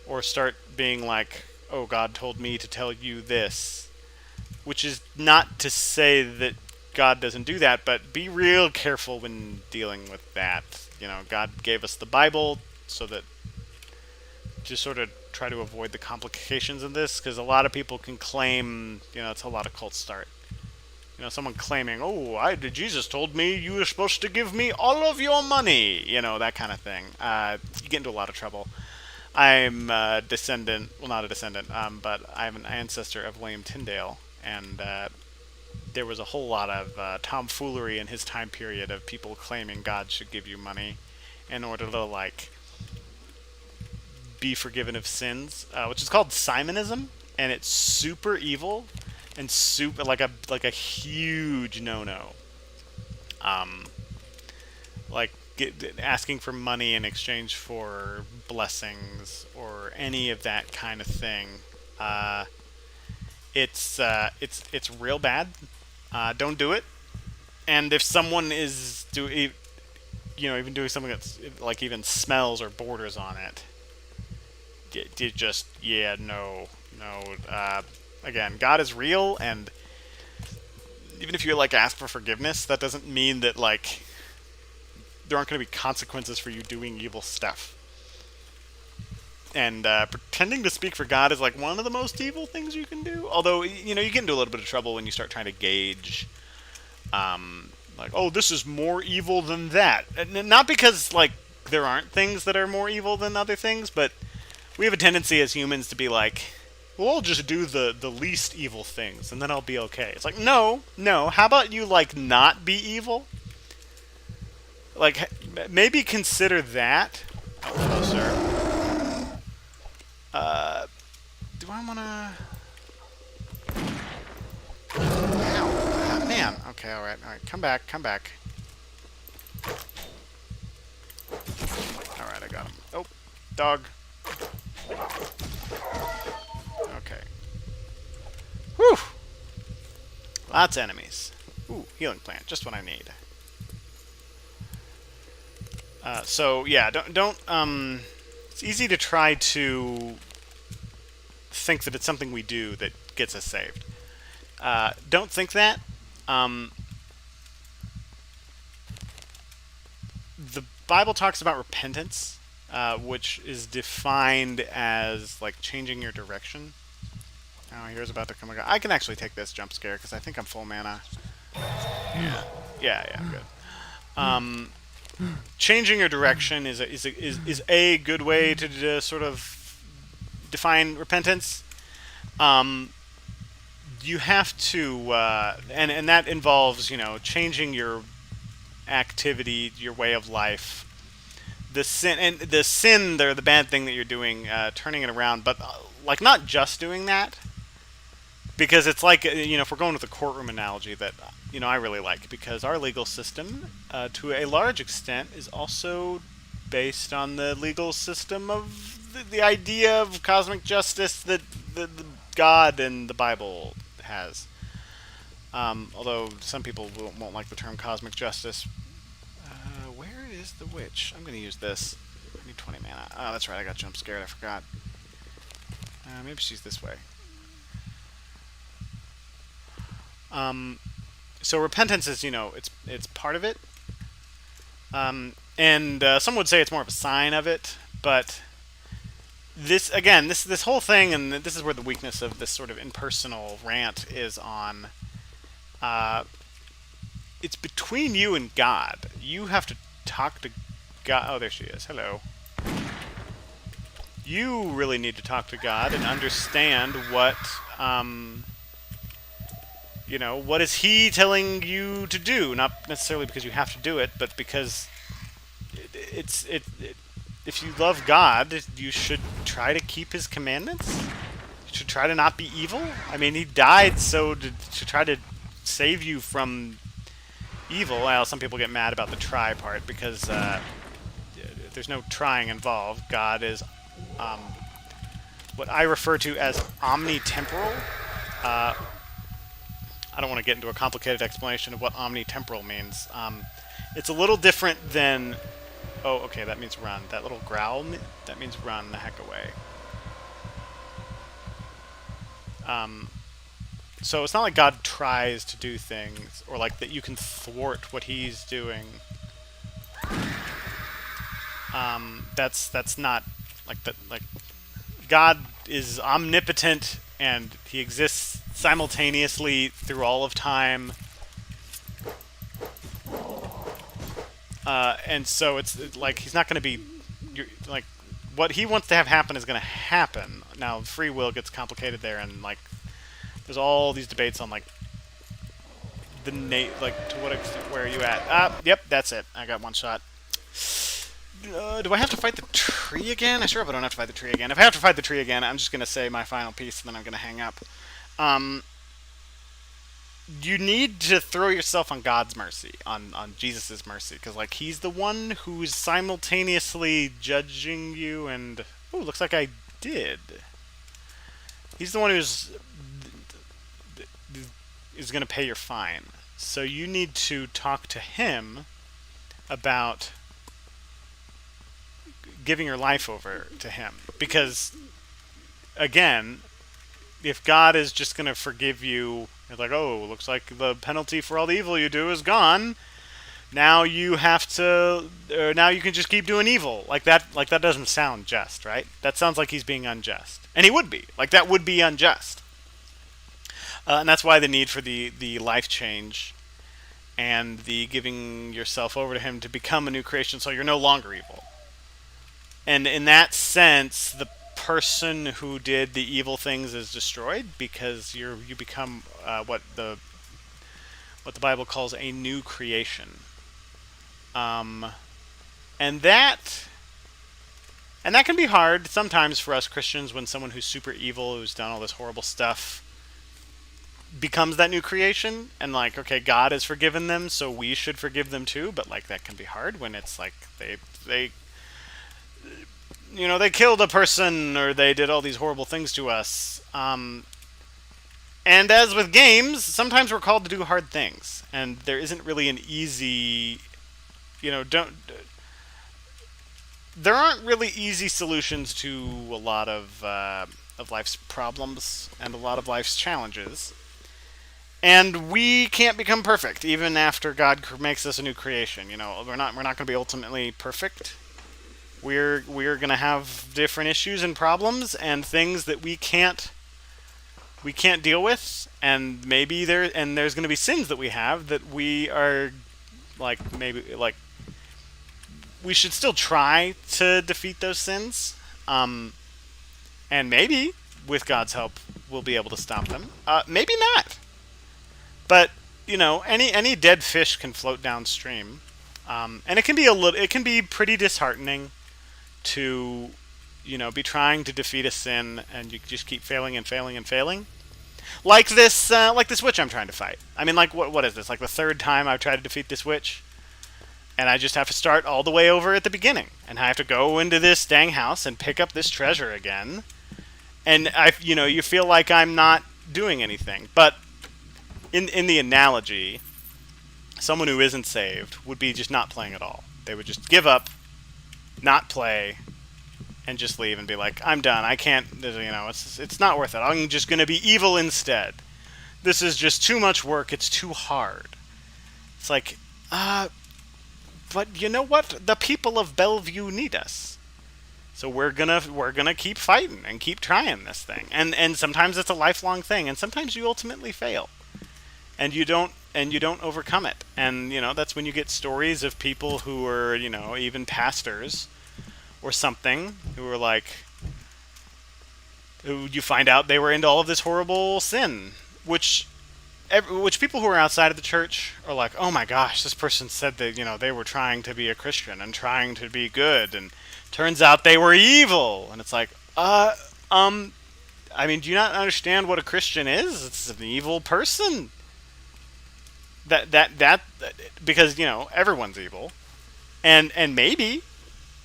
or start being like, oh, God told me to tell you this, which is not to say that God doesn't do that, but be real careful when dealing with that. God gave us the Bible so that just sort of try to avoid the complications of this, because a lot of people can claim, it's a lot of cult start. Someone claiming, oh, Jesus told me you were supposed to give me all of your money, that kind of thing. You get into a lot of trouble. I'm a descendant, well, not a descendant, but I'm an ancestor of William Tyndale, and there was a whole lot of tomfoolery in his time period of people claiming God should give you money in order to, like, be forgiven of sins, which is called Simonism, and it's super evil and super like a huge no-no. Asking for money in exchange for blessings or any of that kind of thing. It's real bad. Don't do it. And if someone is even doing something that's like even smells or borders on it, you just no. Again, God is real, and even if you like ask for forgiveness, that doesn't mean that like there aren't going to be consequences for you doing evil stuff. And pretending to speak for God is like one of the most evil things you can do. Although you get into a little bit of trouble when you start trying to gauge, like, oh, this is more evil than that. And not because like there aren't things that are more evil than other things, but we have a tendency as humans to be like, well, I'll just do the least evil things, and then I'll be okay. It's like, no. How about you, like, not be evil? Like, maybe consider that. Oh, hello, sir. Do I want to... Ow. Man. Okay, alright. Come back. Alright, I got him. Oh, dog. Okay. Whew! Lots of enemies. Ooh, healing plant. Just what I need. So, yeah, don't, it's easy to try to think that it's something we do that gets us saved. Don't think that. The Bible talks about repentance, which is defined as, like, changing your direction. Oh, here's about to come a guy. I can actually take this jump scare, because I think I'm full mana. Yeah, I'm good. Changing your direction is a good way to sort of define repentance. You have to, and that involves, changing your activity, your way of life. The sin, the bad thing that you're doing, turning it around, but like not just doing that, because it's like, if we're going with the courtroom analogy that I really like, because our legal system, to a large extent, is also based on the legal system of the idea of cosmic justice that the God in the Bible has. Although some people won't like the term cosmic justice. Where is the witch? I'm going to use this. I need 20 mana. Oh, that's right. I got jump scared. I forgot. Maybe she's this way. So repentance is, it's part of it. And some would say it's more of a sign of it, but this whole thing, and this is where the weakness of this sort of impersonal rant is on. It's between you and God. You have to talk to God. Oh, there she is. Hello. You really need to talk to God and understand what, what is He telling you to do? Not necessarily because you have to do it, but because if you love God, you should try to keep His commandments. You should try to not be evil. I mean, He died to try to save you from evil. Well, some people get mad about the try part because there's no trying involved. God is what I refer to as omnitemporal. I don't want to get into a complicated explanation of what omnitemporal means. It's a little different than... Oh, okay, that means run. That little growl, that means run the heck away. So it's not like God tries to do things, or like that you can thwart what He's doing. That's not like that. Like God is omnipotent, and He exists simultaneously through all of time. And so it's like He's not going to be like what He wants to have happen is going to happen. Now free will gets complicated there, and like there's all these debates on like like to what extent, where are you at? Yep, that's it. I got one shot. Do I have to fight the tree again? I sure hope I don't have to fight the tree again. If I have to fight the tree again, I'm just going to say my final piece, and then I'm going to hang up. You need to throw yourself on God's mercy, on Jesus' mercy, because like He's the one who's simultaneously judging you and... Oh, looks like I did. He's the one is going to pay your fine. So you need to talk to Him about giving your life over to Him. Because, again, if God is just going to forgive you, it's like, oh, looks like the penalty for all the evil you do is gone. Now you have to, now you can just keep doing evil. Like that doesn't sound just, right? That sounds like He's being unjust. And He would be. Like, that would be unjust. And that's why the need for the life change and the giving yourself over to Him to become a new creation so you're no longer evil. And in that sense, the person who did the evil things is destroyed because you become what the Bible calls a new creation. And that can be hard sometimes for us Christians when someone who's super evil, who's done all this horrible stuff, becomes that new creation, and like, okay, God has forgiven them, so we should forgive them too. But like, that can be hard when it's like they killed a person, or they did all these horrible things to us. And as with games, sometimes we're called to do hard things, and there isn't really an easy, there aren't really easy solutions to a lot of life's problems and a lot of life's challenges. And we can't become perfect, even after God makes us a new creation. We're not going to be ultimately perfect. We're going to have different issues and problems and things that we can't deal with, and there's going to be sins that we have that we are we should still try to defeat those sins, and maybe with God's help we'll be able to stop them. Maybe not, but any dead fish can float downstream, and it can be pretty disheartening to be trying to defeat a sin and you just keep failing and failing and failing, like this witch I'm trying to fight. I mean, like, what is this, like the third time I've tried to defeat this witch? and I just have to start all the way over at the beginning, and I have to go into this dang house and pick up this treasure again. And you feel like I'm not doing anything. But in the analogy, someone who isn't saved would be just not playing at all. They would just give up, not play, and just leave and be like, I'm done. I can't. It's not worth it. I'm just going to be evil instead. This is just too much work. It's too hard. It's like, but you know what? The people of Bellevue need us. So we're gonna keep fighting and keep trying this thing. And sometimes it's a lifelong thing, and sometimes you ultimately fail. And you don't overcome it. And that's when you get stories of people who are, even pastors or something, who are like, who you find out they were into all of this horrible sin, which people who are outside of the church are like, oh my gosh, this person said that they were trying to be a Christian and trying to be good, and turns out they were evil. And it's like, I mean, do you not understand what a Christian is? It's an evil person. That because everyone's evil, and maybe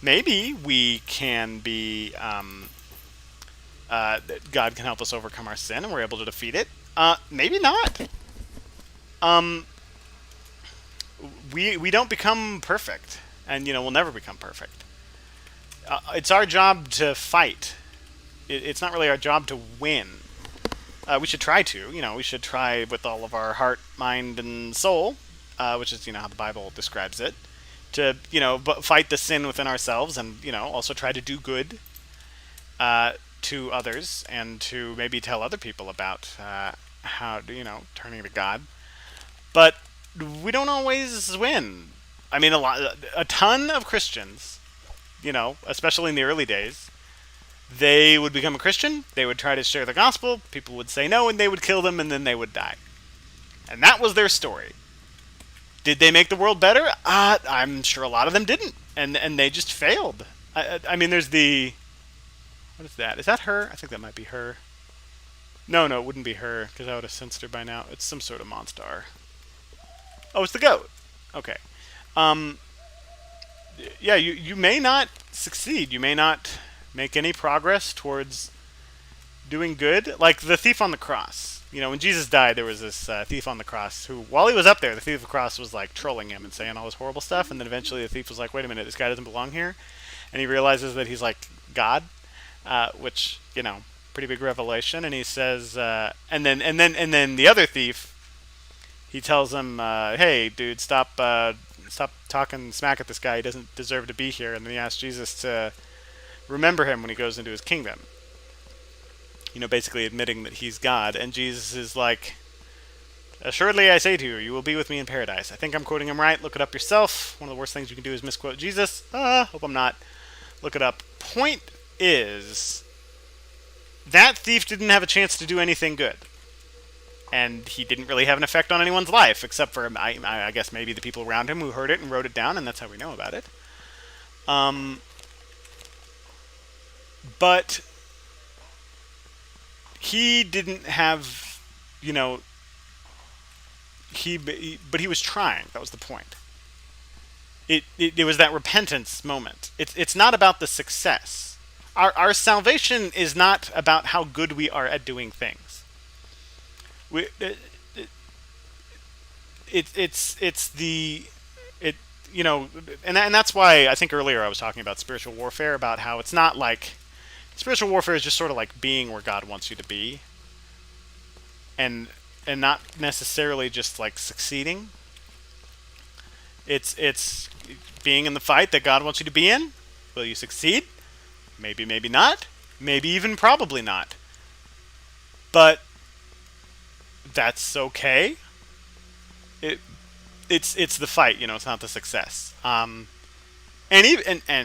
we can be God can help us overcome our sin and we're able to defeat it. Maybe not. We don't become perfect, and we'll never become perfect. It's our job to fight. It's not really our job to win. We should try to. We should try with all of our heart, mind, and soul, which is how the Bible describes it, to fight the sin within ourselves, and also try to do good to others, and to maybe tell other people about how turning to God. But we don't always win. I mean, a ton of Christians, especially in the early days, they would become a Christian, they would try to share the gospel, people would say no, and they would kill them, and then they would die. And that was their story. Did they make the world better? I'm sure a lot of them didn't, and they just failed. I mean, there's the... What is that? Is that her? I think that might be her. No, it wouldn't be her, because I would have sensed her by now. It's some sort of monster. Oh, it's the goat. Okay. Yeah, you may not succeed. You may not make any progress towards doing good. Like the thief on the cross. When Jesus died, there was this thief on the cross who, while he was up there, the thief on the cross was like trolling him and saying all this horrible stuff. And then eventually the thief was like, wait a minute, this guy doesn't belong here. And he realizes that he's like God, which, pretty big revelation. And he says, and then the other thief, he tells him, hey, dude, stop talking smack at this guy. He doesn't deserve to be here. And then he asks Jesus to remember him when he goes into his kingdom. Basically admitting that he's God. And Jesus is like, assuredly I say to you, you will be with me in paradise. I think I'm quoting him right. Look it up yourself. One of the worst things you can do is misquote Jesus. Hope I'm not. Look it up. Point is, that thief didn't have a chance to do anything good. And he didn't really have an effect on anyone's life, except for, I guess, maybe the people around him who heard it and wrote it down, and that's how we know about it. But he didn't have, but he was trying. That was the point. It was that repentance moment. It's not about the success. Our salvation is not about how good we are at doing things. And that's why I think earlier I was talking about spiritual warfare, about how it's not like spiritual warfare is just sort of like being where God wants you to be, and not necessarily just like succeeding. It's being in the fight that God wants you to be in. Will you succeed? Maybe, maybe not. Maybe even probably not. But that's okay. It's the fight, it's not the success. And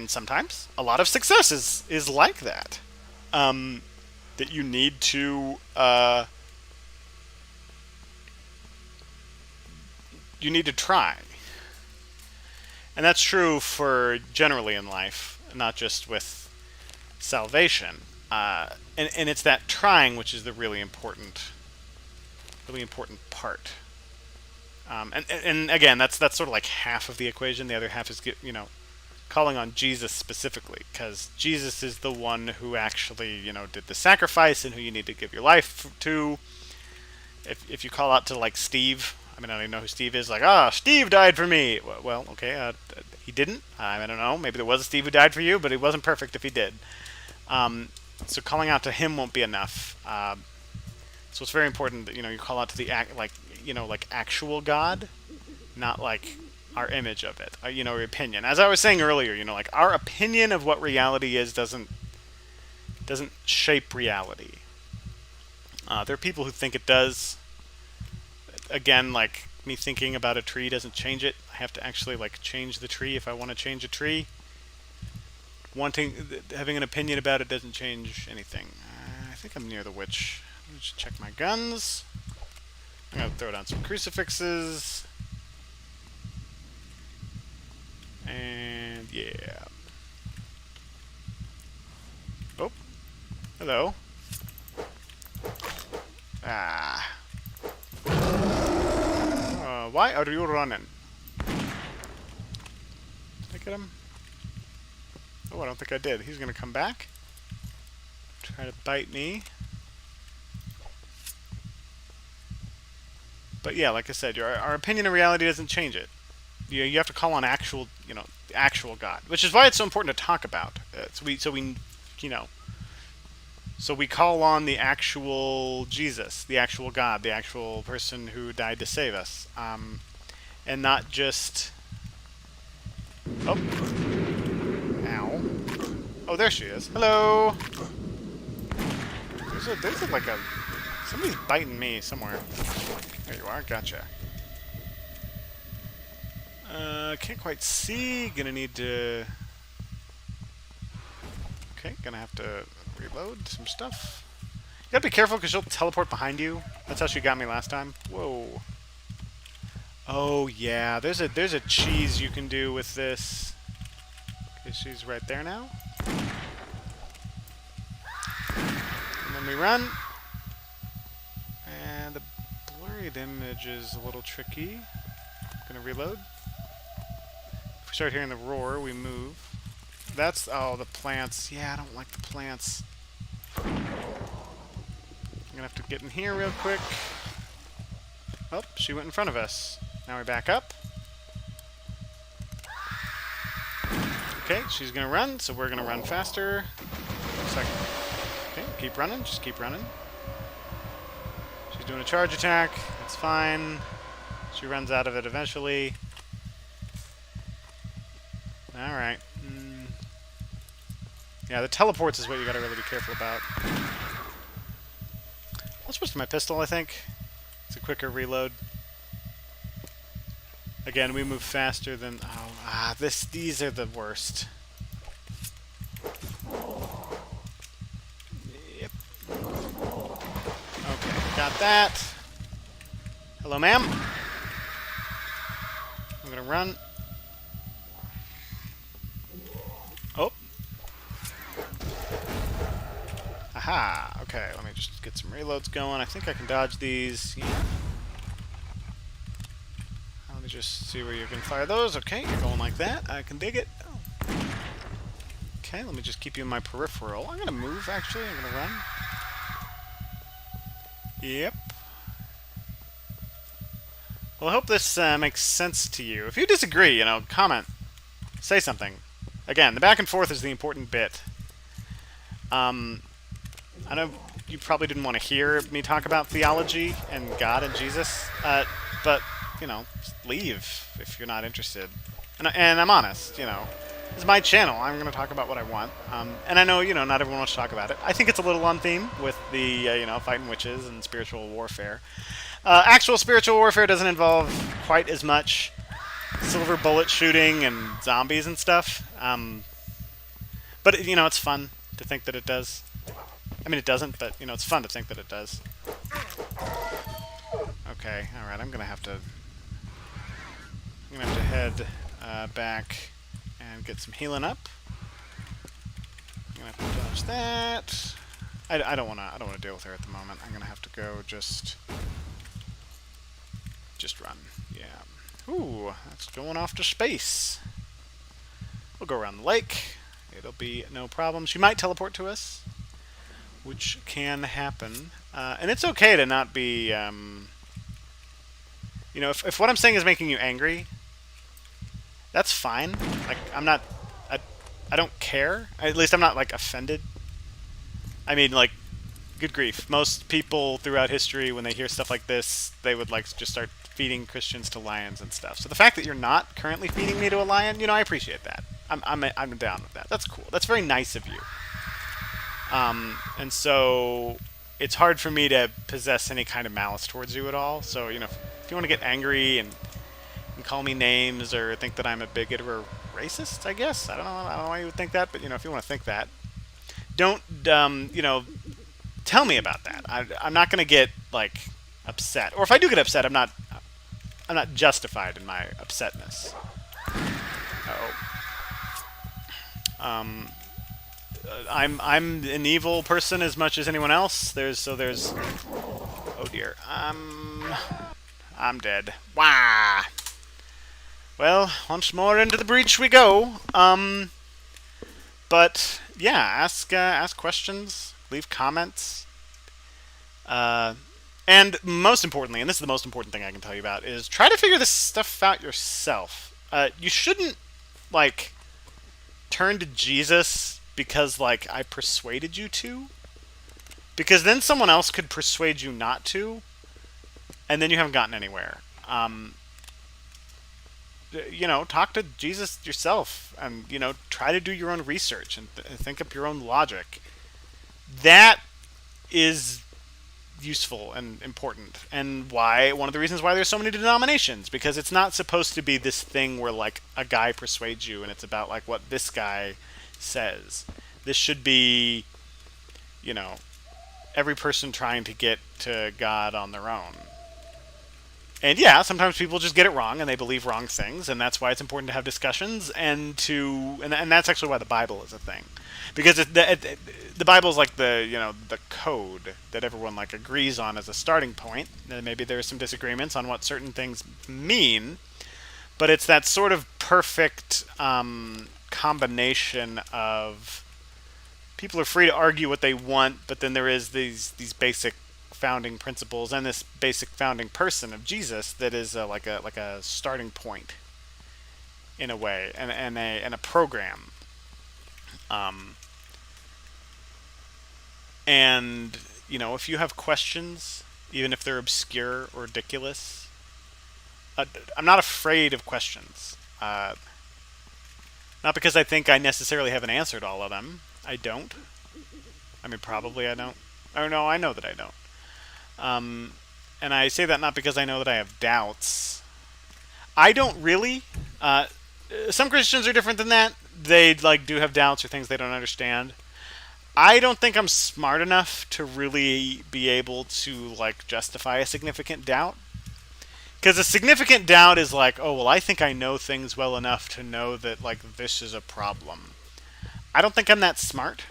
sometimes a lot of success is like that. That you need to try. And that's true for generally in life, not just with salvation. And it's that trying which is the really important part. And again, that's sort of like half of the equation. The other half is calling on Jesus specifically, because Jesus is the one who actually did the sacrifice and who you need to give your life to. If you call out to like Steve, I mean I don't even know who Steve is. Like, Steve died for me. Well, okay, he didn't. I don't know. Maybe there was a Steve who died for you, but he wasn't perfect if he did. So calling out to him won't be enough. So it's very important that you call out to the like actual God, not like our image of it. Our opinion. As I was saying earlier, like our opinion of what reality is doesn't shape reality. There are people who think it does. Again, like me thinking about a tree doesn't change it. I have to actually like change the tree if I want to change a tree. Having an opinion about it doesn't change anything. I think I'm near the witch. Let me just check my guns. I'm gonna throw down some crucifixes. And yeah. Oh. Hello. Why are you running? Did I get him? Oh, I don't think I did. He's gonna come back. Try to bite me. But yeah, like I said, our opinion of reality doesn't change it. You have to call on actual, the actual God, which is why it's so important to talk about. So we call on the actual Jesus, the actual God, the actual person who died to save us, and not just. Oh, ow! Oh, there she is. Hello. There's like a somebody's biting me somewhere. There you are. Gotcha. Can't quite see. Gonna need to. Okay, gonna have to reload some stuff. You gotta be careful because she'll teleport behind you. That's how she got me last time. Whoa. Oh yeah, there's a cheese you can do with this. Okay, she's right there now. And then we run. And the blurred image is a little tricky. Gonna reload. If we start hearing the roar, we move. That's the plants. Yeah, I don't like the plants. I'm gonna have to get in here real quick. Oh, she went in front of us. Now we back up. Okay, she's gonna run, so we're gonna run faster. Second. Okay, keep running, just keep running. She's doing a charge attack. That's fine. She runs out of it eventually. Alright. Yeah, the teleports is what you gotta really be careful about. I'll switch to my pistol, I think. It's a quicker reload. Again, we move faster than... these are the worst. Yep. Okay, got that. Hello, ma'am. I'm gonna run. Oh. Aha. Okay, let me just get some reloads going. I think I can dodge these. Yeah. Let me just see where you can fire those. Okay, you're going like that. I can dig it. Oh. Okay, let me just keep you in my peripheral. I'm gonna move, actually. I'm gonna run. Yep. Well, I hope this makes sense to you. If you disagree, comment. Say something. Again, the back and forth is the important bit. I know you probably didn't want to hear me talk about theology and God and Jesus, but, just leave if you're not interested. And I'm honest, This is my channel. I'm going to talk about what I want. And I know, not everyone wants to talk about it. I think it's a little on theme with the, fighting witches and spiritual warfare. Actual spiritual warfare doesn't involve quite as much silver bullet shooting and zombies and stuff. But, it's fun to think that it does. I mean, it doesn't, but, it's fun to think that it does. Okay, alright, I'm gonna have to head back and get some healing up. I'm gonna have to dodge that. I don't wanna deal with her at the moment. I'm gonna have to go just run. Yeah. Ooh, that's going off to space. We'll go around the lake. It'll be no problem. She might teleport to us, which can happen. And it's okay to not be, if what I'm saying is making you angry, that's fine. Like, I, I don't care. At least I'm not, like, offended. I mean, like, good grief. Most people throughout history, when they hear stuff like this, they would, like, just start feeding Christians to lions and stuff. So the fact that you're not currently feeding me to a lion, I appreciate that. I'm down with that. That's cool. That's very nice of you. And so it's hard for me to possess any kind of malice towards you at all. So, if you want to get angry and call me names or think that I'm a bigot or a racist, I guess. I don't know why you would think that, but, if you want to think that, don't, tell me about that. I'm not going to get, like, upset. Or if I do get upset, I'm not justified in my upsetness. Oh. I'm an evil person as much as anyone else. There's oh dear. I'm dead. Wah. Well, once more into the breach we go. But yeah, ask questions, leave comments. And most importantly, and this is the most important thing I can tell you about, is try to figure this stuff out yourself. You shouldn't, like, turn to Jesus because, like, I persuaded you to. Because then someone else could persuade you not to, and then you haven't gotten anywhere. Talk to Jesus yourself, and, try to do your own research and think up your own logic. That is useful and important, and one of the reasons why there's so many denominations, because it's not supposed to be this thing where, like, a guy persuades you and it's about, like, what this guy says. This should be, every person trying to get to God on their own. And yeah, sometimes people just get it wrong and they believe wrong things, and that's why it's important to have discussions and that's actually why the Bible is a thing, because the Bible is like the code that everyone, like, agrees on as a starting point. And maybe there's some disagreements on what certain things mean, but it's that sort of perfect combination of people are free to argue what they want, but then there is these basic founding principles and this basic founding person of Jesus that is like a starting point in a way, and a program. And if you have questions, even if they're obscure or ridiculous, I'm not afraid of questions. Not because I think I necessarily have an answer to all of them. I don't. I mean, probably I don't. Oh no, I know that I don't. And I say that not because I know that I have doubts. I don't really. Some Christians are different than that. They, like, do have doubts or things they don't understand. I don't think I'm smart enough to really be able to, like, justify a significant doubt. Because a significant doubt is like, oh, well, I think I know things well enough to know that, like, this is a problem. I don't think I'm that smart.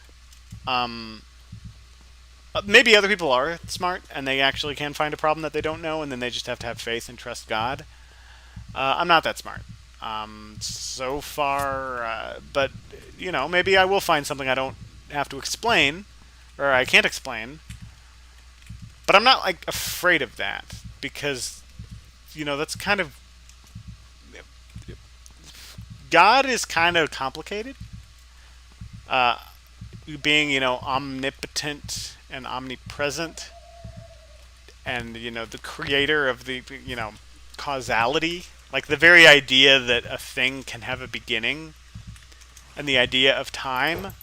Maybe other people are smart and they actually can find a problem that they don't know, and then they just have to have faith and trust God. I'm not that smart. So far, but, maybe I will find something I don't have to explain, or I can't explain. But I'm not, like, afraid of that, because, that's kind of... God is kind of complicated. Being, omnipotent and omnipresent, and, the creator of the, causality. Like, the very idea that a thing can have a beginning, and the idea of time,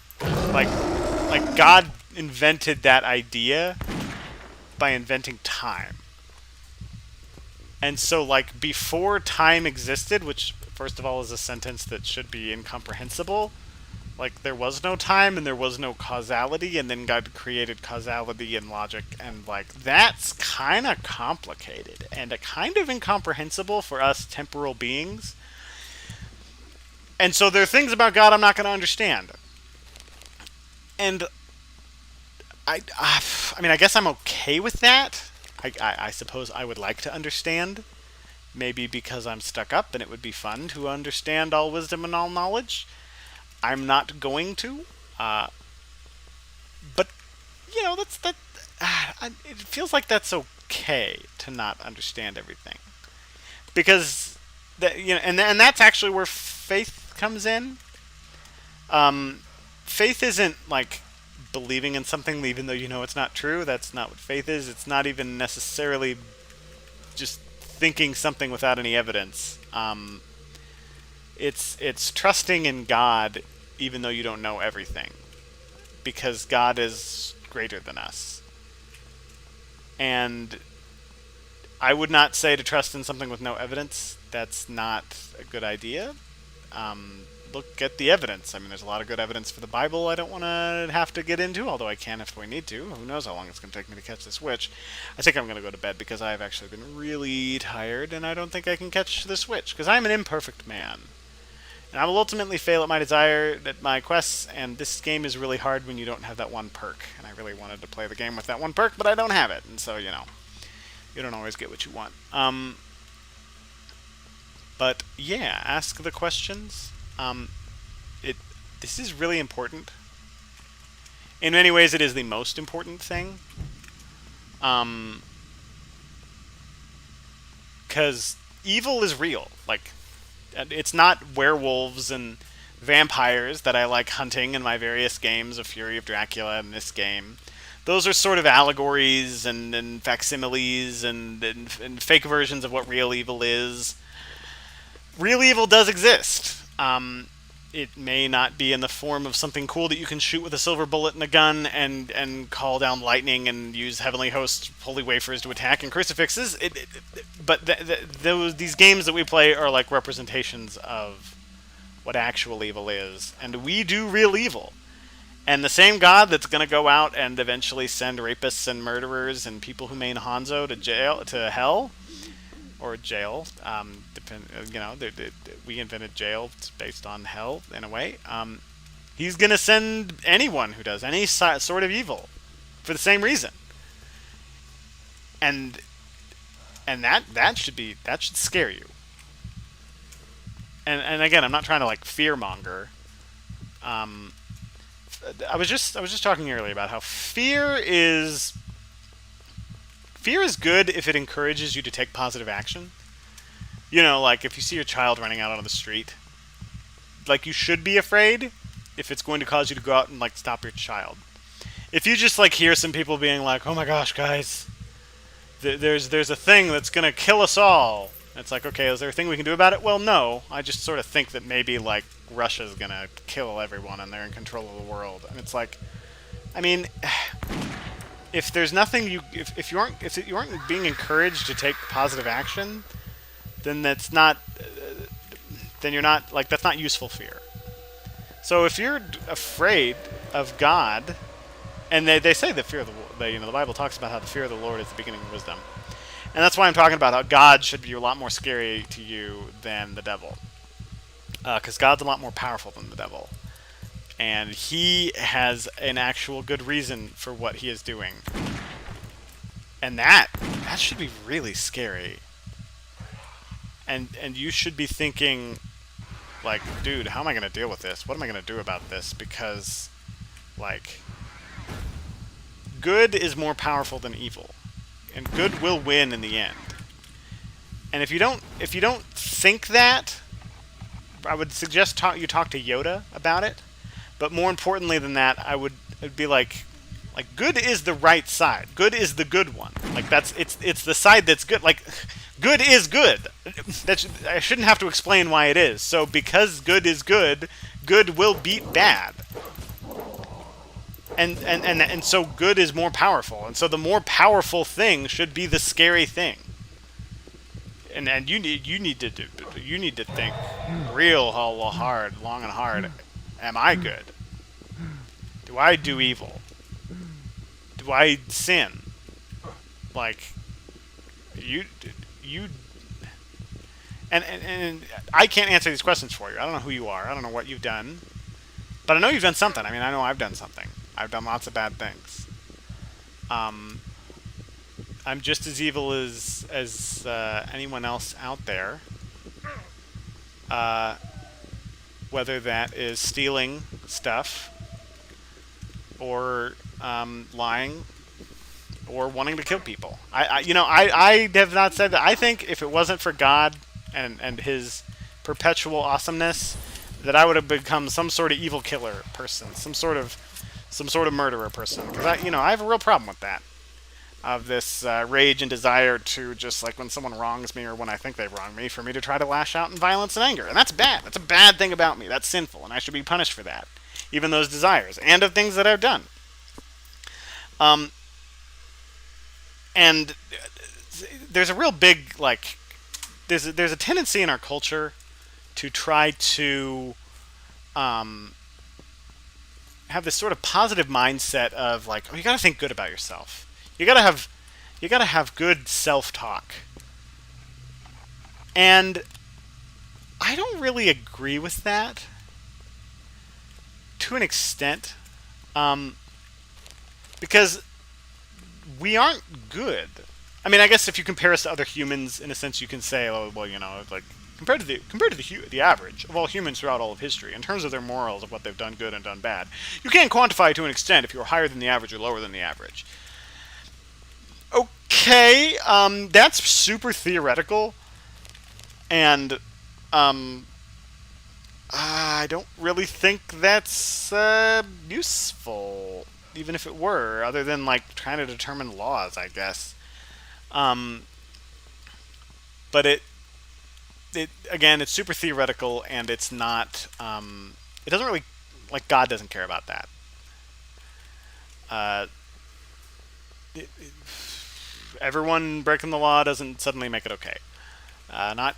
like God invented that idea by inventing time. And so, like, before time existed, which, first of all, is a sentence that should be incomprehensible, like, there was no time and there was no causality, and then God created causality and logic, and, like, that's kind of complicated and kind of incomprehensible for us temporal beings. And so there are things about God I'm not going to understand. And I mean, I guess I'm okay with that. I suppose I would like to understand, Maybe because I'm stuck up and it would be fun to understand all wisdom and all knowledge. I'm not going to. Uh, but that's that. It feels like that's okay to not understand everything because and that's actually where faith comes in. Um, Faith isn't like believing in something even though you know it's not true. That's not what faith is. It's not even necessarily just thinking something without any evidence. It's trusting in God even though you don't know everything, because God is greater than us. And I would not say to trust in something with no evidence. That's not a good idea. Look at the evidence. I mean, there's a lot of good evidence for the Bible I don't want to have to get into, although I can if we need to. Who knows how long it's going to take me to catch this witch. I think I'm going to go to bed because I've actually been really tired, and I don't think I can catch this witch, because I'm an imperfect man. And I will ultimately fail at my desire, at my quests, and this game is really hard when you don't have that one perk. And I really wanted to play the game with that one perk, but I don't have it, and so, you don't always get what you want. But yeah, ask the questions. It This is really important. In many ways, it is the most important thing. Because evil is real. Like, it's not werewolves and vampires that I like hunting in my various games of Fury of Dracula and this game. Those are sort of allegories and facsimiles and fake versions of what real evil is. Real evil does exist. It may not be in the form of something cool that you can shoot with a silver bullet and a gun and call down lightning and use heavenly host holy wafers to attack and crucifixes. But these games that we play are like representations of what actual evil is, and we do real evil. And the same God that's going to go out and eventually send rapists and murderers and people who main Hanzo to hell, or jail. We invented jail based on hell in a way. He's gonna send anyone who does any sort of evil for the same reason, and that should scare you. And again, I'm not trying to like fear monger. I was just talking earlier about how fear is good if it encourages you to take positive action. Like if you see your child running out on the street, like you should be afraid if it's going to cause you to go out and like stop your child. If you just like hear some people being like, "Oh my gosh, guys, there's a thing that's gonna kill us all," it's like, okay, is there a thing we can do about it? Well, no. I just sort of think that maybe like Russia's gonna kill everyone and they're in control of the world, and it's like, I mean. If there's nothing if you aren't being encouraged to take positive action, then that's not then you're not like that's not useful fear. So if you're afraid of God, and they say the fear of the Bible talks about how the fear of the Lord is the beginning of wisdom, and that's why I'm talking about how God should be a lot more scary to you than the devil, because God's a lot more powerful than the devil. And he has an actual good reason for what he is doing. And that should be really scary. And you should be thinking, like, dude, how am I going to deal with this? What am I going to do about this? Because, like, good is more powerful than evil. And good will win in the end. And if you don't think that, I would suggest you talk to Yoda about it. But more importantly than that, it'd be like good is the right side. Good is the good one. Like it's the side that's good. Like good is good. I shouldn't have to explain why it is. So because good is good, good will beat bad. And so good is more powerful. And so the more powerful thing should be the scary thing. And you need to think real hard, long and hard. Am I good? Do I do evil? Do I sin? Like, you, and I can't answer these questions for you. I don't know who you are. I don't know what you've done, but I know you've done something. I mean, I know I've done something. I've done lots of bad things. I'm just as evil as anyone else out there. Uh, whether that is stealing stuff, or lying, or wanting to kill people. I have not said that. I think if it wasn't for God and His perpetual awesomeness, that I would have become some sort of evil killer person, some sort of murderer person. Because I have a real problem with that. Of this rage and desire to just like when someone wrongs me or when I think they've wronged me, for me to try to lash out in violence and anger, and that's bad. That's a bad thing about me. That's sinful, and I should be punished for that, even those desires and of things that I've done. Um, and there's a real big like there's a tendency in our culture to try to um, have this sort of positive mindset of like, oh, you got to think good about yourself. You gotta have good self-talk, and I don't really agree with that to an extent, um, because we aren't good. I mean, I guess if you compare us to other humans, in a sense, you can say, oh, well, like compared to the average of all humans throughout all of history, in terms of their morals of what they've done good and done bad, you can quantify to an extent if you're higher than the average or lower than the average. Okay, that's super theoretical, and um, I don't really think that's useful, even if it were, other than like trying to determine laws, I guess. Um, but it again, it's super theoretical, and it's not. It doesn't really like God doesn't care about that. Uh, Everyone breaking the law doesn't suddenly make it okay. Not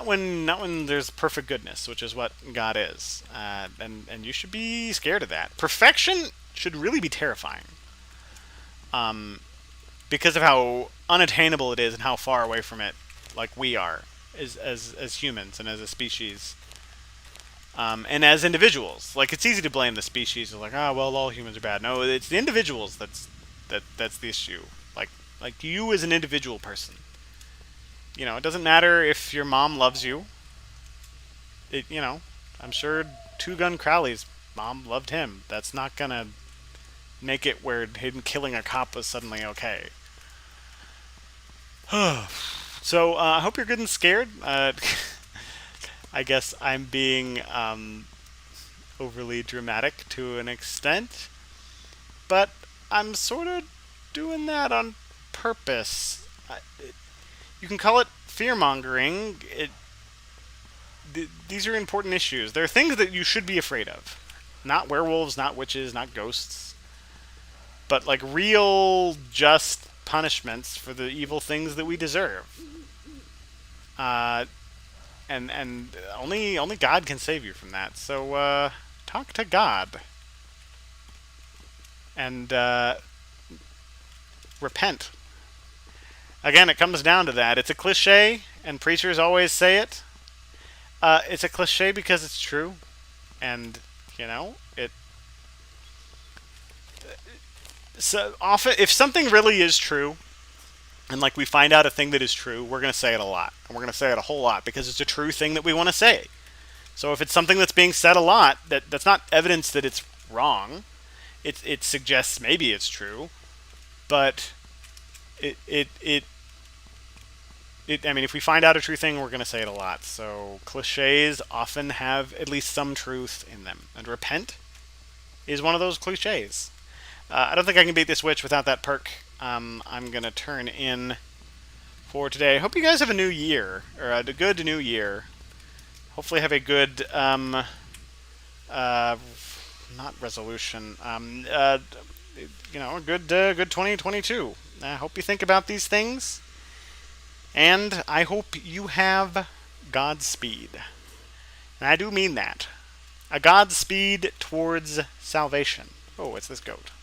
when there's perfect goodness, which is what God is, and you should be scared of that. Perfection should really be terrifying, um, because of how unattainable it is and how far away from it, like we are, as humans and as a species, and as individuals. Like it's easy to blame the species, like well, all humans are bad. No, it's the individuals that's the issue. Like you as an individual person. It doesn't matter if your mom loves you. I'm sure Two Gun Crowley's mom loved him. That's not gonna make it where him killing a cop was suddenly okay. So I hope you're good and scared. I guess I'm being overly dramatic to an extent, but I'm sort of doing that on purpose. You can call it fear mongering. These are important issues. There are things that you should be afraid of. Not werewolves, not witches, not ghosts, but like real, just punishments for the evil things that we deserve. Uh, and only God can save you from that. So talk to God and repent. Again, it comes down to that. It's a cliche, and preachers always say it. It's a cliche because it's true, and it. So often, if something really is true, and like we find out a thing that is true, we're gonna say it a lot, and we're gonna say it a whole lot because it's a true thing that we want to say. So if it's something that's being said a lot, that's not evidence that it's wrong. It suggests maybe it's true, but it it it I mean, if we find out a true thing, we're going to say it a lot. So cliches often have at least some truth in them. And repent is one of those cliches. I don't think I can beat this witch without that perk. I'm going to turn in for today. I hope you guys have a new year, or a good new year. Hopefully have a good, not resolution, a good 2022. I hope you think about these things. And I hope you have Godspeed. And I do mean that. A Godspeed towards salvation. Oh, it's this goat.